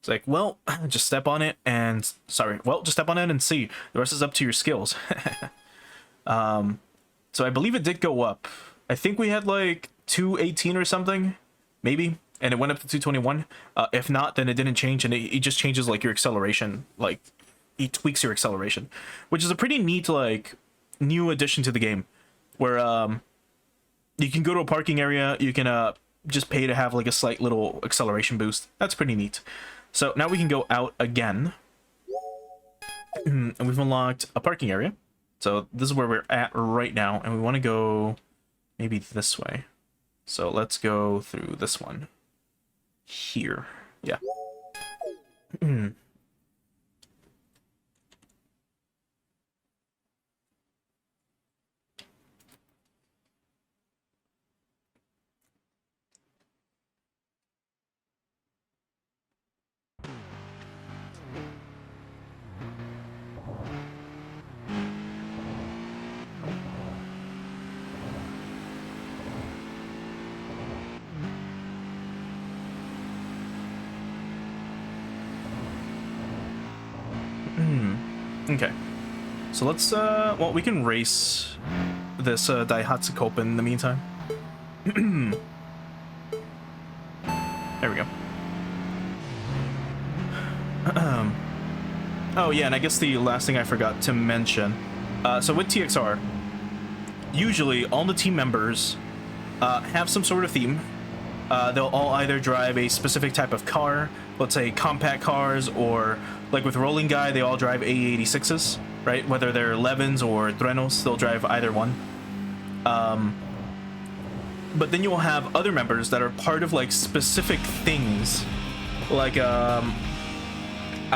It's like, well, just step on it and just step on it and see. The rest is up to your skills. So I believe it did go up. I think we had like 218 or something, maybe. And it went up to 221. If not, then it didn't change, and it just changes like your acceleration. Like, it tweaks your acceleration, which is a pretty neat new addition to the game, where you can go to a parking area, you can just pay to have like a slight little acceleration boost. That's pretty neat. So now we can go out again, and we've unlocked a parking area. So this is where we're at right now, and we want to go maybe this way. So let's go through this one. Here. Yeah. Okay. So let's, well, we can race this Daihatsu Copen in the meantime. There we go. Oh yeah, and I guess the last thing I forgot to mention. So with TXR, usually all the team members have some sort of theme. They'll all either drive a specific type of car, let's say compact cars, or like with Rolling Guy, they all drive A86s, right? Whether they're 11s or Trenos, they'll drive either one. But then you'll have other members that are part of like specific things. Like, I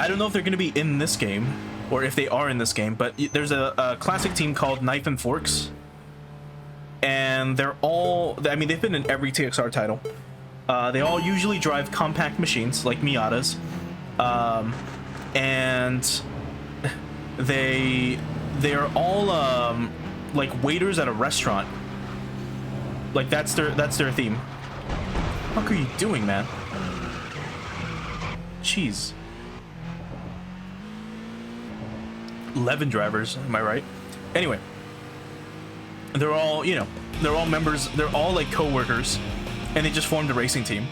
don't know if they're going to be in this game, or if they are in this game, but there's a classic team called Knife and Forks. And they're all, I mean, they've been in every TXR title. They all usually drive compact machines, like Miatas. And they're all, like, waiters at a restaurant. Like, that's their theme. What the fuck are you doing, man? Jeez. 11 drivers, am I right? Anyway. They're all, you know, they're all members, they're all like co-workers, and they just formed a racing team.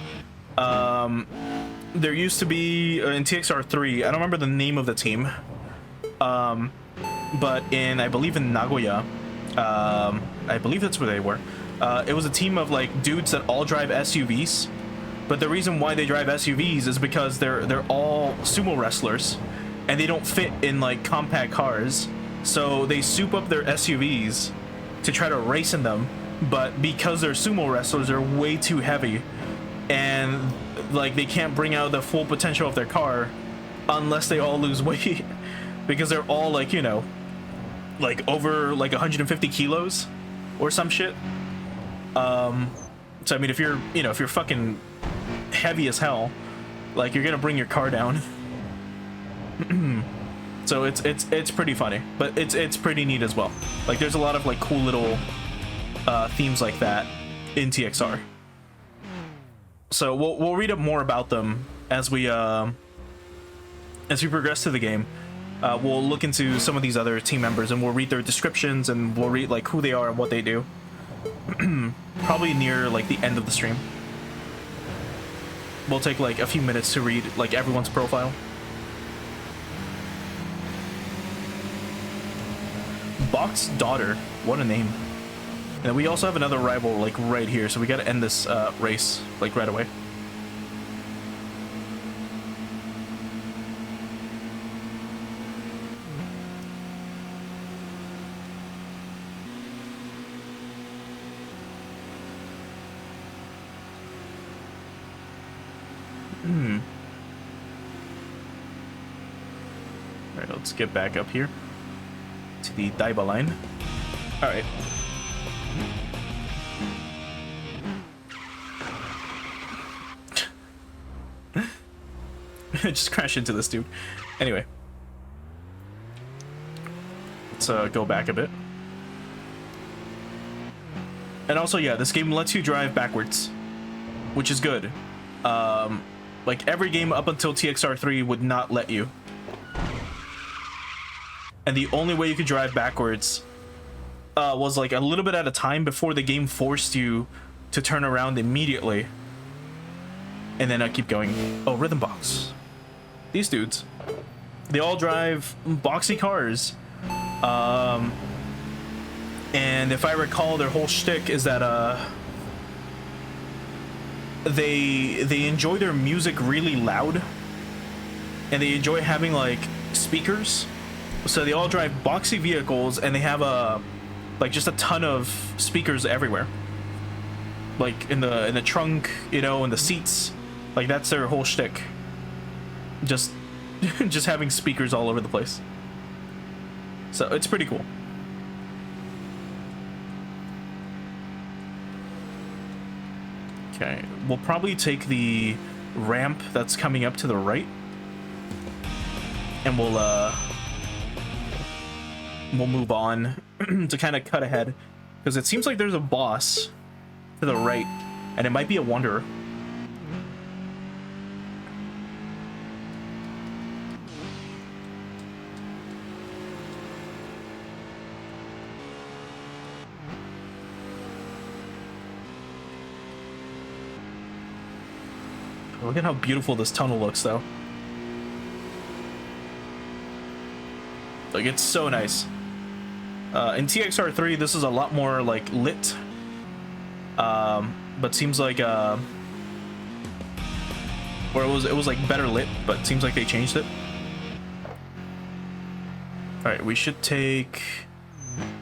There used to be, in TXR 3, I don't remember the name of the team, but I believe in Nagoya, I believe that's where they were, it was a team of like dudes that all drive SUVs, but the reason why they drive SUVs is because they're all sumo wrestlers, and they don't fit in like compact cars, so they soup up their SUVs to try to race in them, but because they're sumo wrestlers, they're way too heavy, and like they can't bring out the full potential of their car unless they all lose weight, because they're all like, you know, like over like 150 kilos or some shit. So I mean, if you're, you know, if you're fucking heavy as hell, like you're gonna bring your car down. So it's pretty funny, but it's pretty neat as well. Like there's a lot of like cool little themes like that in TXR. So we'll read up more about them as we progress through the game. We'll look into some of these other team members, and we'll read their descriptions, and we'll read like who they are and what they do. Probably near like the end of the stream. We'll take like a few minutes to read like everyone's profile. Bach's daughter, what a name. And we also have another rival like right here, so we gotta end this race like right away. Alright, let's get back up here to the Daiba line. Alright. Just crash into this dude. Anyway. Let's go back a bit. And also, yeah, this game lets you drive backwards, which is good. Like, every game up until TXR 3 would not let you. And the only way you could drive backwards was like a little bit at a time before the game forced you to turn around immediately. And then I keep going. Oh, Rhythm Box. These dudes, they all drive boxy cars. And if I recall, their whole shtick is that they enjoy their music really loud, and they enjoy having like speakers. So they all drive boxy vehicles, and they have like just a ton of speakers everywhere, like in the trunk, you know, in the seats. Like that's their whole shtick. Just just having speakers all over the place. So it's pretty cool. Okay, we'll probably take the ramp that's coming up to the right, and we'll move on to kind of cut ahead, because it seems like there's a boss to the right, and it might be a wanderer. Look at how beautiful this tunnel looks, though. Like, it's so nice. In TXR3, this is a lot more, like, lit. But seems like, or it was, like, better lit, but seems like they changed it. Alright, we should take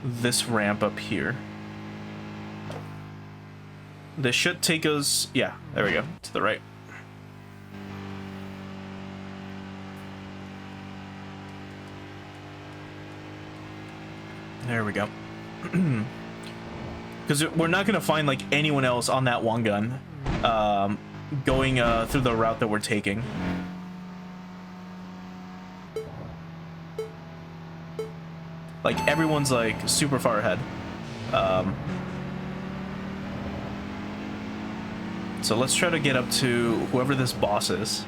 this ramp up here. This should take us, yeah, there we go, to the right. There we go. Because we're not going to find, like, anyone else on that one gun going through the route that we're taking. Like, everyone's, like, super far ahead. So let's try to get up to whoever this boss is.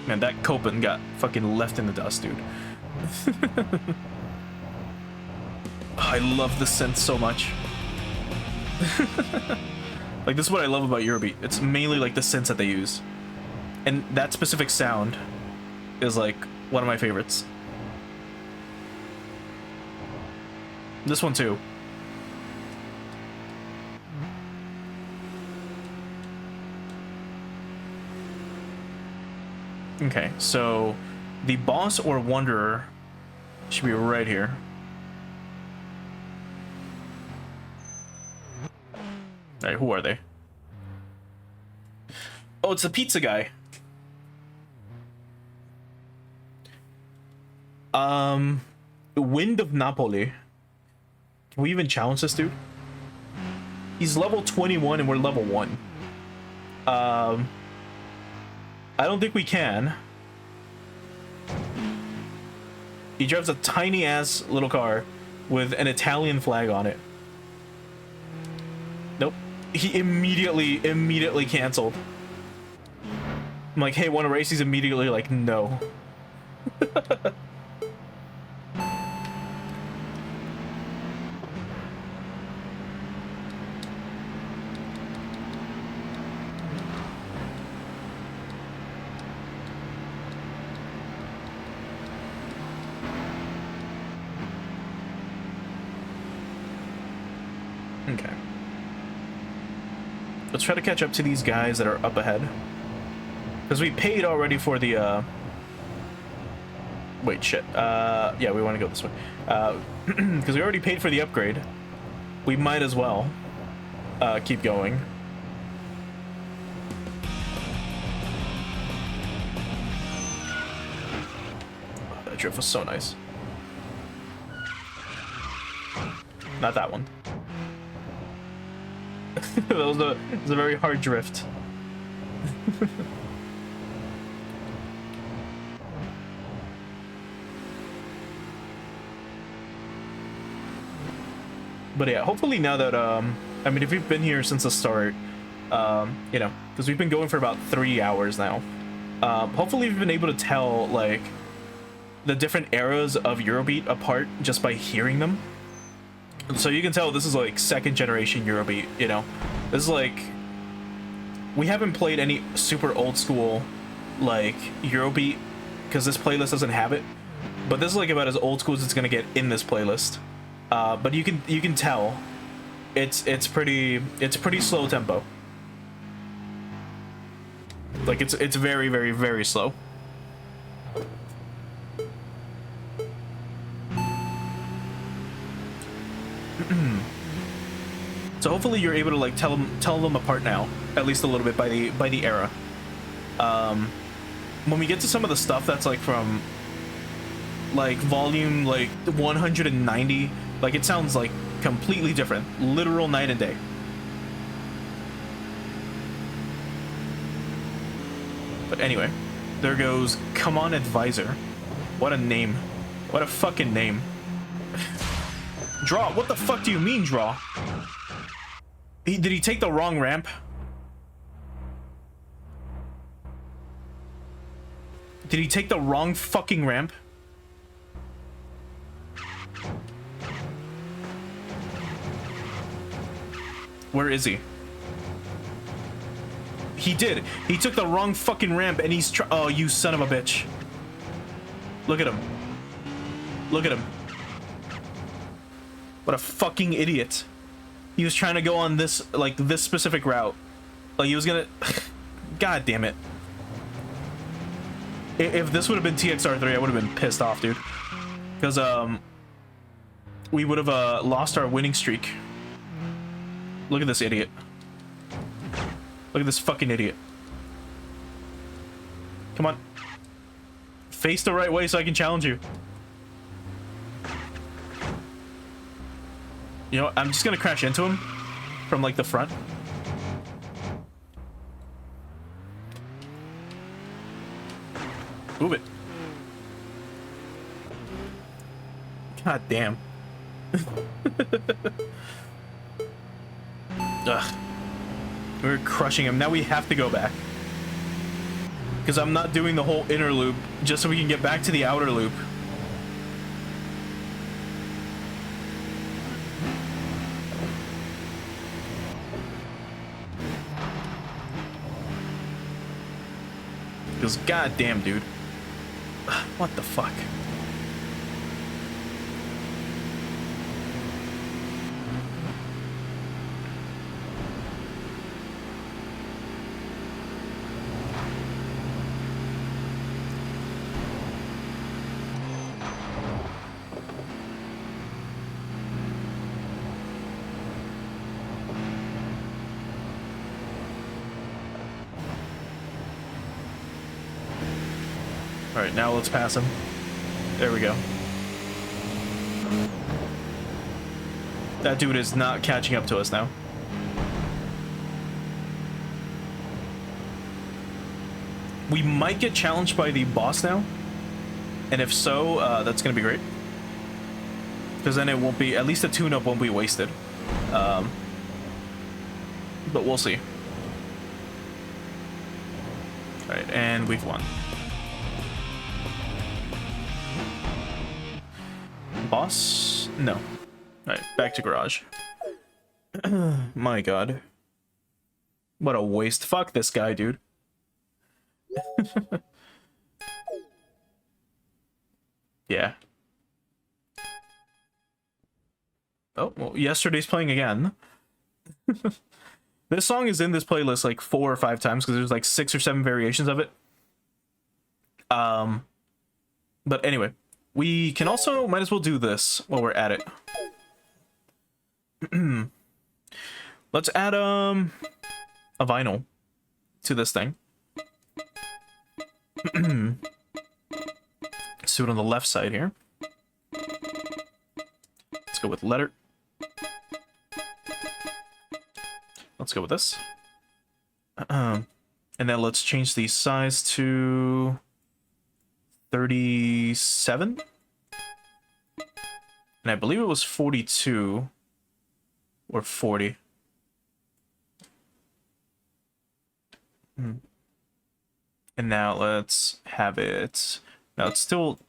Man, that Copen got fucking left in the dust, dude. I love the synth so much. Like, this is what I love about Eurobeat. It's mainly, like, the synths that they use. And that specific sound is, like, one of my favorites. This one, too. Okay, so the boss or wanderer should be right here. Alright, who are they? Oh, it's the pizza guy. Wind of Napoli. Can we even challenge this dude? He's level 21 and we're level 1. I don't think we can. He drives a tiny ass little car with an Italian flag on it. Nope. He immediately canceled. I'm like, hey, wanna race? He's immediately like, no. Okay. Let's try to catch up to these guys that are up ahead. Because we paid already for the, Wait, shit. Yeah, we want to go this way. Because we already paid for the upgrade. We might as well keep going. Oh, that drift was so nice. Not that one. That was a very hard drift. But yeah, hopefully now that I mean, if you've been here since the start, you know, because we've been going for about 3 hours now. Hopefully you've been able to tell like the different eras of Eurobeat apart just by hearing them. So you can tell this is like second generation Eurobeat, you know. This is like, we haven't played any super old school like Eurobeat because this playlist doesn't have it. But this is like about as old school as it's gonna get in this playlist. But you can tell it's pretty slow tempo. Like it's very slow. So hopefully you're able to like tell them apart now, at least a little bit by the era. When we get to some of the stuff that's like from like volume like 190, like it sounds like completely different, literal night and day. But anyway, there goes Come On Advisor. What a name. What a fucking name. Draw, what the fuck do you mean, Draw? Did he take the wrong ramp? Did he take the wrong fucking ramp? Where is he? He did. He took the wrong fucking ramp and he's oh, you son of a bitch. Look at him. Look at him. What a fucking idiot. He was trying to go on this, like, this specific route. Like, he was gonna... God damn it. If this would have been TXR3, I would have been pissed off, dude. Because, we would have, lost our winning streak. Look at this idiot. Look at this fucking idiot. Come on. Face the right way so I can challenge you. You know, I'm just gonna crash into him from, like, the front. Move it. God damn. Ugh. We're crushing him. Now we have to go back. Because I'm not doing the whole inner loop just so we can get back to the outer loop. Because goddamn, dude. What the fuck? Alright, now let's pass him. There we go. That dude is not catching up to us now. We might get challenged by the boss now. And if so, that's gonna be great. Because then it won't be, at least the tune-up won't be wasted. But we'll see. Alright, and we've won. Boss? No. Alright, back to garage. My god. What a waste. Fuck this guy, dude. Yeah. Oh, well, yesterday's playing again. This song is in this playlist like 4 or 5 times because there's like 6 or 7 variations of it. But anyway. We can also, might as well do this while we're at it. Let's add, a vinyl to this thing. Let's do it on the left side here. Let's go with letter. Let's go with this. And then let's change the size to 37. And I believe it was 42 or 40. And now let's have it. No, it's still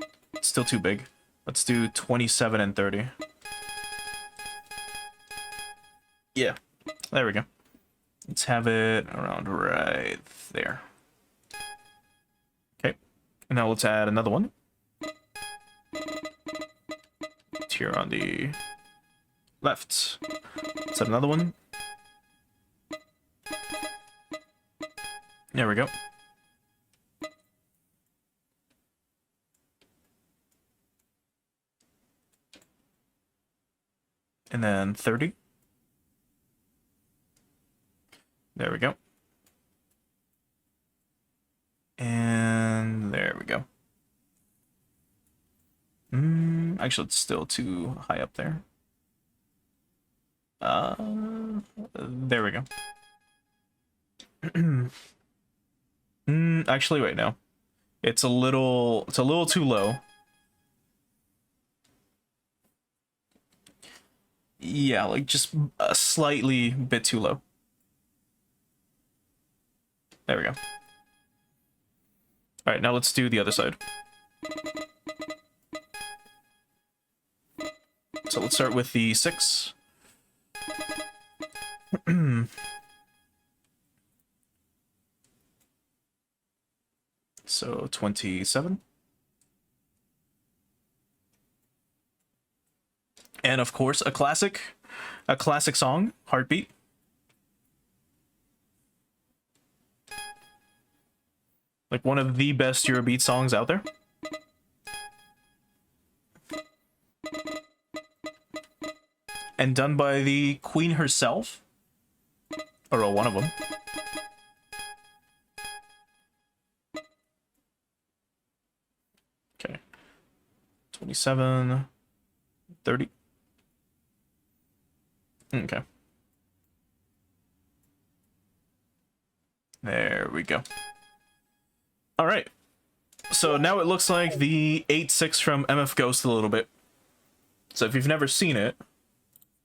too big. Let's do 27 and 30. Yeah, there we go. Let's have it around right there. Okay, and now let's add another one. It's here on the left. Let's add another one. There we go. And then 30. There we go. And there we go. Actually, it's still too high up there. There we go. Actually, wait, no. It's a little too low. Yeah, like just a slightly bit too low. There we go. All right, now let's do the other side. So let's start with the 6. So 27. And of course, a classic song, Heartbeat. Like one of the best Eurobeat songs out there. And done by the Queen herself. Or one of them. Okay. 27, 30. Okay. There we go. All right. So now it looks like the 8.6 from MF Ghost a little bit. So if you've never seen it,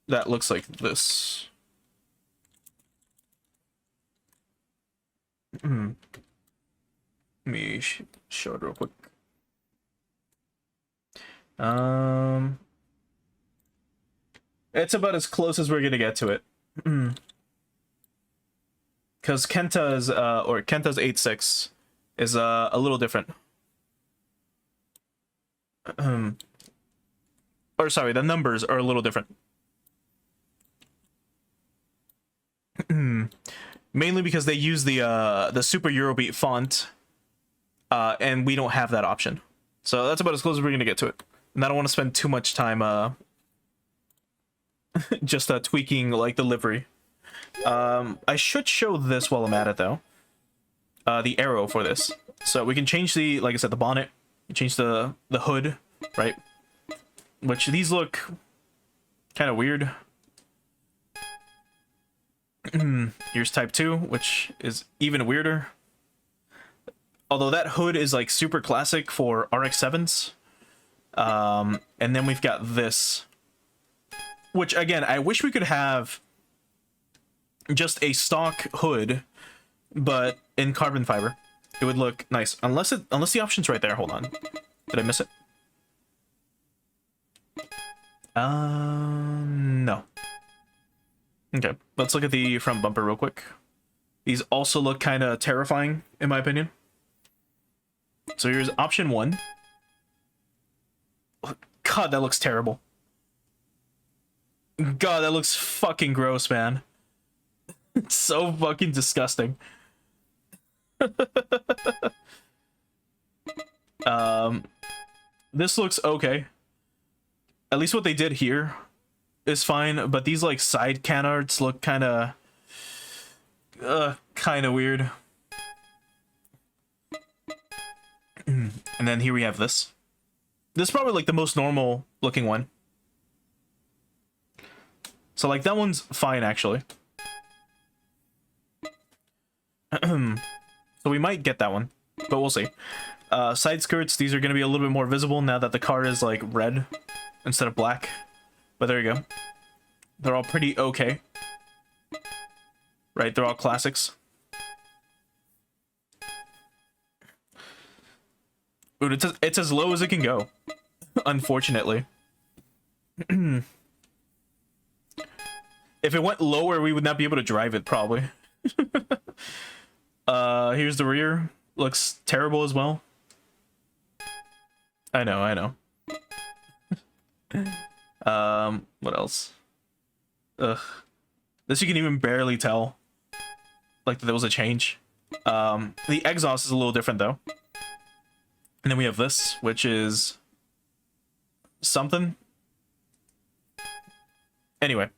that looks like this. Let me show it real quick. It's about as close as we're gonna get to it. Because Kenta's Kenta's 8.6 is a little different. Or sorry, the numbers are a little different. Mainly because they use the Super Eurobeat font, and we don't have that option. So that's about as close as we're gonna get to it. And I don't want to spend too much time just tweaking like the livery. I should show this while I'm at it though. The arrow for this. So we can change the, like I said, the bonnet, change the hood, right? Which these look kind of weird. Here's type 2, which is even weirder. Although that hood is like super classic for RX-7s. And then we've got this, which again, I wish we could have just a stock hood, but in carbon fiber. It would look nice. Unless the option's right there. Hold on. Did I miss it? No. Okay, let's look at the front bumper real quick. These also look kind of terrifying, in my opinion. So here's option 1. God, that looks terrible. God, that looks fucking gross, man. It's so fucking disgusting. This looks okay. At least what they did here is fine, but these like side canards look kind of weird. And then here we have this. This is probably like the most normal looking one. So like that one's fine actually. So we might get that one, but we'll see. Side skirts, these are going to be a little bit more visible now that the car is like red instead of black. But there you go. They're all pretty okay. Right, they're all classics. Ooh, it's as low as it can go, unfortunately. If it went lower, we would not be able to drive it, probably. Here's the rear. Looks terrible as well. I know. What else? Ugh. This you can even barely tell, like, that there was a change. The exhaust is a little different, though. And then we have this, which is something. Anyway.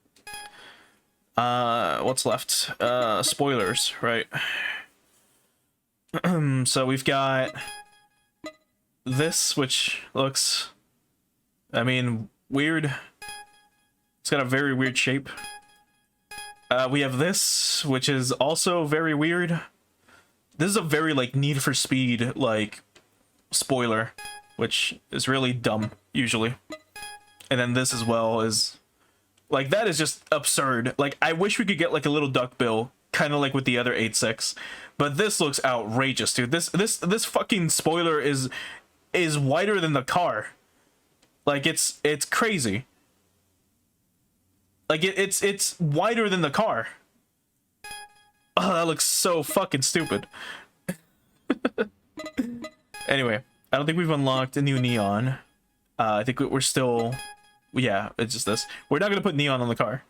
What's left? Spoilers, right? So we've got this, which looks, I mean, weird. It's got a very weird shape. We have this, which is also very weird. This is a very, like, Need for Speed, like, spoiler, which is really dumb, usually. And then this as well is, like, that is just absurd. Like, I wish we could get, like, a little duckbill kind of like with the other 8.6. But this looks outrageous, dude. This fucking spoiler is wider than the car. Like it's crazy. Like it's wider than the car. Oh, that looks so fucking stupid. Anyway, I don't think we've unlocked a new neon. I think we're still... Yeah, it's just this. We're not gonna put neon on the car.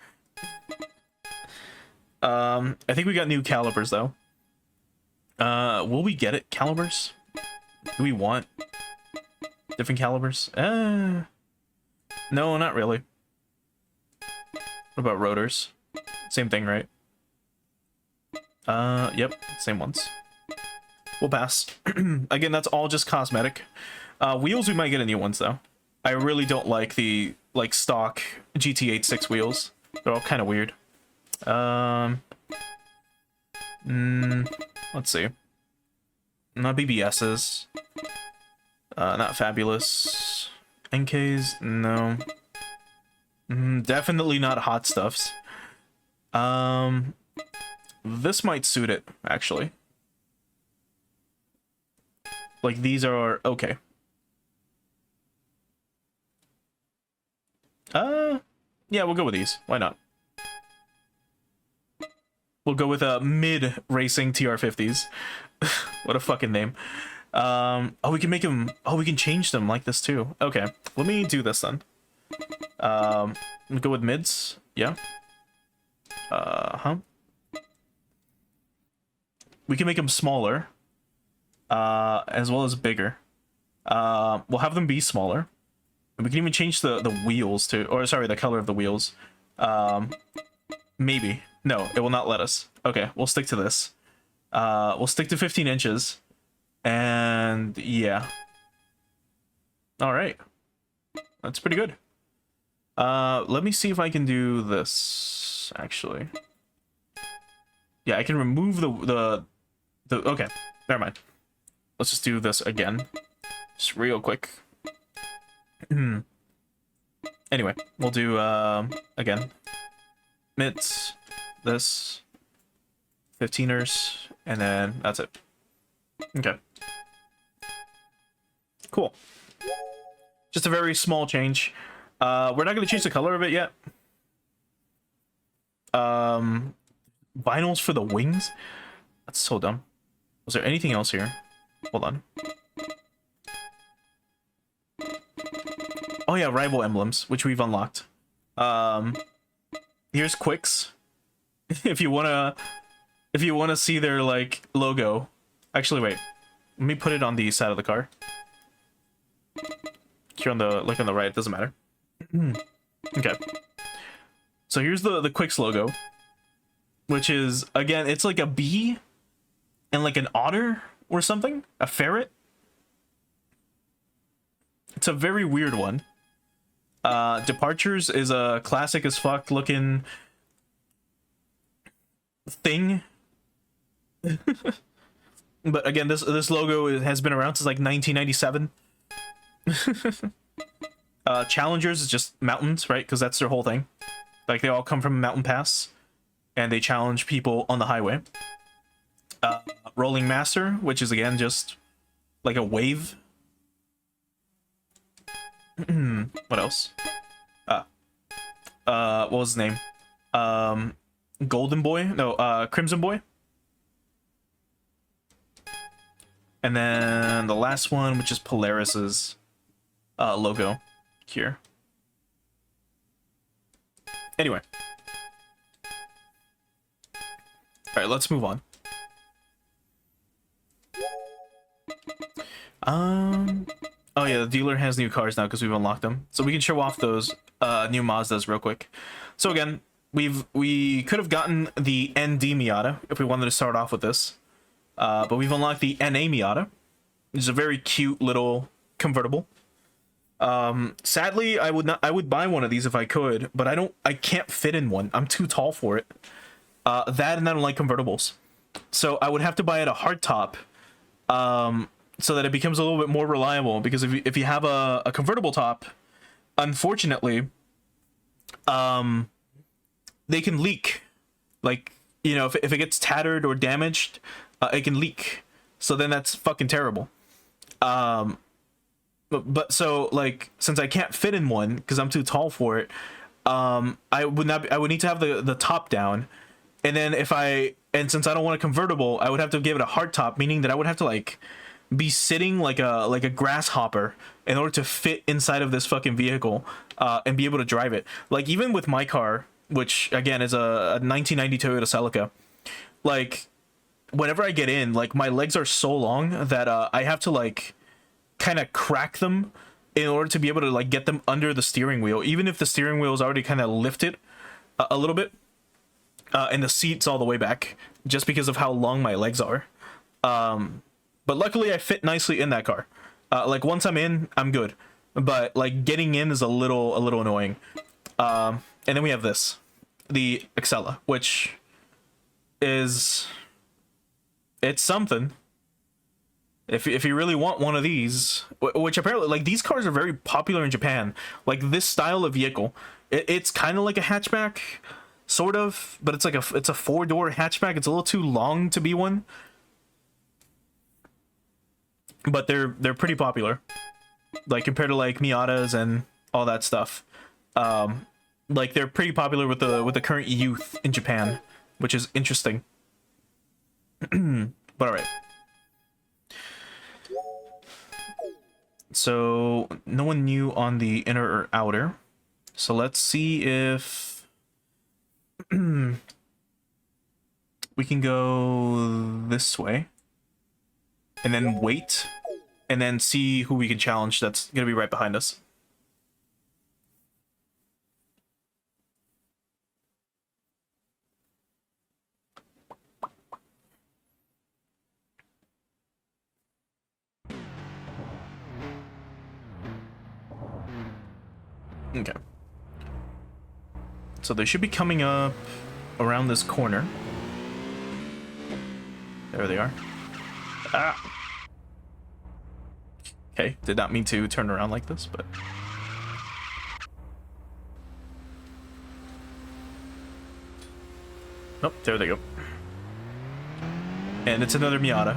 I think we got new calipers, though. Will we get it? Calipers? Do we want different calipers? No, not really. What about rotors? Same thing, right? Yep, same ones. We'll pass. Again, that's all just cosmetic. Wheels, we might get a new ones, though. I really don't like the, like, stock GT86 wheels. They're all kind of weird. Let's see. Not BBSs. Not fabulous. NKs, no. Definitely not hot stuffs. This might suit it, actually. Like, these are okay. Yeah, we'll go with these. Why not? We'll go with mid racing TR50s. What a fucking name. Oh, we can make them. Oh, we can change them like this too. Okay, let me do this then. We'll go with mids. Yeah. We can make them smaller, as well as bigger. We'll have them be smaller. And we can even change the wheels to, or sorry, the color of the wheels. Maybe. No, it will not let us. Okay, we'll stick to this. We'll stick to 15 inches. And yeah. All right. That's pretty good. Let me see if I can do this, actually. Yeah, I can remove the okay, never mind. Let's just do this again. Just real quick. Anyway, we'll do, again. Mitts, this, 15ers, and then that's it. Okay. Cool. Just a very small change. We're not going to change the color of it yet. Vinyls for the wings? That's so dumb. Was there anything else here? Hold on. Oh yeah, rival emblems, which we've unlocked. Here's Quicks. If you wanna see their like logo. Actually, wait. Let me put it on the side of the car. Here on the on the right, it doesn't matter. Okay. So here's the Quicks logo, which is, again, it's like a bee and like an otter or something, a ferret. It's a very weird one. Departures is a classic as fuck looking thing. But again, this logo has been around since like 1997. Challengers is just mountains, right? Because that's their whole thing. Like, they all come from a mountain pass, and they challenge people on the highway. Rolling Master, which is again just like a wave. What else? What was his name? Golden Boy? No, Crimson Boy. And then the last one, which is Polaris's logo here. Anyway. Alright, let's move on. Oh yeah, the dealer has new cars now because we've unlocked them. So we can show off those new Mazdas real quick. So again, we could have gotten the ND Miata if we wanted to start off with this. But we've unlocked the NA Miata, which is a very cute little convertible. Sadly, I would buy one of these if I could, but I can't fit in one. I'm too tall for it. That, and I don't like convertibles. So I would have to buy it a hardtop, so that it becomes a little bit more reliable, because if you have a convertible top, unfortunately, they can leak. Like, you know, if it gets tattered or damaged, it can leak. So then that's fucking terrible. But so like, since I can't fit in one because I'm too tall for it, I would need to have the top down, and then since I don't want a convertible, I would have to give it a hard top, meaning that I would have to like be sitting like a grasshopper in order to fit inside of this fucking vehicle, and be able to drive it. Like, even with my car, which again is a 1990 Toyota Celica, like whenever I get in, like my legs are so long that I have to like kind of crack them in order to be able to like get them under the steering wheel, even if the steering wheel is already kind of lifted a little bit, and the seat's all the way back, just because of how long my legs are. But luckily I fit nicely in that car. Like once I'm in, I'm good. But like getting in is a little annoying. And then we have this, the Excella, which is, it's something. If you really want one of these, which apparently, like, these cars are very popular in Japan. Like, this style of vehicle, it's kind of like a hatchback, sort of, but it's like it's a 4-door hatchback. It's a little too long to be one, but they're pretty popular, like compared to like Miatas and all that stuff. Like, they're pretty popular with the current youth in Japan, which is interesting. But all right. So no one new on the inner or outer. So let's see if we can go this way and then wait and then see who we can challenge that's gonna be right behind us. Okay. So they should be coming up around this corner. There they are. Ah! Okay, did not mean to turn around like this, but... Oh, there they go. And it's another Miata.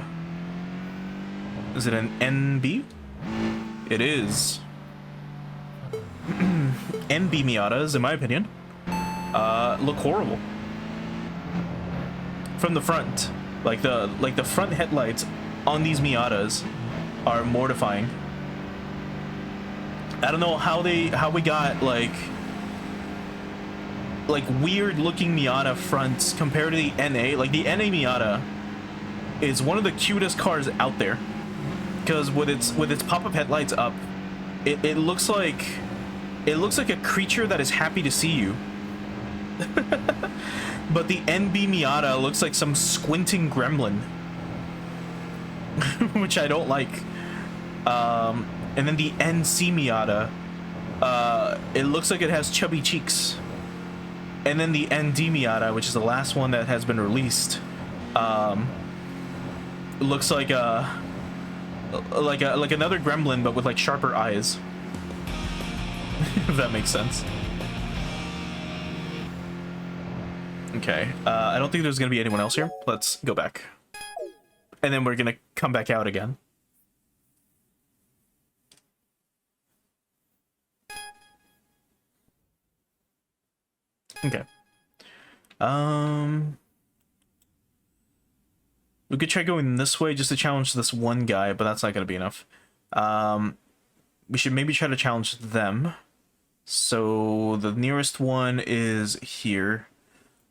Is it an NB? It is. NB Miatas, in my opinion, look horrible from the front. Like the front headlights on these Miatas are mortifying. I don't know how we got like weird looking Miata fronts compared to the NA. Like, the NA Miata is one of the cutest cars out there, because with its pop-up headlights up, it looks like a creature that is happy to see you. But the NB Miata looks like some squinting gremlin, which I don't like. And then the NC Miata, it looks like it has chubby cheeks. And then the ND Miata, which is the last one that has been released, looks like another gremlin, but with like sharper eyes. If that makes sense. Okay, I don't think there's gonna be anyone else here. Let's go back. And then we're gonna come back out again. Okay. We could try going this way just to challenge this one guy, but that's not gonna be enough. We should maybe try to challenge them. So the nearest one is here.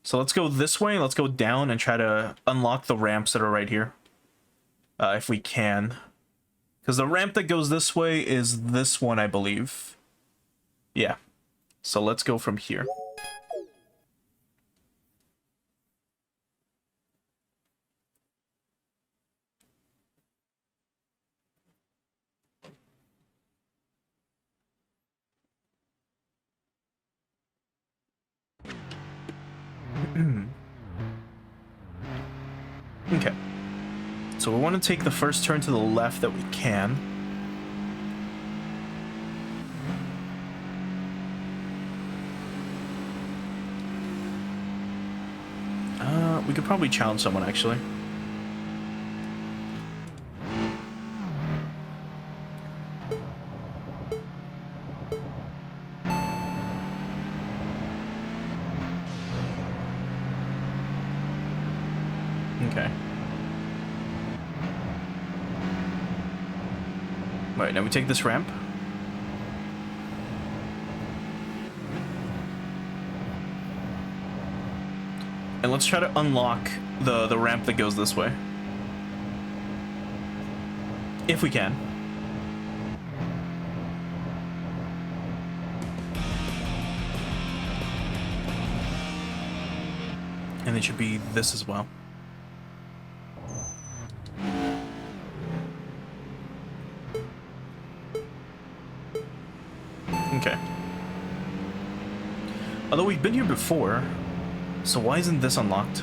So let's go this way. Let's go down and try to unlock the ramps that are right here. If we can. Because the ramp that goes this way is this one, I believe. Yeah. So let's go from here. Okay. So we want to take the first turn to the left that we can. We could probably challenge someone, actually. Okay. Right, now we take this ramp. And let's try to unlock the ramp that goes this way. If we can. And it should be this as well. Okay. Although we've been here before, so why isn't this unlocked?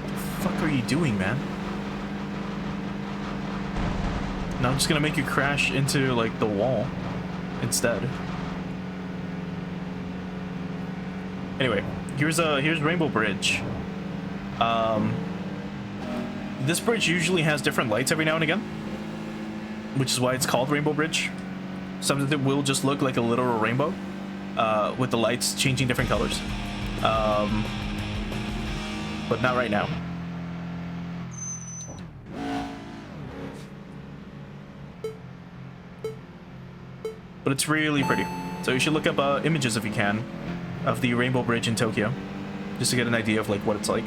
What the fuck are you doing, man? No, I'm just gonna make you crash into, like, the wall instead. Anyway, here's Rainbow Bridge. This bridge usually has different lights every now and again, which is why it's called Rainbow Bridge. Something that will just look like a literal rainbow, with the lights changing different colors. But not right now. But it's really pretty. So you should look up images if you can of the Rainbow Bridge in Tokyo, just to get an idea of like what it's like.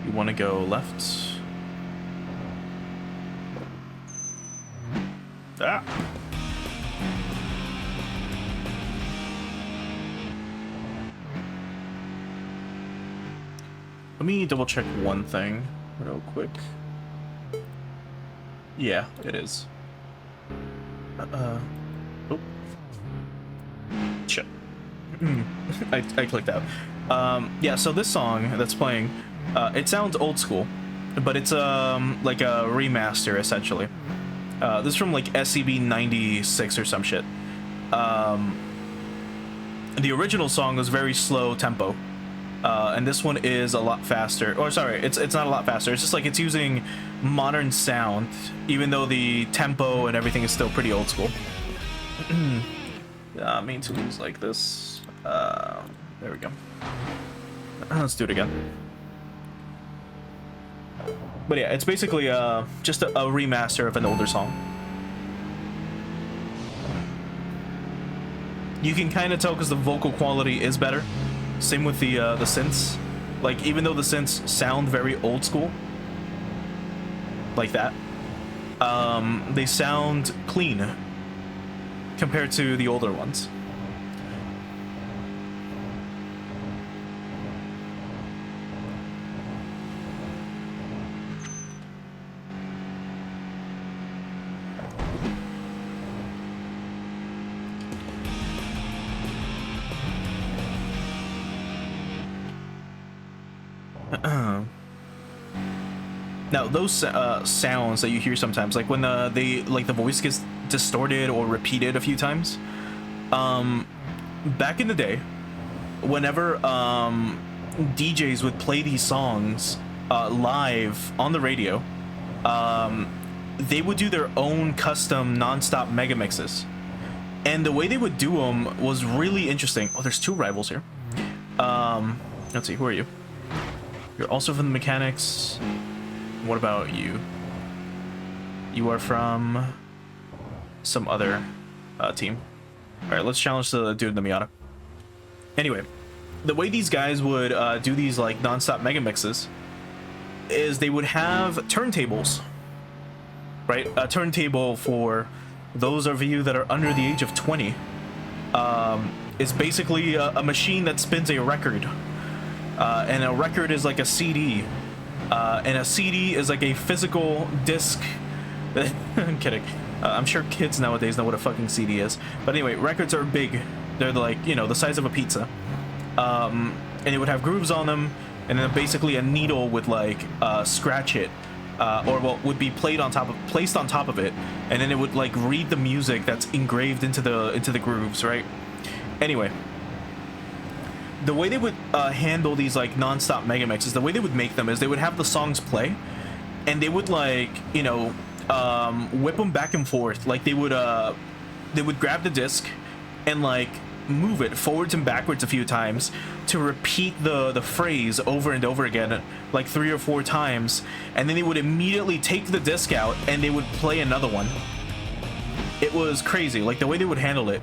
You want to go left? Ah! Let me double check one thing real quick. Yeah, it is. Oh. Shit. I clicked out. Yeah, so this song that's playing, it sounds old school, but it's like a remaster essentially. This is from like SCB 96 or some shit. The original song was very slow tempo, and this one is a lot faster. Or sorry, it's not a lot faster. It's just like it's using modern sound, even though the tempo and everything is still pretty old school. Main tools like this. There we go. Let's do it again. But yeah, it's basically just a remaster of an older song. You can kind of tell because the vocal quality is better. Same with the synths. Like, even though the synths sound very old school, like that, they sound clean compared to the older ones. Now those sounds that you hear sometimes, like when the voice gets distorted or repeated a few times, back in the day, whenever DJs would play these songs live on the radio, they would do their own custom non-stop mega mixes, and the way they would do them was really interesting. Oh, there's two rivals here. Let's see, who are you? You're also from the mechanics. What about you? You are from some other team. Alright, let's challenge the dude in the Miata. Anyway, the way these guys would do these like non-stop mega mixes is they would have turntables. Right? A turntable, for those of you that are under the age of 20, is basically a machine that spins a record. And a record is like a CD. And a CD is like a physical disc. I'm kidding. I'm sure kids nowadays know what a fucking CD is. But anyway, records are big. They're like, you know, the size of a pizza. And it would have grooves on them, and then basically a needle would like scratch it, or what would be placed on top of it, and then it would like read the music that's engraved into the grooves, right? Anyway, the way they would handle these like non-stop mega mixes, the way they would make them is they would have the songs play, and they would like, you know, whip them back and forth. Like they would grab the disc and like move it forwards and backwards a few times to repeat the phrase over and over again, like 3 or 4 times, and then they would immediately take the disc out and they would play another one. It was crazy. Like the way they would handle it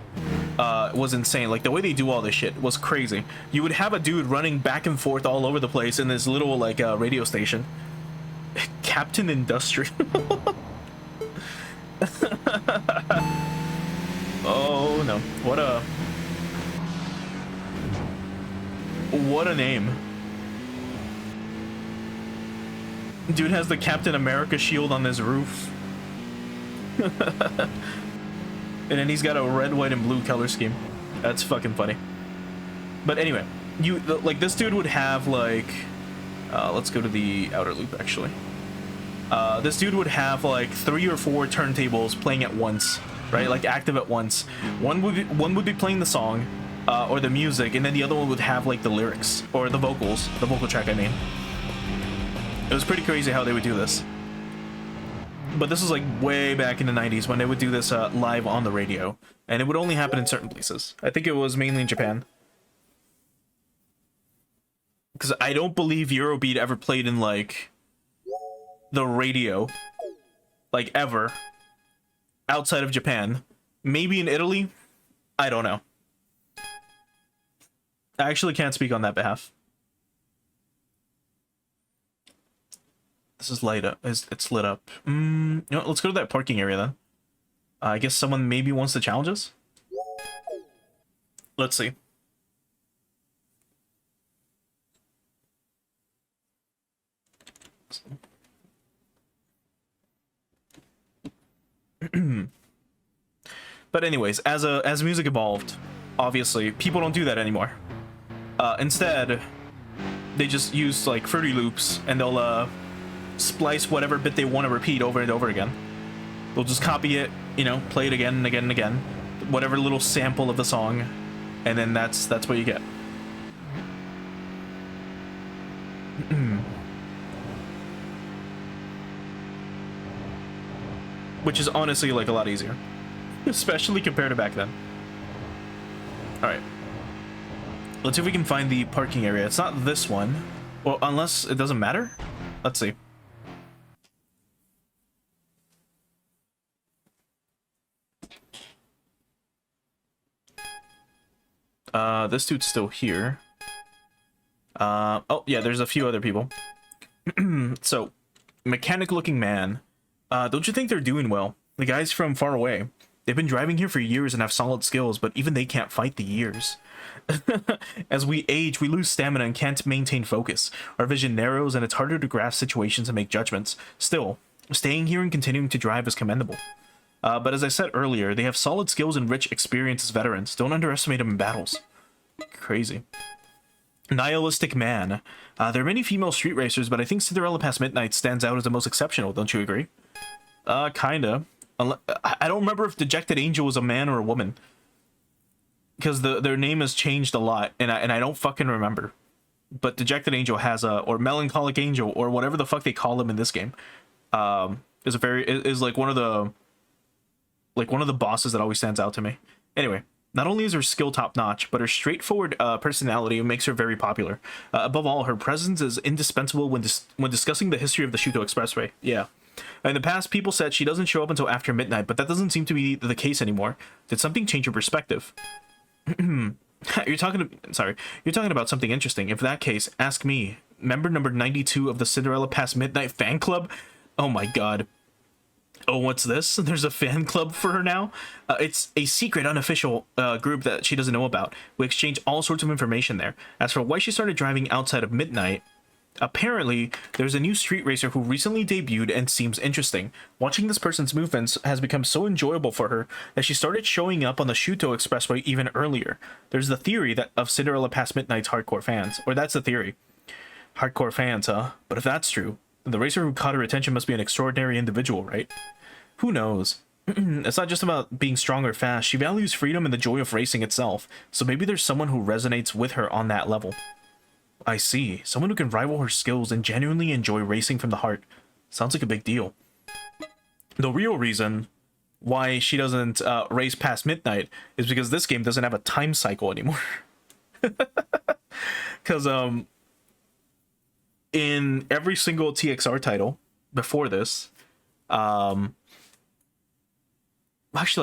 was insane. Like the way they do all this shit was crazy. You would have a dude running back and forth all over the place in this little like radio station. Captain Industrial. Oh no, what a name. Dude has the Captain America shield on his roof. And then he's got a red, white, and blue color scheme. That's fucking funny. But anyway, like this dude would have like let's go to the outer loop actually. This dude would have like 3 or 4 turntables playing at once, right? Like active at once. One would be playing the song or the music, and then the other one would have like the lyrics or the vocals, the vocal track, I mean. It was pretty crazy how they would do this. But this was like way back in the 90s when they would do this live on the radio, and it would only happen in certain places. I think it was mainly in Japan, because I don't believe Eurobeat ever played in like the radio, like ever, outside of Japan. Maybe in Italy, I don't know. I actually can't speak on that behalf. This is light up. It's lit up. You know what, let's go to that parking area then. I guess someone maybe wants to challenge us. Let's see. But anyways, as music evolved, obviously people don't do that anymore. Instead, they just use like Fruity Loops, and they'll splice whatever bit they want to repeat over and over again. They'll just copy it, you know, play it again and again and again, whatever little sample of the song, and then that's what you get. Which is honestly like a lot easier, especially compared to back then. All right, let's see if we can find the parking area. It's not this one, well, unless it doesn't matter. Let's see. This dude's still here. Oh yeah, there's a few other people. So, mechanic-looking man. Don't you think they're doing well? The guys from far away. They've been driving here for years and have solid skills, but even they can't fight the years. As we age, we lose stamina and can't maintain focus. Our vision narrows and it's harder to grasp situations and make judgments. Still, staying here and continuing to drive is commendable. But as I said earlier, they have solid skills and rich experience as veterans. Don't underestimate them in battles. Crazy. Nihilistic man. There are many female street racers, but I think Cinderella Past Midnight stands out as the most exceptional, don't you agree? Kinda. I don't remember if Dejected Angel was a man or a woman, because their name has changed a lot, and I don't fucking remember. But Dejected Angel has or Melancholic Angel, or whatever the fuck they call him in this game, is like one of the bosses that always stands out to me. Anyway, not only is her skill top notch, but her straightforward personality makes her very popular. Above all, her presence is indispensable when discussing the history of the Shuto Expressway. Yeah. In the past, people said she doesn't show up until after midnight, but that doesn't seem to be the case anymore. Did something change your perspective? You're talking about something interesting. If that case, ask me. Member number 92 of the Cinderella Past Midnight fan club? Oh my god. Oh, what's this? There's a fan club for her now? It's a secret, unofficial group that she doesn't know about. We exchange all sorts of information there. As for why she started driving outside of midnight, apparently, there's a new street racer who recently debuted and seems interesting. Watching this person's movements has become so enjoyable for her that she started showing up on the Shuto Expressway even earlier. There's the theory that of Cinderella Past Midnight's hardcore fans. Or that's the theory. Hardcore fans, huh? But if that's true, then the racer who caught her attention must be an extraordinary individual, right? Who knows? It's not just about being strong or fast. She values freedom and the joy of racing itself. So maybe there's someone who resonates with her on that level. I see. Someone who can rival her skills and genuinely enjoy racing from the heart. Sounds like a big deal. The real reason why she doesn't race past midnight is because this game doesn't have a time cycle anymore. Because in every single TXR title before this, actually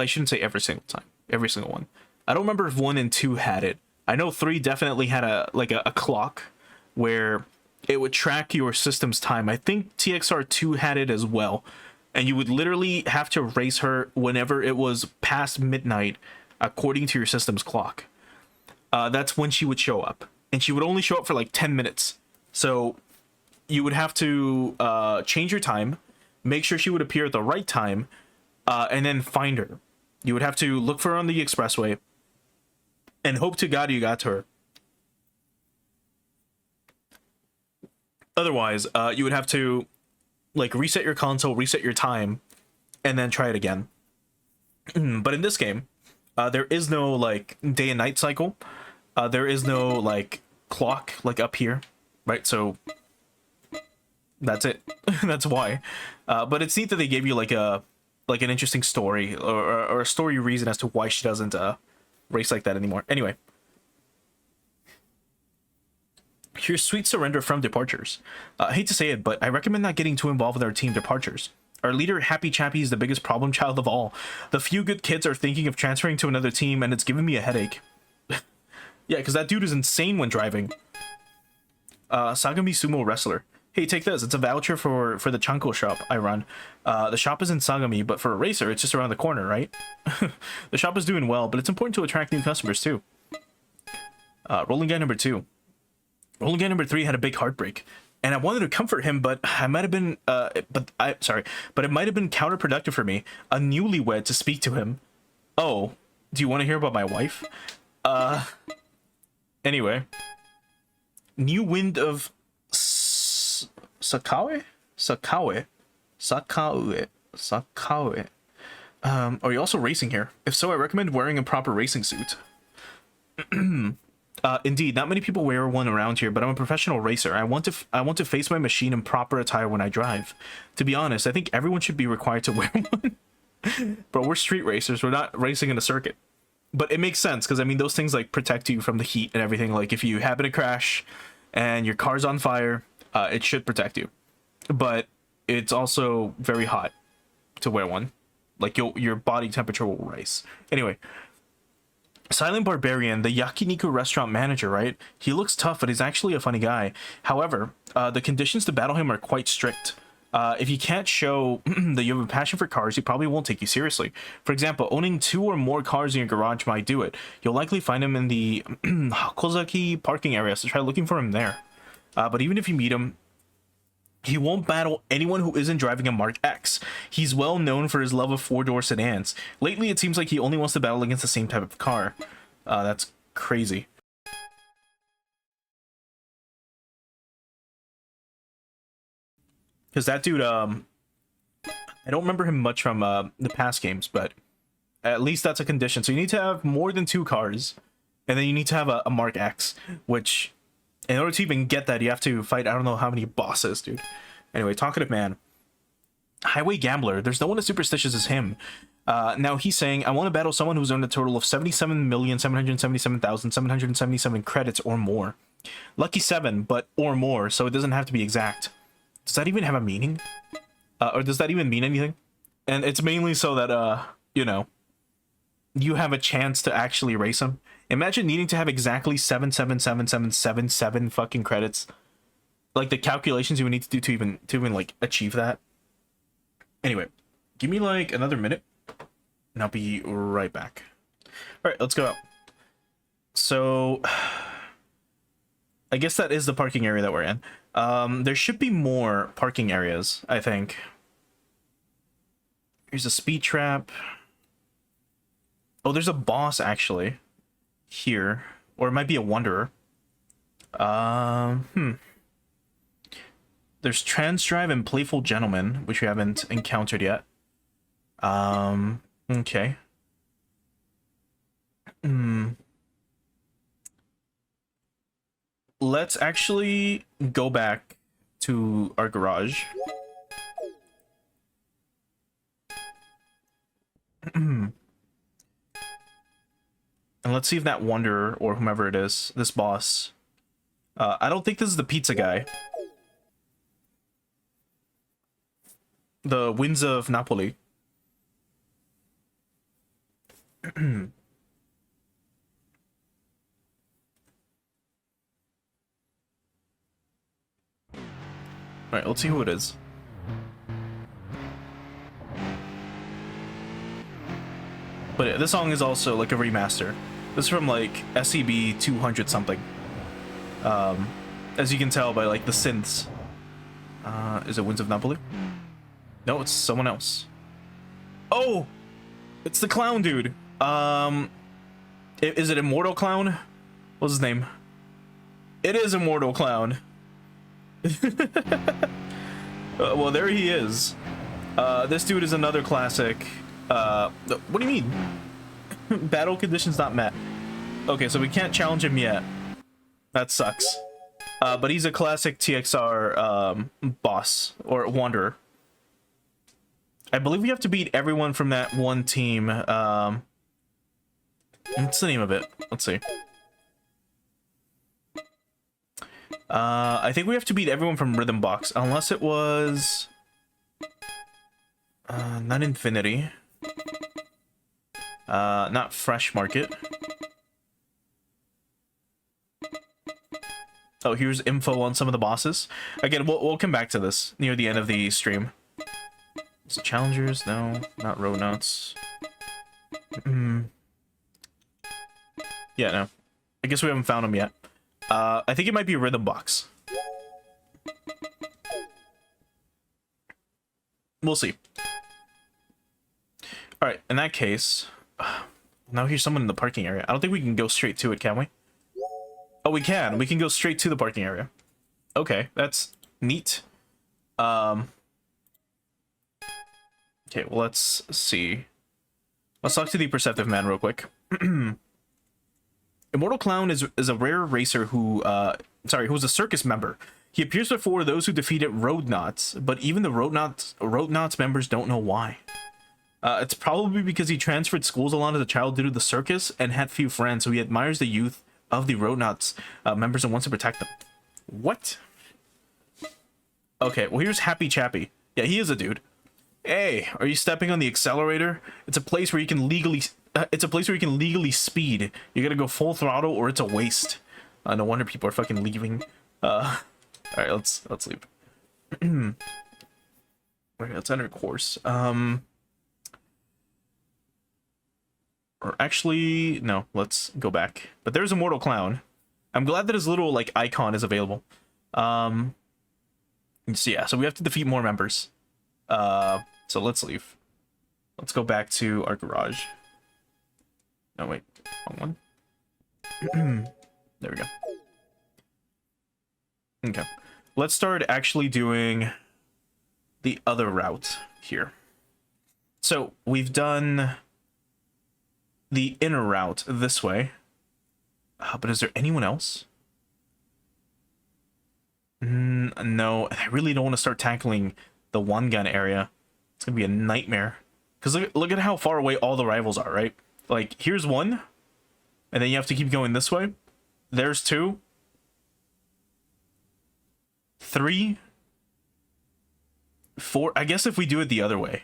I shouldn't say every single time, every single one. I don't remember if 1 and 2 had it. I know 3 definitely had a clock where it would track your system's time. I think TXR 2 had it as well. And you would literally have to race her whenever it was past midnight according to your system's clock. That's when she would show up. And she would only show up for like 10 minutes. So you would have to change your time, make sure she would appear at the right time, and then find her. You would have to look for her on the expressway and hope to God you got to her. Otherwise, you would have to like reset your console, reset your time, and then try it again. But in this game, there is no like day and night cycle. There is no like clock like up here, right? So that's it. That's why. But it's neat that they gave you like an interesting story or a story reason as to why she doesn't race like that anymore. Anyway, here's sweet surrender from departures. I hate to say it, but I recommend not getting too involved with our team departures. Our leader, Happy Chappy, is the biggest problem child of all. The few good kids are thinking of transferring to another team, and it's giving me a headache. Yeah, because that dude is insane when driving. Sagami Sumo Wrestler. Hey, take this. It's a voucher for the Chanko shop I run. The shop is in Sagami, but for a racer, it's just around the corner, right? The shop is doing well, but it's important to attract new customers, too. Rolling guy number 2. Rolling guy number 3 had a big heartbreak, and I wanted to comfort him, but I might have been, but it might have been counterproductive for me, a newlywed, to speak to him. Oh, do you want to hear about my wife? Anyway, new wind of Sakaue. Are you also racing here? If so, I recommend wearing a proper racing suit. Indeed, not many people wear one around here, but I'm a professional racer. I want to face my machine in proper attire when I drive. To be honest, I think everyone should be required to wear one. But we're street racers. We're not racing in a circuit. But it makes sense, because I mean, those things like protect you from the heat and everything. Like if you happen to crash and your car's on fire, it should protect you. But it's also very hot to wear one. Like your body temperature will rise. Anyway, Silent Barbarian, the yakiniku restaurant manager, right? He looks tough, but he's actually a funny guy. However, the conditions to battle him are quite strict. If you can't show that you have a passion for cars, he probably won't take you seriously. For example, owning 2 or more cars in your garage might do it. You'll likely find him in the Hakozaki parking area, so try looking for him there. But even if you meet him, he won't battle anyone who isn't driving a Mark X. He's well known for his love of 4-door sedans. Lately, it seems like he only wants to battle against the same type of car. That's crazy. Because that dude, I don't remember him much from the past games, but at least that's a condition. So you need to have more than 2 cars, and then you need to have a Mark X, which, in order to even get that, you have to fight I don't know how many bosses, dude. Anyway, talkative man. Highway Gambler. There's no one as superstitious as him. Now he's saying, I want to battle someone who's earned a total of 77,777,777 credits or more. Lucky 7, but or more, so it doesn't have to be exact. Does that even have a meaning? Or does that even mean anything? And it's mainly so that, you know, you have a chance to actually race him. Imagine needing to have exactly 7777777 fucking credits. Like the calculations you would need to do to even like achieve that. Anyway, Give me like another minute, and I'll be right back. All right, let's go out. So, I guess that is the parking area that we're in. There should be more parking areas, I think. Here's a speed trap. Oh, there's a boss, actually. Here. Or it might be a wanderer. There's Trans Drive and Playful Gentleman, which we haven't encountered yet. Okay. Let's actually go back to our garage. And let's see if that wanderer, or whomever it is, this boss... I don't think this is the pizza guy. The Winds of Napoli. Alright, let's see who it is. But yeah, this song is also like a remaster. This is from like SCB 200 something. As you can tell by like the synths. Is it Winds of Napoli? No, it's someone else. Oh! It's the clown dude. Is it Immortal Clown? What's his name? It is Immortal Clown. Well, there he is. This dude is another classic. What do you mean? Battle conditions not met. Okay, so we can't challenge him yet. That sucks. But he's a classic TXR boss or wanderer. I believe we have to beat everyone from that one team. What's the name of it? Let's see. I think we have to beat everyone from Rhythm Box, unless it was... not Infinity. Not Fresh Market. Oh, here's info on some of the bosses. Again, we'll come back to this near the end of the stream. Is it Challengers? No, not Road Nuts. Yeah, no. I guess we haven't found them yet. I think it might be Rhythm Box. We'll see. Alright, in that case... now here's someone in the parking area. I don't think we can go straight to it, can we? Oh, we can. We can go straight to the parking area. Okay, that's neat. Okay, well, let's see. Let's talk to the Perceptive Man real quick. Immortal Clown is a rare racer who, who's a circus member. He appears before those who defeated Road Knots, but even the Road Knots members don't know why. It's probably because he transferred schools a lot as a child due to the circus and had few friends, so he admires the youth of the Road Knots members and wants to protect them. What? Okay, well, here's Happy Chappy. Yeah, he is a dude. Hey, are you stepping on the accelerator? It's a place where you can legally... speed. You gotta go full throttle or it's a waste. No wonder people are fucking leaving. Alright, let's leave. Okay, let's enter course. Or actually, no, let's go back. But there's Immortal Clown. I'm glad that his little, like, icon is available. So yeah, so we have to defeat more members. So let's leave. Let's go back to our garage. No, wait. Wrong one. There we go. Okay. Let's start actually doing the other route here. So, we've done the inner route this way. But is there anyone else? No, I really don't want to start tackling the one gun area. It's gonna be a nightmare. Because look at how far away all the rivals are, right? Like, here's one. And then you have to keep going this way. There's 2. 3. 4. I guess if we do it the other way.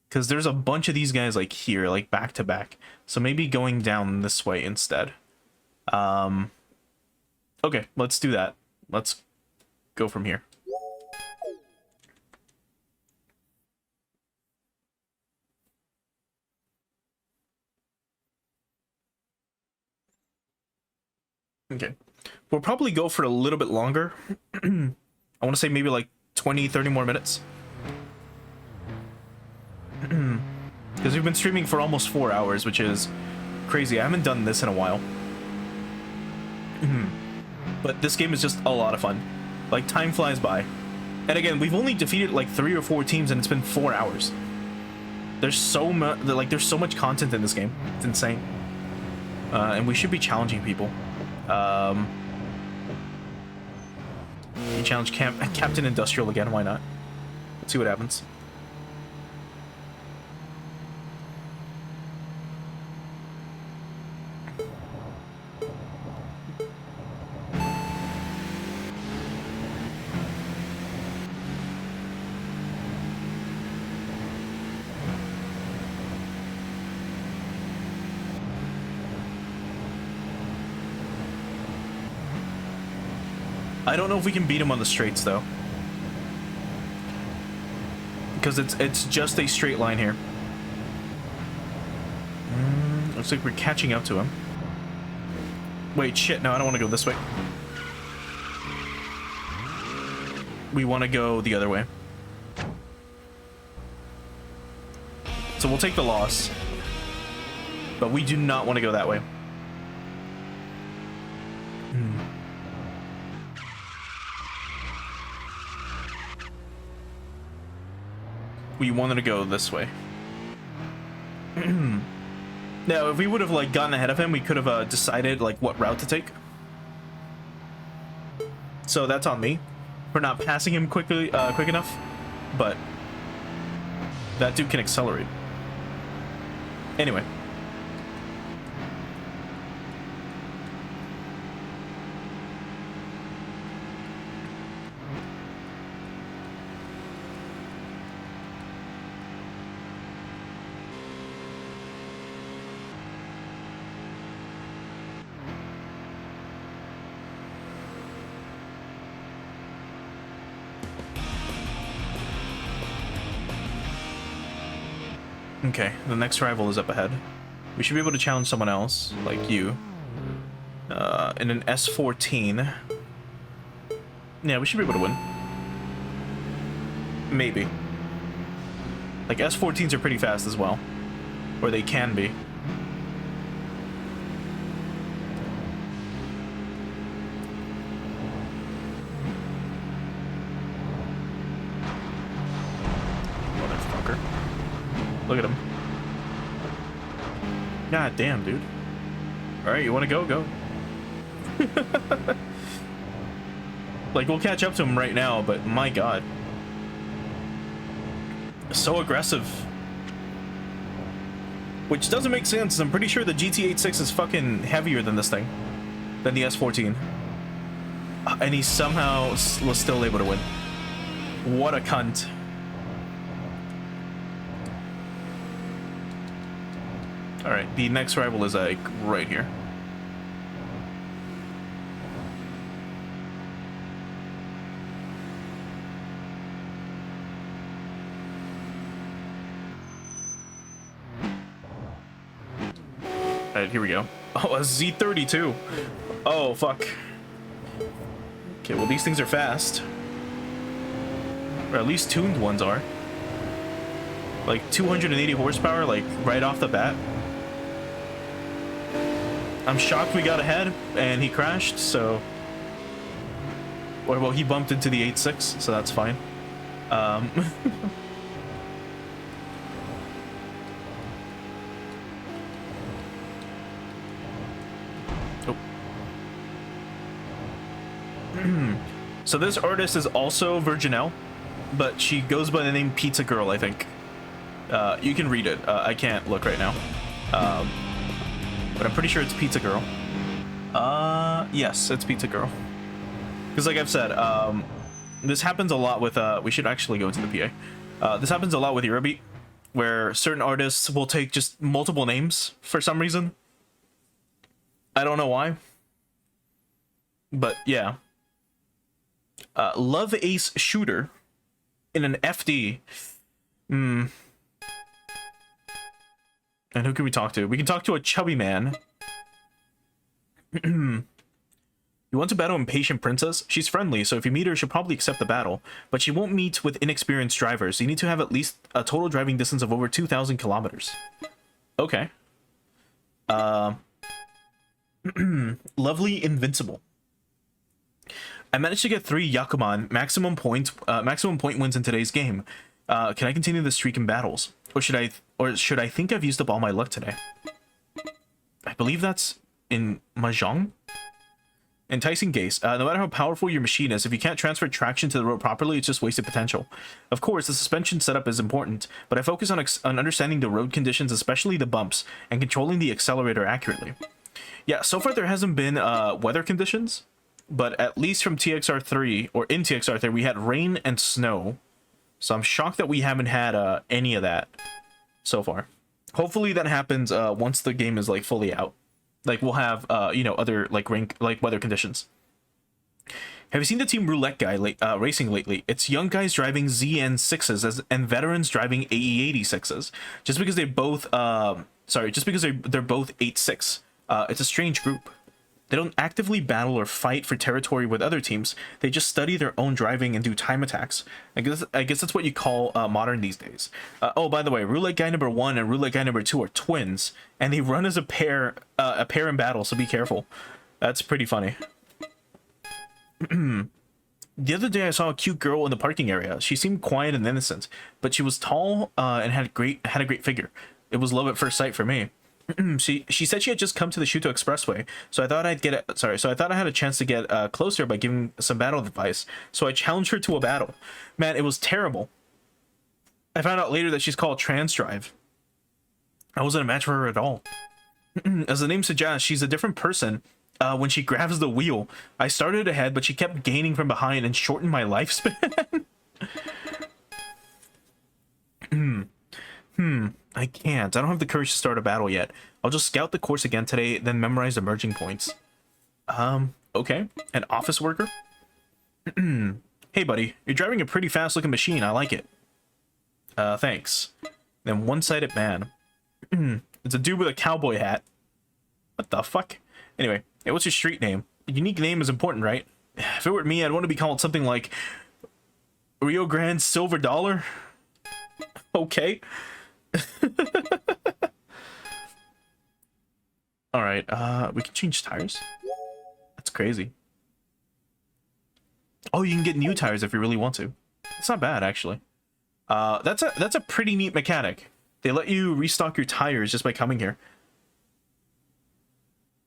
Because there's a bunch of these guys, like, here, like, back to back. So maybe going down this way instead. Okay, let's do that. Let's go from here. we'll probably go for a little bit longer. I want to say maybe like 20-30 more minutes. Because we've been streaming for almost 4 hours, which is crazy. I haven't done this in a while. But this game is just a lot of fun. Like, time flies by. And again, we've only defeated like 3 or 4 teams and it's been 4 hours. There's so much, like, there's so much content in this game. It's insane. And we should be challenging people. You challenge Captain Industrial again, why not? Let's see what happens. I don't know if we can beat him on the straights though, because it's just a straight line here. Looks like we're catching up to him. Wait, shit! No, I don't want to go this way. We want to go the other way. So we'll take the loss, but we do not want to go that way. We wanted to go this way. Now, if we would have like gotten ahead of him, we could have decided like what route to take. So that's on me for not passing him quick enough. But that dude can accelerate. Anyway. Okay, the next rival is up ahead. We should be able to challenge someone else, like you. In an S14. Yeah, we should be able to win. Maybe. Like, S14s are pretty fast as well. Or they can be. Motherfucker. Look at him. God damn, dude. Alright, you wanna go? Go. Like, we'll catch up to him right now, but my god. So aggressive. Which doesn't make sense. I'm pretty sure the GT86 is fucking heavier than this thing. Than the S14. And he somehow was still able to win. What a cunt. Alright, the next rival is like right here. Alright, here we go. Oh, a Z32. Oh, fuck. Okay, well, these things are fast. Or at least tuned ones are. Like 280 horsepower, like right off the bat. I'm shocked we got ahead and he crashed, so. Or, well, he bumped into the 8.6, so that's fine. Oh. So this artist is also Virginelle, but she goes by the name Pizza Girl, I think. You can read it. I can't look right now. But I'm pretty sure it's Pizza Girl. Yes, it's Pizza Girl. Because like I've said, this happens a lot with, we should actually go to the PA. This happens a lot with eurobeat, where certain artists will take just multiple names for some reason. I don't know why. But yeah. Love Ace Shooter in an FD. And who can we talk to? We can talk to a chubby man. You want to battle Impatient Princess? She's friendly, so if you meet her, she'll probably accept the battle. But she won't meet with inexperienced drivers. You need to have at least a total driving distance of over 2,000 kilometers. Okay. Lovely Invincible. I managed to get 3 Yakuman maximum point wins in today's game. Can I continue the streak in battles? Or should I think I've used up all my luck today? I believe that's in Mahjong? Enticing Gaze. No matter how powerful your machine is, if you can't transfer traction to the road properly, it's just wasted potential. Of course, the suspension setup is important, but I focus on understanding the road conditions, especially the bumps, and controlling the accelerator accurately. Yeah, so far there hasn't been weather conditions, but at least from TXR3, or in TXR3, we had rain and snow. So I'm shocked that we haven't had any of that so far. Hopefully that happens once the game is like fully out. Like we'll have you know, other like weather conditions. Have you seen the Team Roulette guy racing lately? It's young guys driving ZN6s and veterans driving AE86s. Just because they both just because they're both 8.6. It's a strange group. They don't actively battle or fight for territory with other teams. They just study their own driving and do time attacks. I guess that's what you call modern these days. Oh, by the way, Roulette Guy number 1 and Roulette Guy number 2 are twins, and they run as a pair in battle. So be careful. That's pretty funny. The other day, I saw a cute girl in the parking area. She seemed quiet and innocent, but she was tall and had a great figure. It was love at first sight for me. She said she had just come to the Shuto Expressway, so I thought I had a chance to get closer by giving some battle advice. So I challenged her to a battle. Man, it was terrible. I found out later that she's called Trans Drive. I wasn't a match for her at all. As the name suggests, she's a different person when she grabs the wheel. I started ahead, but she kept gaining from behind and shortened my lifespan. I can't. I don't have the courage to start a battle yet. I'll just scout the course again today, then memorize the merging points. Okay. An office worker? Hey, buddy. You're driving a pretty fast-looking machine. I like it. Thanks. Then one-sided man. It's a dude with a cowboy hat. What the fuck? Anyway, hey, what's your street name? A unique name is important, right? If it were me, I'd want to be called something like Rio Grande Silver Dollar. Okay. All right, we can change tires. That's crazy. Oh, you can get new tires if you really want to. It's not bad, actually. That's a pretty neat mechanic. They let you restock your tires just by coming here.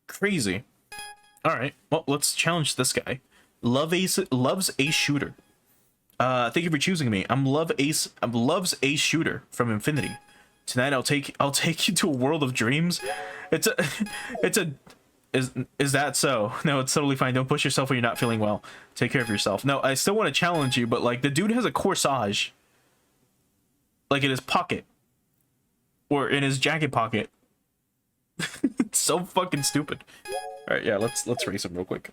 Crazy. All right, well, let's challenge this guy. Loves Ace Shooter. Thank you for choosing me. Loves Ace Shooter from Infinity. Tonight I'll take you to a world of dreams. Is that so? No, it's totally fine. Don't push yourself when you're not feeling well. Take care of yourself. No, I still want to challenge you, but like the dude has a corsage, like in his pocket, or in his jacket pocket. It's so fucking stupid. All right, yeah, let's race him real quick.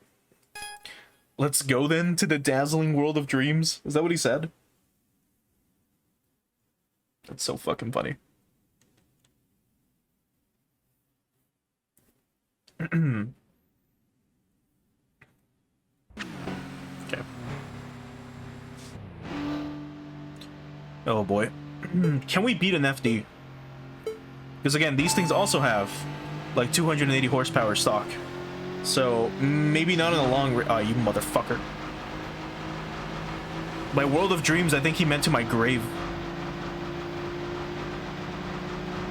Let's go then to the dazzling world of dreams. Is that what he said? That's so fucking funny. Okay. Oh boy. Can we beat an FD? Because again, these things also have like 280 horsepower stock. So maybe not in the long oh, you motherfucker. My world of dreams, I think he meant to my grave.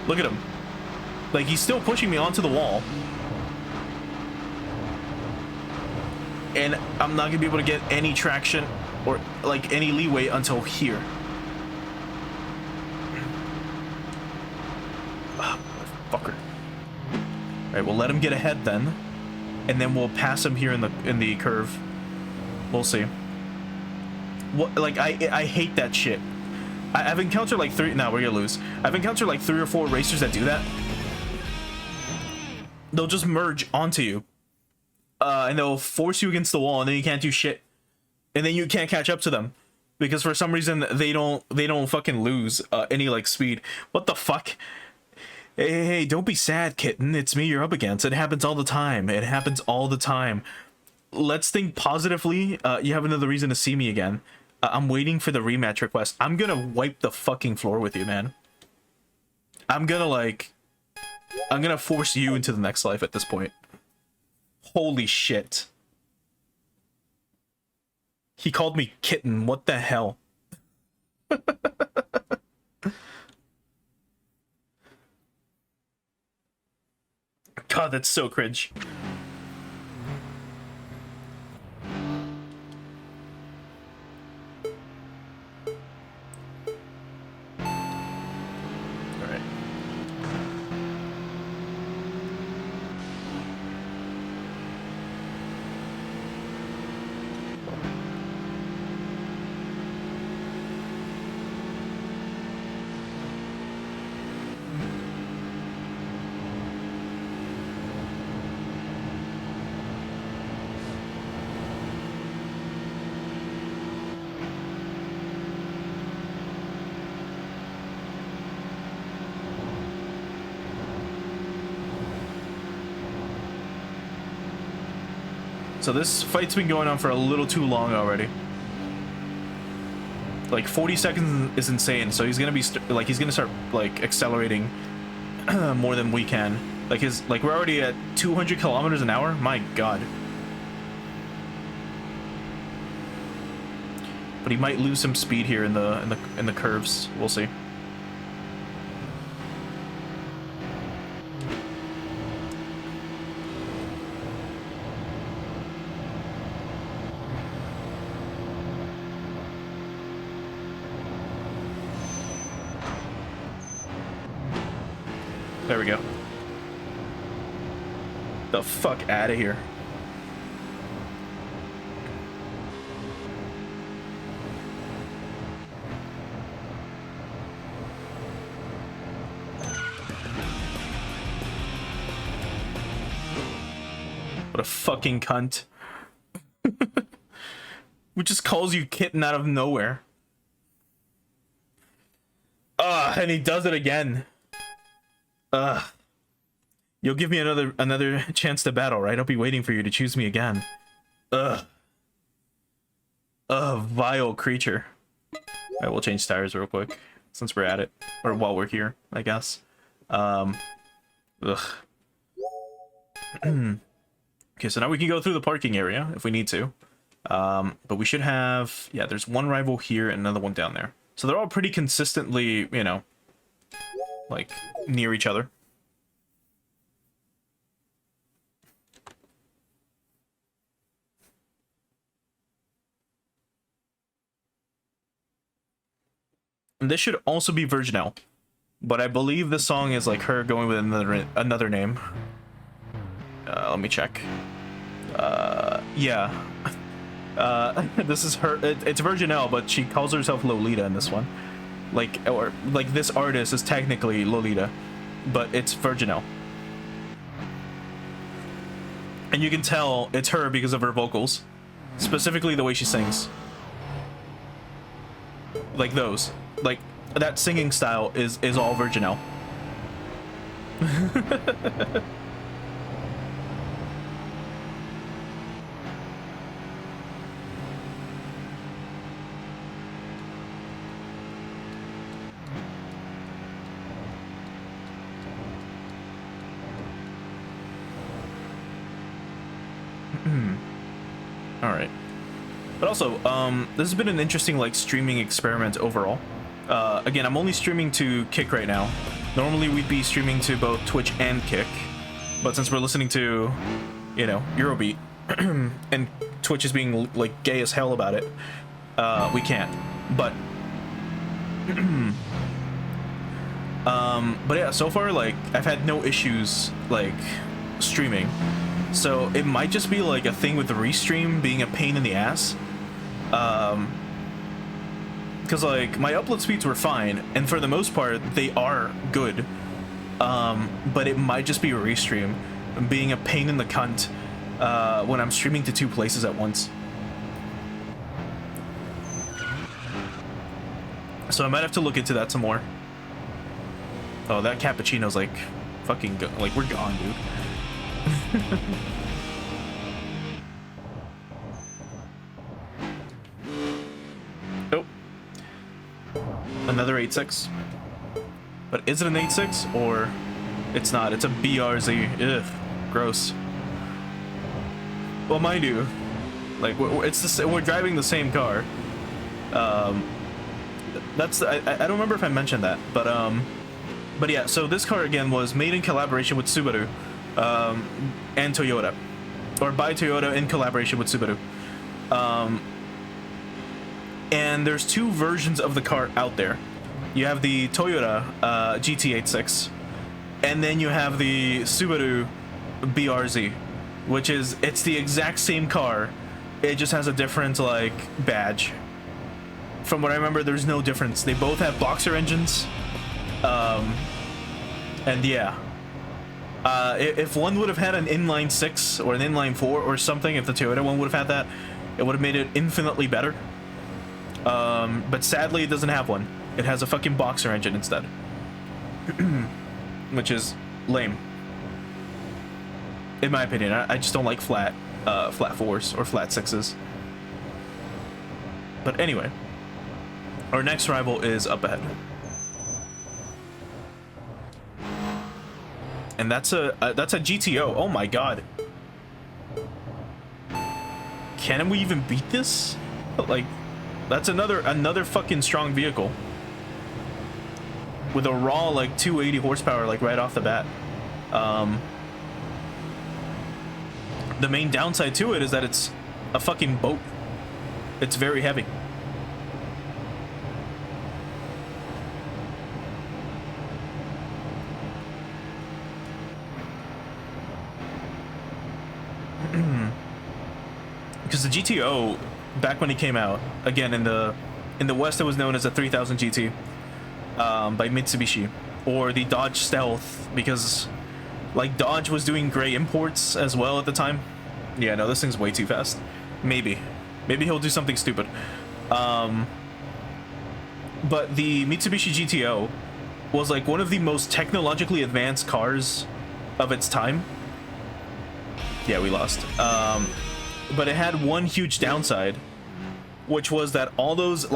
Look at him. Like, he's still pushing me onto the wall. And I'm not gonna be able to get any traction or like any leeway until here. Oh, fucker. Alright, we'll let him get ahead then. And then we'll pass him here in the curve. We'll see. What, like, I hate that shit. I've encountered like we're gonna lose. I've encountered like 3 or 4 racers that do that. They'll just merge onto you. And they'll force you against the wall, and then you can't do shit. And then you can't catch up to them. Because for some reason, they don't fucking lose any, like, speed. What the fuck? Hey, don't be sad, kitten. It's me you're up against. It happens all the time. It happens all the time. let's think positively. You have another reason to see me again. I'm waiting for the rematch request. I'm gonna wipe the fucking floor with you, man. I'm gonna force you into the next life at this point. Holy shit. He called me kitten. What the hell? God, that's so cringe. Alright. So this fight's been going on for a little too long already. Like 40 seconds is insane. So he's gonna be he's gonna start like accelerating more than we can. Like we're already at 200 kilometers an hour. My God. But he might lose some speed here in the curves. We'll see. There we go. The fuck out of here. What a fucking cunt. Who just calls you kitten out of nowhere. And he does it again. You'll give me another chance to battle, right? I'll be waiting for you to choose me again. Vile creature. Alright, we'll change tires real quick, since we're at it. Or while we're here, I guess. Okay, so now we can go through the parking area, if we need to. But we should have... Yeah, there's one rival here and another one down there. So they're all pretty consistently, you know, like, near each other. And this should also be Virginelle. But I believe this song is like her going with another name. Let me check. Yeah. This is her. It's Virginelle, but she calls herself Lolita in this one. Like this artist is technically Lolita, but it's Virginelle. And you can tell it's her because of her vocals. Specifically the way she sings. Like those. Like, that singing style is all Virginelle. Alright. But also, this has been an interesting, like, streaming experiment overall. Again, I'm only streaming to Kick right now. Normally, we'd be streaming to both Twitch and Kick. But since we're listening to, you know, Eurobeat, and Twitch is being, like, gay as hell about it, we can't. But... but yeah, so far, like, I've had no issues, like, streaming. So it might just be, like, a thing with the restream being a pain in the ass. Because, like, my upload speeds were fine, and for the most part, they are good. But it might just be a restream being a pain in the cunt when I'm streaming to two places at once. So I might have to look into that some more. Oh, that cappuccino's, like, fucking like, we're gone, dude. Another 8.6. But is it an 8.6 or it's not? It's a BRZ. Ugh, gross. Well, mind you, like we're driving the same car. That's I don't remember if I mentioned that, but yeah. So this car again was made in collaboration with Subaru, and Toyota, or by Toyota in collaboration with Subaru. And there's two versions of the car out there. You have the Toyota GT86, and then you have the Subaru BRZ, which is, it's the exact same car. It just has a different, like, badge. From what I remember, there's no difference. They both have boxer engines. And yeah. If one would have had an inline 6 or an inline 4 or something, if the Toyota one would have had that, it would have made it infinitely better. But sadly, it doesn't have one. It has a fucking boxer engine instead. Which is lame. In my opinion, I just don't like flat 4s or flat 6s. But anyway, our next rival is up ahead. And that's a GTO. Oh my god. Can we even beat this? Like, that's another fucking strong vehicle. With a raw, like, 280 horsepower, like, right off the bat. The main downside to it is that it's a fucking boat. It's very heavy. Because the GTO, back when it came out, again in the West, it was known as a 3000 GT by Mitsubishi, or the Dodge Stealth, because like Dodge was doing gray imports as well at the time. Yeah, no, this thing's way too fast. Maybe he'll do something stupid. But the Mitsubishi GTO was like one of the most technologically advanced cars of its time. Yeah, we lost. But it had one huge downside, which was that all those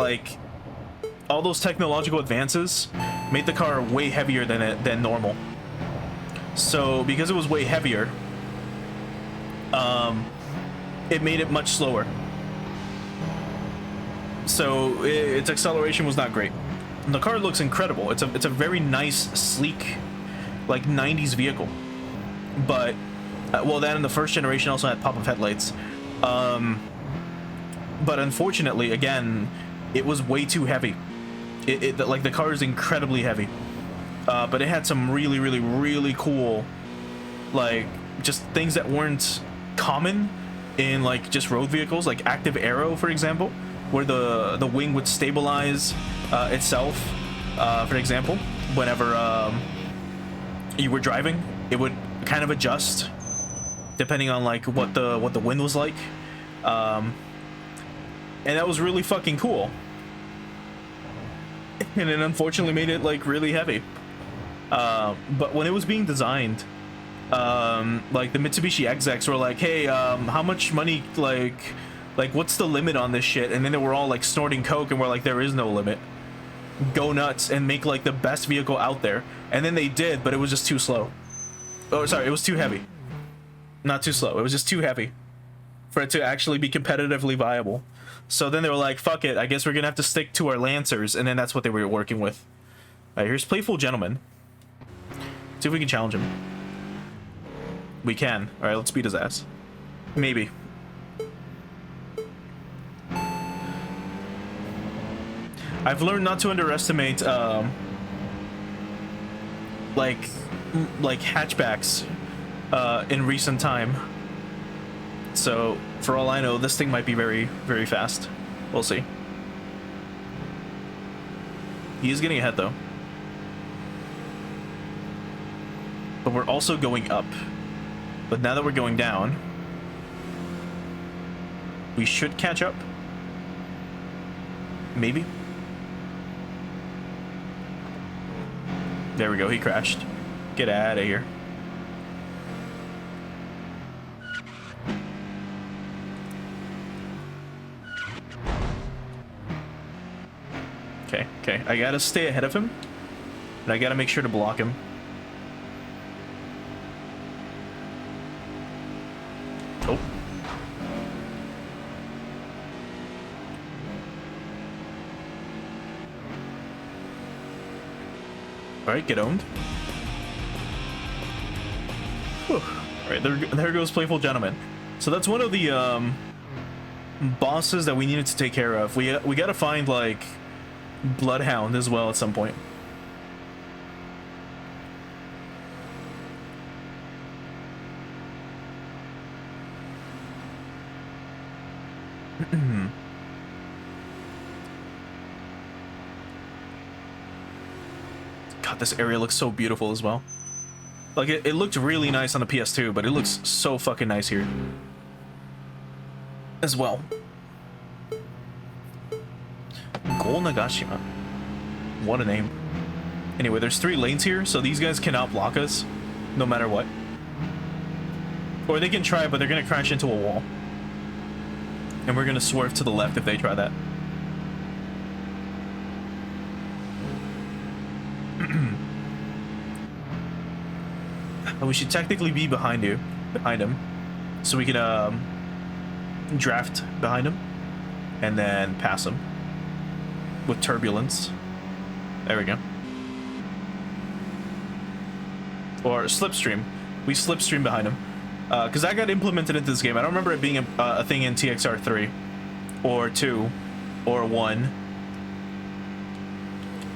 technological advances made the car way heavier than normal. So because it was way heavier, it made it much slower. So its acceleration was not great. And the car looks incredible. It's a very nice, sleek, like 90s vehicle. But well, that in the first generation also had pop-up headlights. But unfortunately, again, it was way too heavy. Like the car is incredibly heavy. But it had some really cool, like, just things that weren't common in like just road vehicles, like active aero, for example, where the wing would stabilize itself. For example, whenever you were driving, it would kind of adjust depending on like what the wind was like, and that was really fucking cool. And it unfortunately made it like really heavy. But when it was being designed, like the Mitsubishi XX were like, hey, how much money, like what's the limit on this shit? And then they were all like snorting coke and we're like, there is no limit. Go nuts and make like the best vehicle out there. And then they did, but it was just too slow. Oh, sorry, it was too heavy. Not too slow, it was just too heavy for it to actually be competitively viable. So then they were like, fuck it, I guess we're gonna have to stick to our Lancers, and then that's what they were working with. Alright, here's Playful Gentleman. See if we can challenge him. We can. Alright, let's beat his ass. Maybe. I've learned not to underestimate, like hatchbacks in recent time. So, for all I know, this thing might be very fast. We'll see. He is getting ahead, though. But we're also going up. But now that we're going down, we should catch up. Maybe. There we go, he crashed. Get out of here. Okay, okay. I gotta stay ahead of him. And I gotta make sure to block him. Oh. Alright, get owned. Alright, there goes Playful Gentleman. So that's one of the bosses that we needed to take care of. We gotta find, like, Bloodhound as well at some point. God, this area looks so beautiful as well. Like, it looked really nice on the PS2, but it looks so fucking nice here as well. Gol Nagashima. What a name. Anyway, there's 3 lanes here, so these guys cannot block us, no matter what. Or they can try, but they're gonna crash into a wall. And we're gonna swerve to the left if they try that. We should technically be behind him, so we can draft behind him and then pass him with turbulence. There we go. Or slipstream. We slipstream behind him because that got implemented into this game. I don't remember it being a thing in TXR 3 or 2 or 1,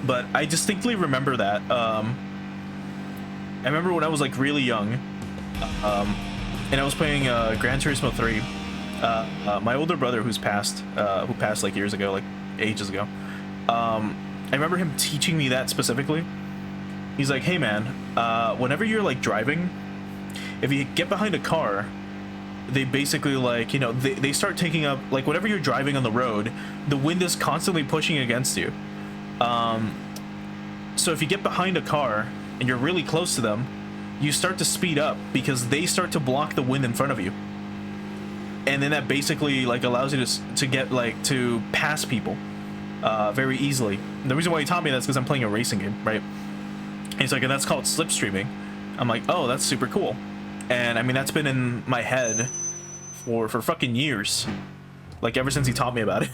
but I distinctly remember that. I remember when I was like really young, and I was playing Gran Turismo 3. My older brother, who passed like years ago, like ages ago. I remember him teaching me that specifically. He's like, "Hey man, whenever you're like driving, if you get behind a car, they basically like, you know, they start taking up, like whenever you're driving on the road, the wind is constantly pushing against you. So if you get behind a car and you're really close to them, you start to speed up because they start to block the wind in front of you. And then that basically like allows you to get like to pass people very easily. And the reason why he taught me that is because I'm playing a racing game, right? And he's like, and that's called slipstreaming. I'm like, oh, that's super cool. And I mean, that's been in my head for fucking years, like ever since he taught me about it.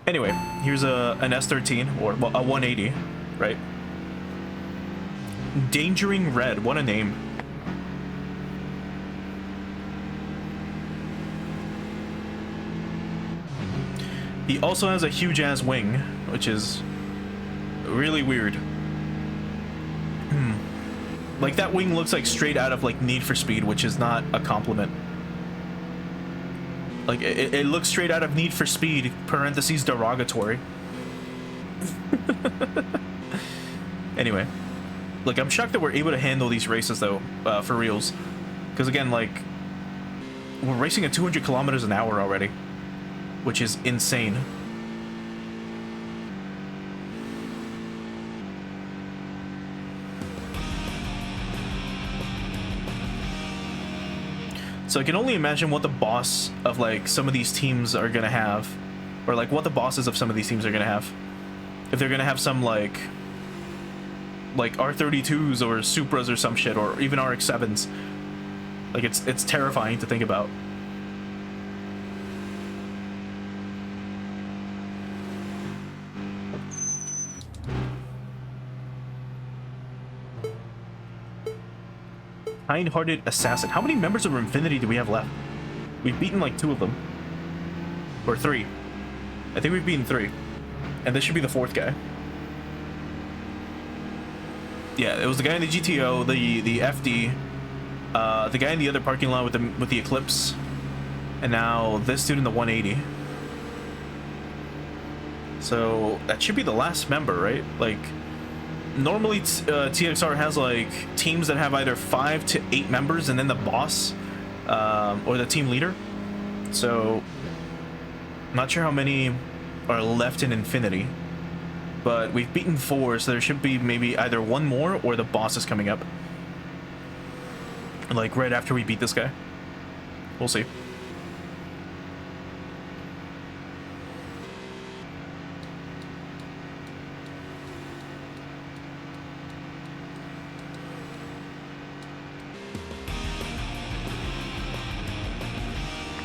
Anyway, here's an S13, or well, a 180, right? Endangering Red, what a name. He also has a huge ass wing, which is really weird. Like that wing looks like straight out of like Need for Speed, which is not a compliment. Like it looks straight out of Need for Speed, parentheses derogatory. Anyway, like I'm shocked that we're able to handle these races though, for reals. Because again, like we're racing at 200 kilometers an hour already, which is insane. So I can only imagine what the boss of like some of these teams are gonna have, or like what the bosses of some of these teams are gonna have. If they're gonna have some like R32s or Supras or some shit, or even RX-7s. Like it's terrifying to think about. Kind-hearted assassin. How many members of Infinity do we have left? We've beaten like 2 of them. Or 3. I think we've beaten 3. And this should be the 4th guy. Yeah, it was the guy in the GTO, the FD, the guy in the other parking lot with the Eclipse, and now this dude in the 180. So that should be the last member, right? Like normally TXR has like teams that have either 5 to 8 members and then the boss or the team leader. So not sure how many are left in Infinity, but we've beaten 4, so there should be maybe either 1 more or the boss is coming up like right after we beat this guy. We'll see.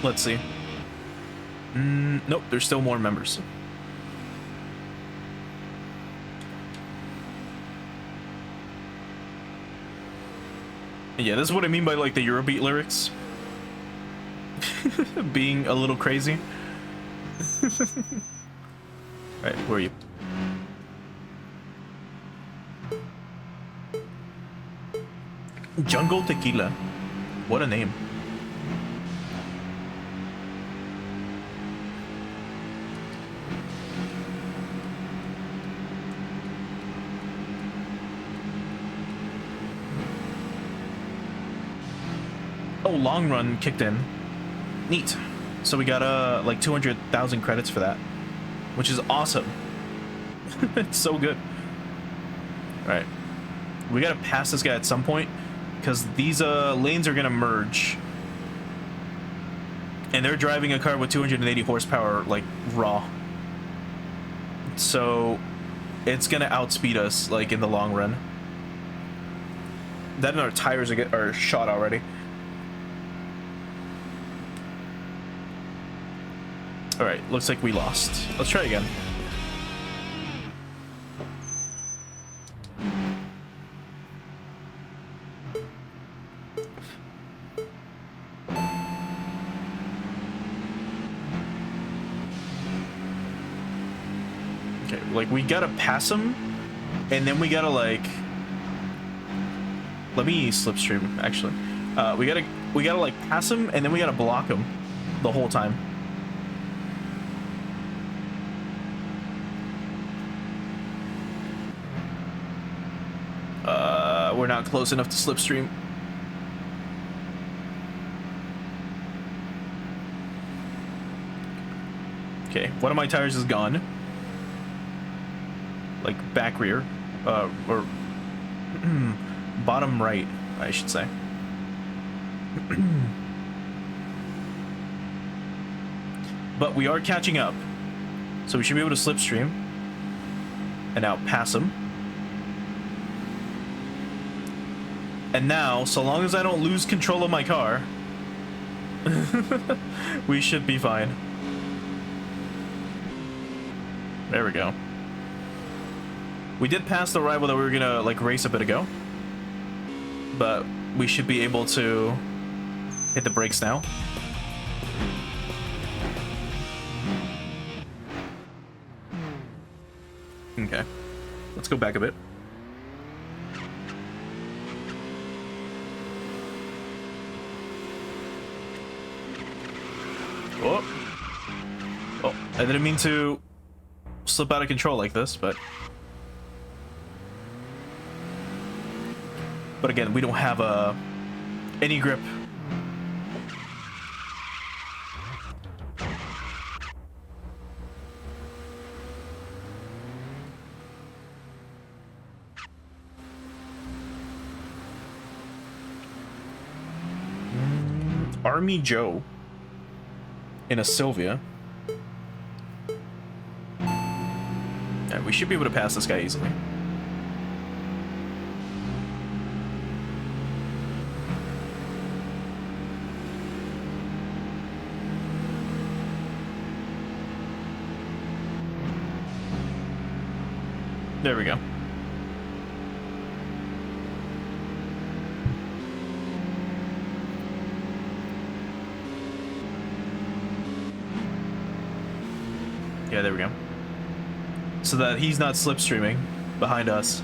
Let's see. Nope, there's still more members. Yeah, this is what I mean by like the Eurobeat lyrics being a little crazy. Alright, where are you? Jungle Tequila. What a name. Oh, long run kicked in. Neat. So we got like 200,000 credits for that, which is awesome. It's so good. All right, we gotta pass this guy at some point because these lanes are gonna merge, and they're driving a car with 280 horsepower, like raw. So it's gonna outspeed us, like in the long run. That and our tires are shot already. All right, looks like we lost. Let's try again. Okay, like we gotta pass him, and then we gotta like. Let me slipstream actually. We gotta like pass him, and then we gotta block him the whole time. We're not close enough to slipstream. Okay, one of my tires is gone. Like back rear, or bottom right, I should say. But we are catching up, so we should be able to slipstream and now pass him. And now, so long as I don't lose control of my car, we should be fine. There we go. We did pass the rival that we were gonna like race a bit ago, but we should be able to hit the brakes now. Okay, let's go back a bit. Oh, oh! I didn't mean to slip out of control like this, but again, we don't have any grip. Army Joe in a Sylvia. Yeah, we should be able to pass this guy easily. There we go. Yeah, there we go. So that he's not slipstreaming behind us.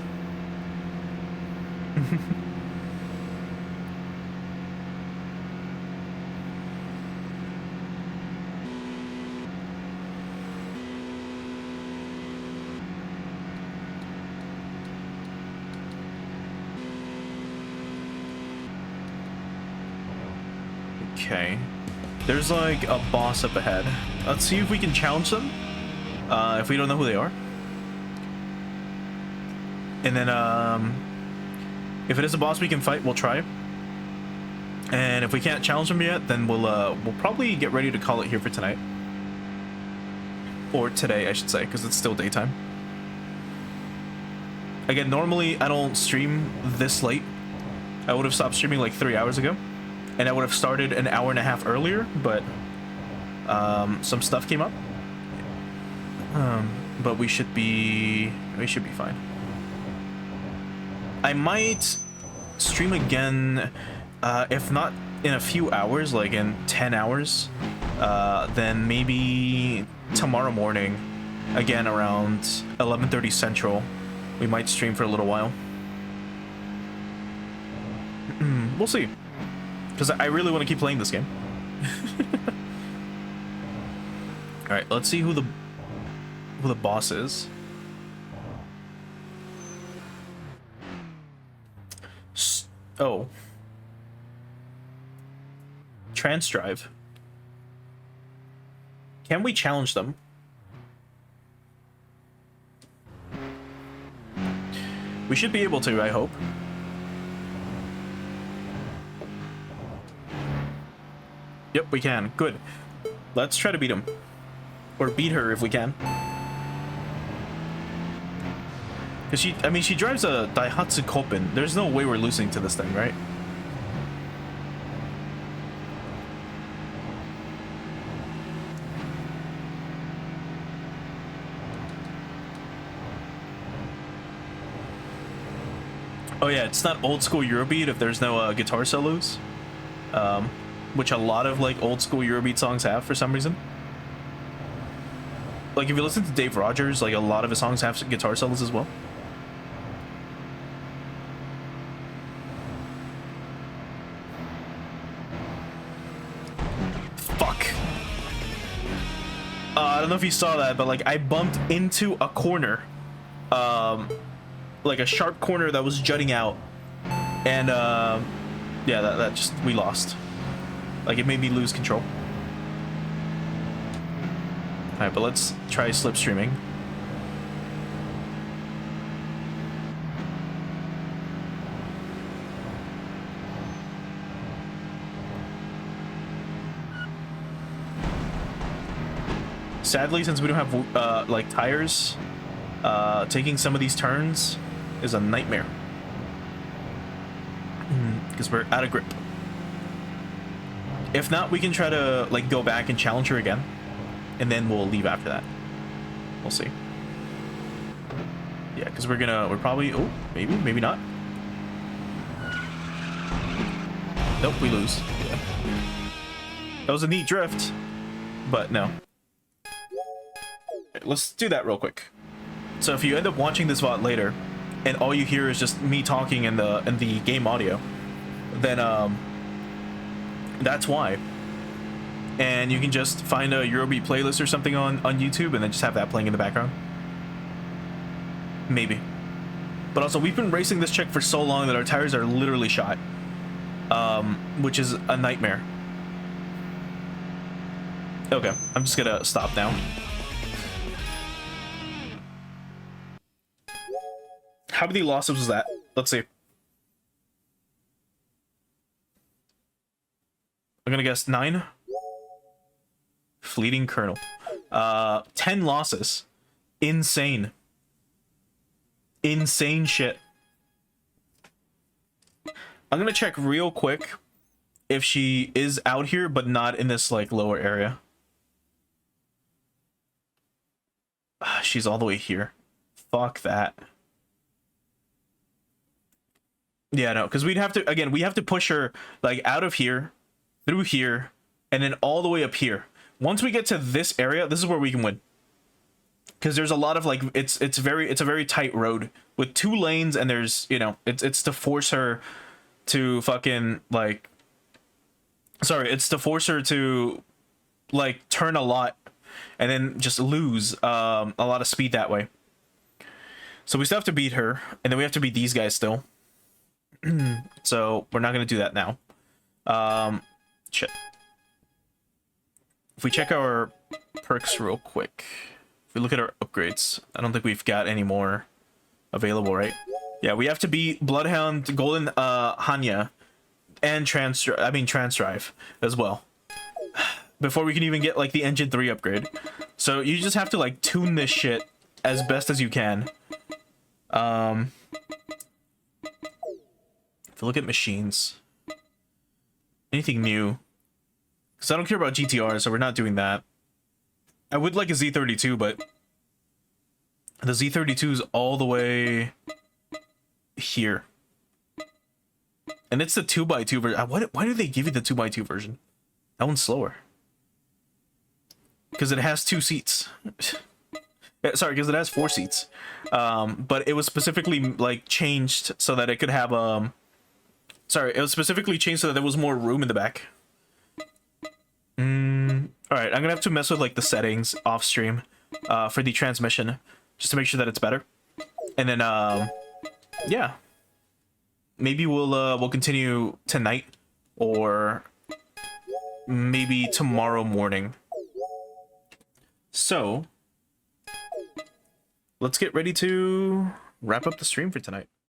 Okay. There's like a boss up ahead. Let's see if we can challenge them. If we don't know who they are. And then, if it is a boss we can fight, we'll try. And if we can't challenge them yet, then we'll probably get ready to call it here for tonight. Or today, I should say, because it's still daytime. Again, normally I don't stream this late. I would have stopped streaming like 3 hours ago. and I would have started an hour and a half earlier, but some stuff came up. But we should be fine. I might stream again, if not in a few hours, like in 10 hours, then maybe tomorrow morning, again around 11:30 Central, we might stream for a little while. We'll see, because I really want to keep playing this game. All right, let's see who the boss is. Oh. Trans Drive. Can we challenge them? We should be able to, I hope. Yep, we can. Good. Let's try to beat him. Or beat her if we can. Because she drives a Daihatsu Koppen. There's no way we're losing to this thing, right? Oh yeah, it's not old school Eurobeat if there's no guitar solos. Which a lot of like old school Eurobeat songs have for some reason. Like if you listen to Dave Rogers, like a lot of his songs have guitar solos as well. Fuck. I don't know if you saw that, but like I bumped into a corner. Like a sharp corner that was jutting out. And yeah, that just, we lost. Like it made me lose control. Alright, but let's try slipstreaming. Sadly, since we don't have like tires, taking some of these turns is a nightmare. Because we're out of grip. If not, we can try to like go back and challenge her again. And then we'll leave after that. We'll see. Yeah, because we're probably, oh, maybe not. Nope, we lose. Yeah. That was a neat drift, but no. Let's do that real quick. So if you end up watching this VOD later, and all you hear is just me talking in the game audio, then that's why. And you can just find a Eurobeat playlist or something on YouTube and then just have that playing in the background. Maybe. But also, we've been racing this chick for so long that our tires are literally shot. Which is a nightmare. Okay, I'm just gonna stop now. How many losses was that? Let's see. I'm gonna guess 9. Fleeting Colonel. 10 losses. Insane. Insane shit. I'm gonna check real quick if she is out here, but not in this like lower area. She's all the way here. Fuck that. Yeah, no, because we'd have to, again, we have to push her like out of here, through here, and then all the way up here. Once we get to this area, this is where we can win. Because there's a lot of like, it's a very tight road with 2 lanes, and there's, you know, it's to force her to fucking like, sorry, it's to force her to like turn a lot and then just lose a lot of speed that way. So we still have to beat her, and then we have to beat these guys still. So we're not gonna do that now. Shit. If we check our perks real quick, if we look at our upgrades, I don't think we've got any more available, right? Yeah, we have to beat Bloodhound, Golden Hanya, and Trans Drive as well before we can even get like the Engine 3 upgrade. So you just have to like tune this shit as best as you can. If you look at machines, Anything new? Because I don't care about GTR, so we're not doing that. I would like a Z32, but the Z32 is all the way here. And it's the 2x2 version. Why do they give you the 2x2 version? That one's slower. Because it has 2 seats. Sorry, because it has 4 seats. But it was specifically like changed so that it could have sorry, it was specifically changed so that there was more room in the back. Alright, I'm gonna have to mess with like the settings off stream for the transmission just to make sure that it's better. And then yeah. Maybe we'll continue tonight or maybe tomorrow morning. So let's get ready to wrap up the stream for tonight.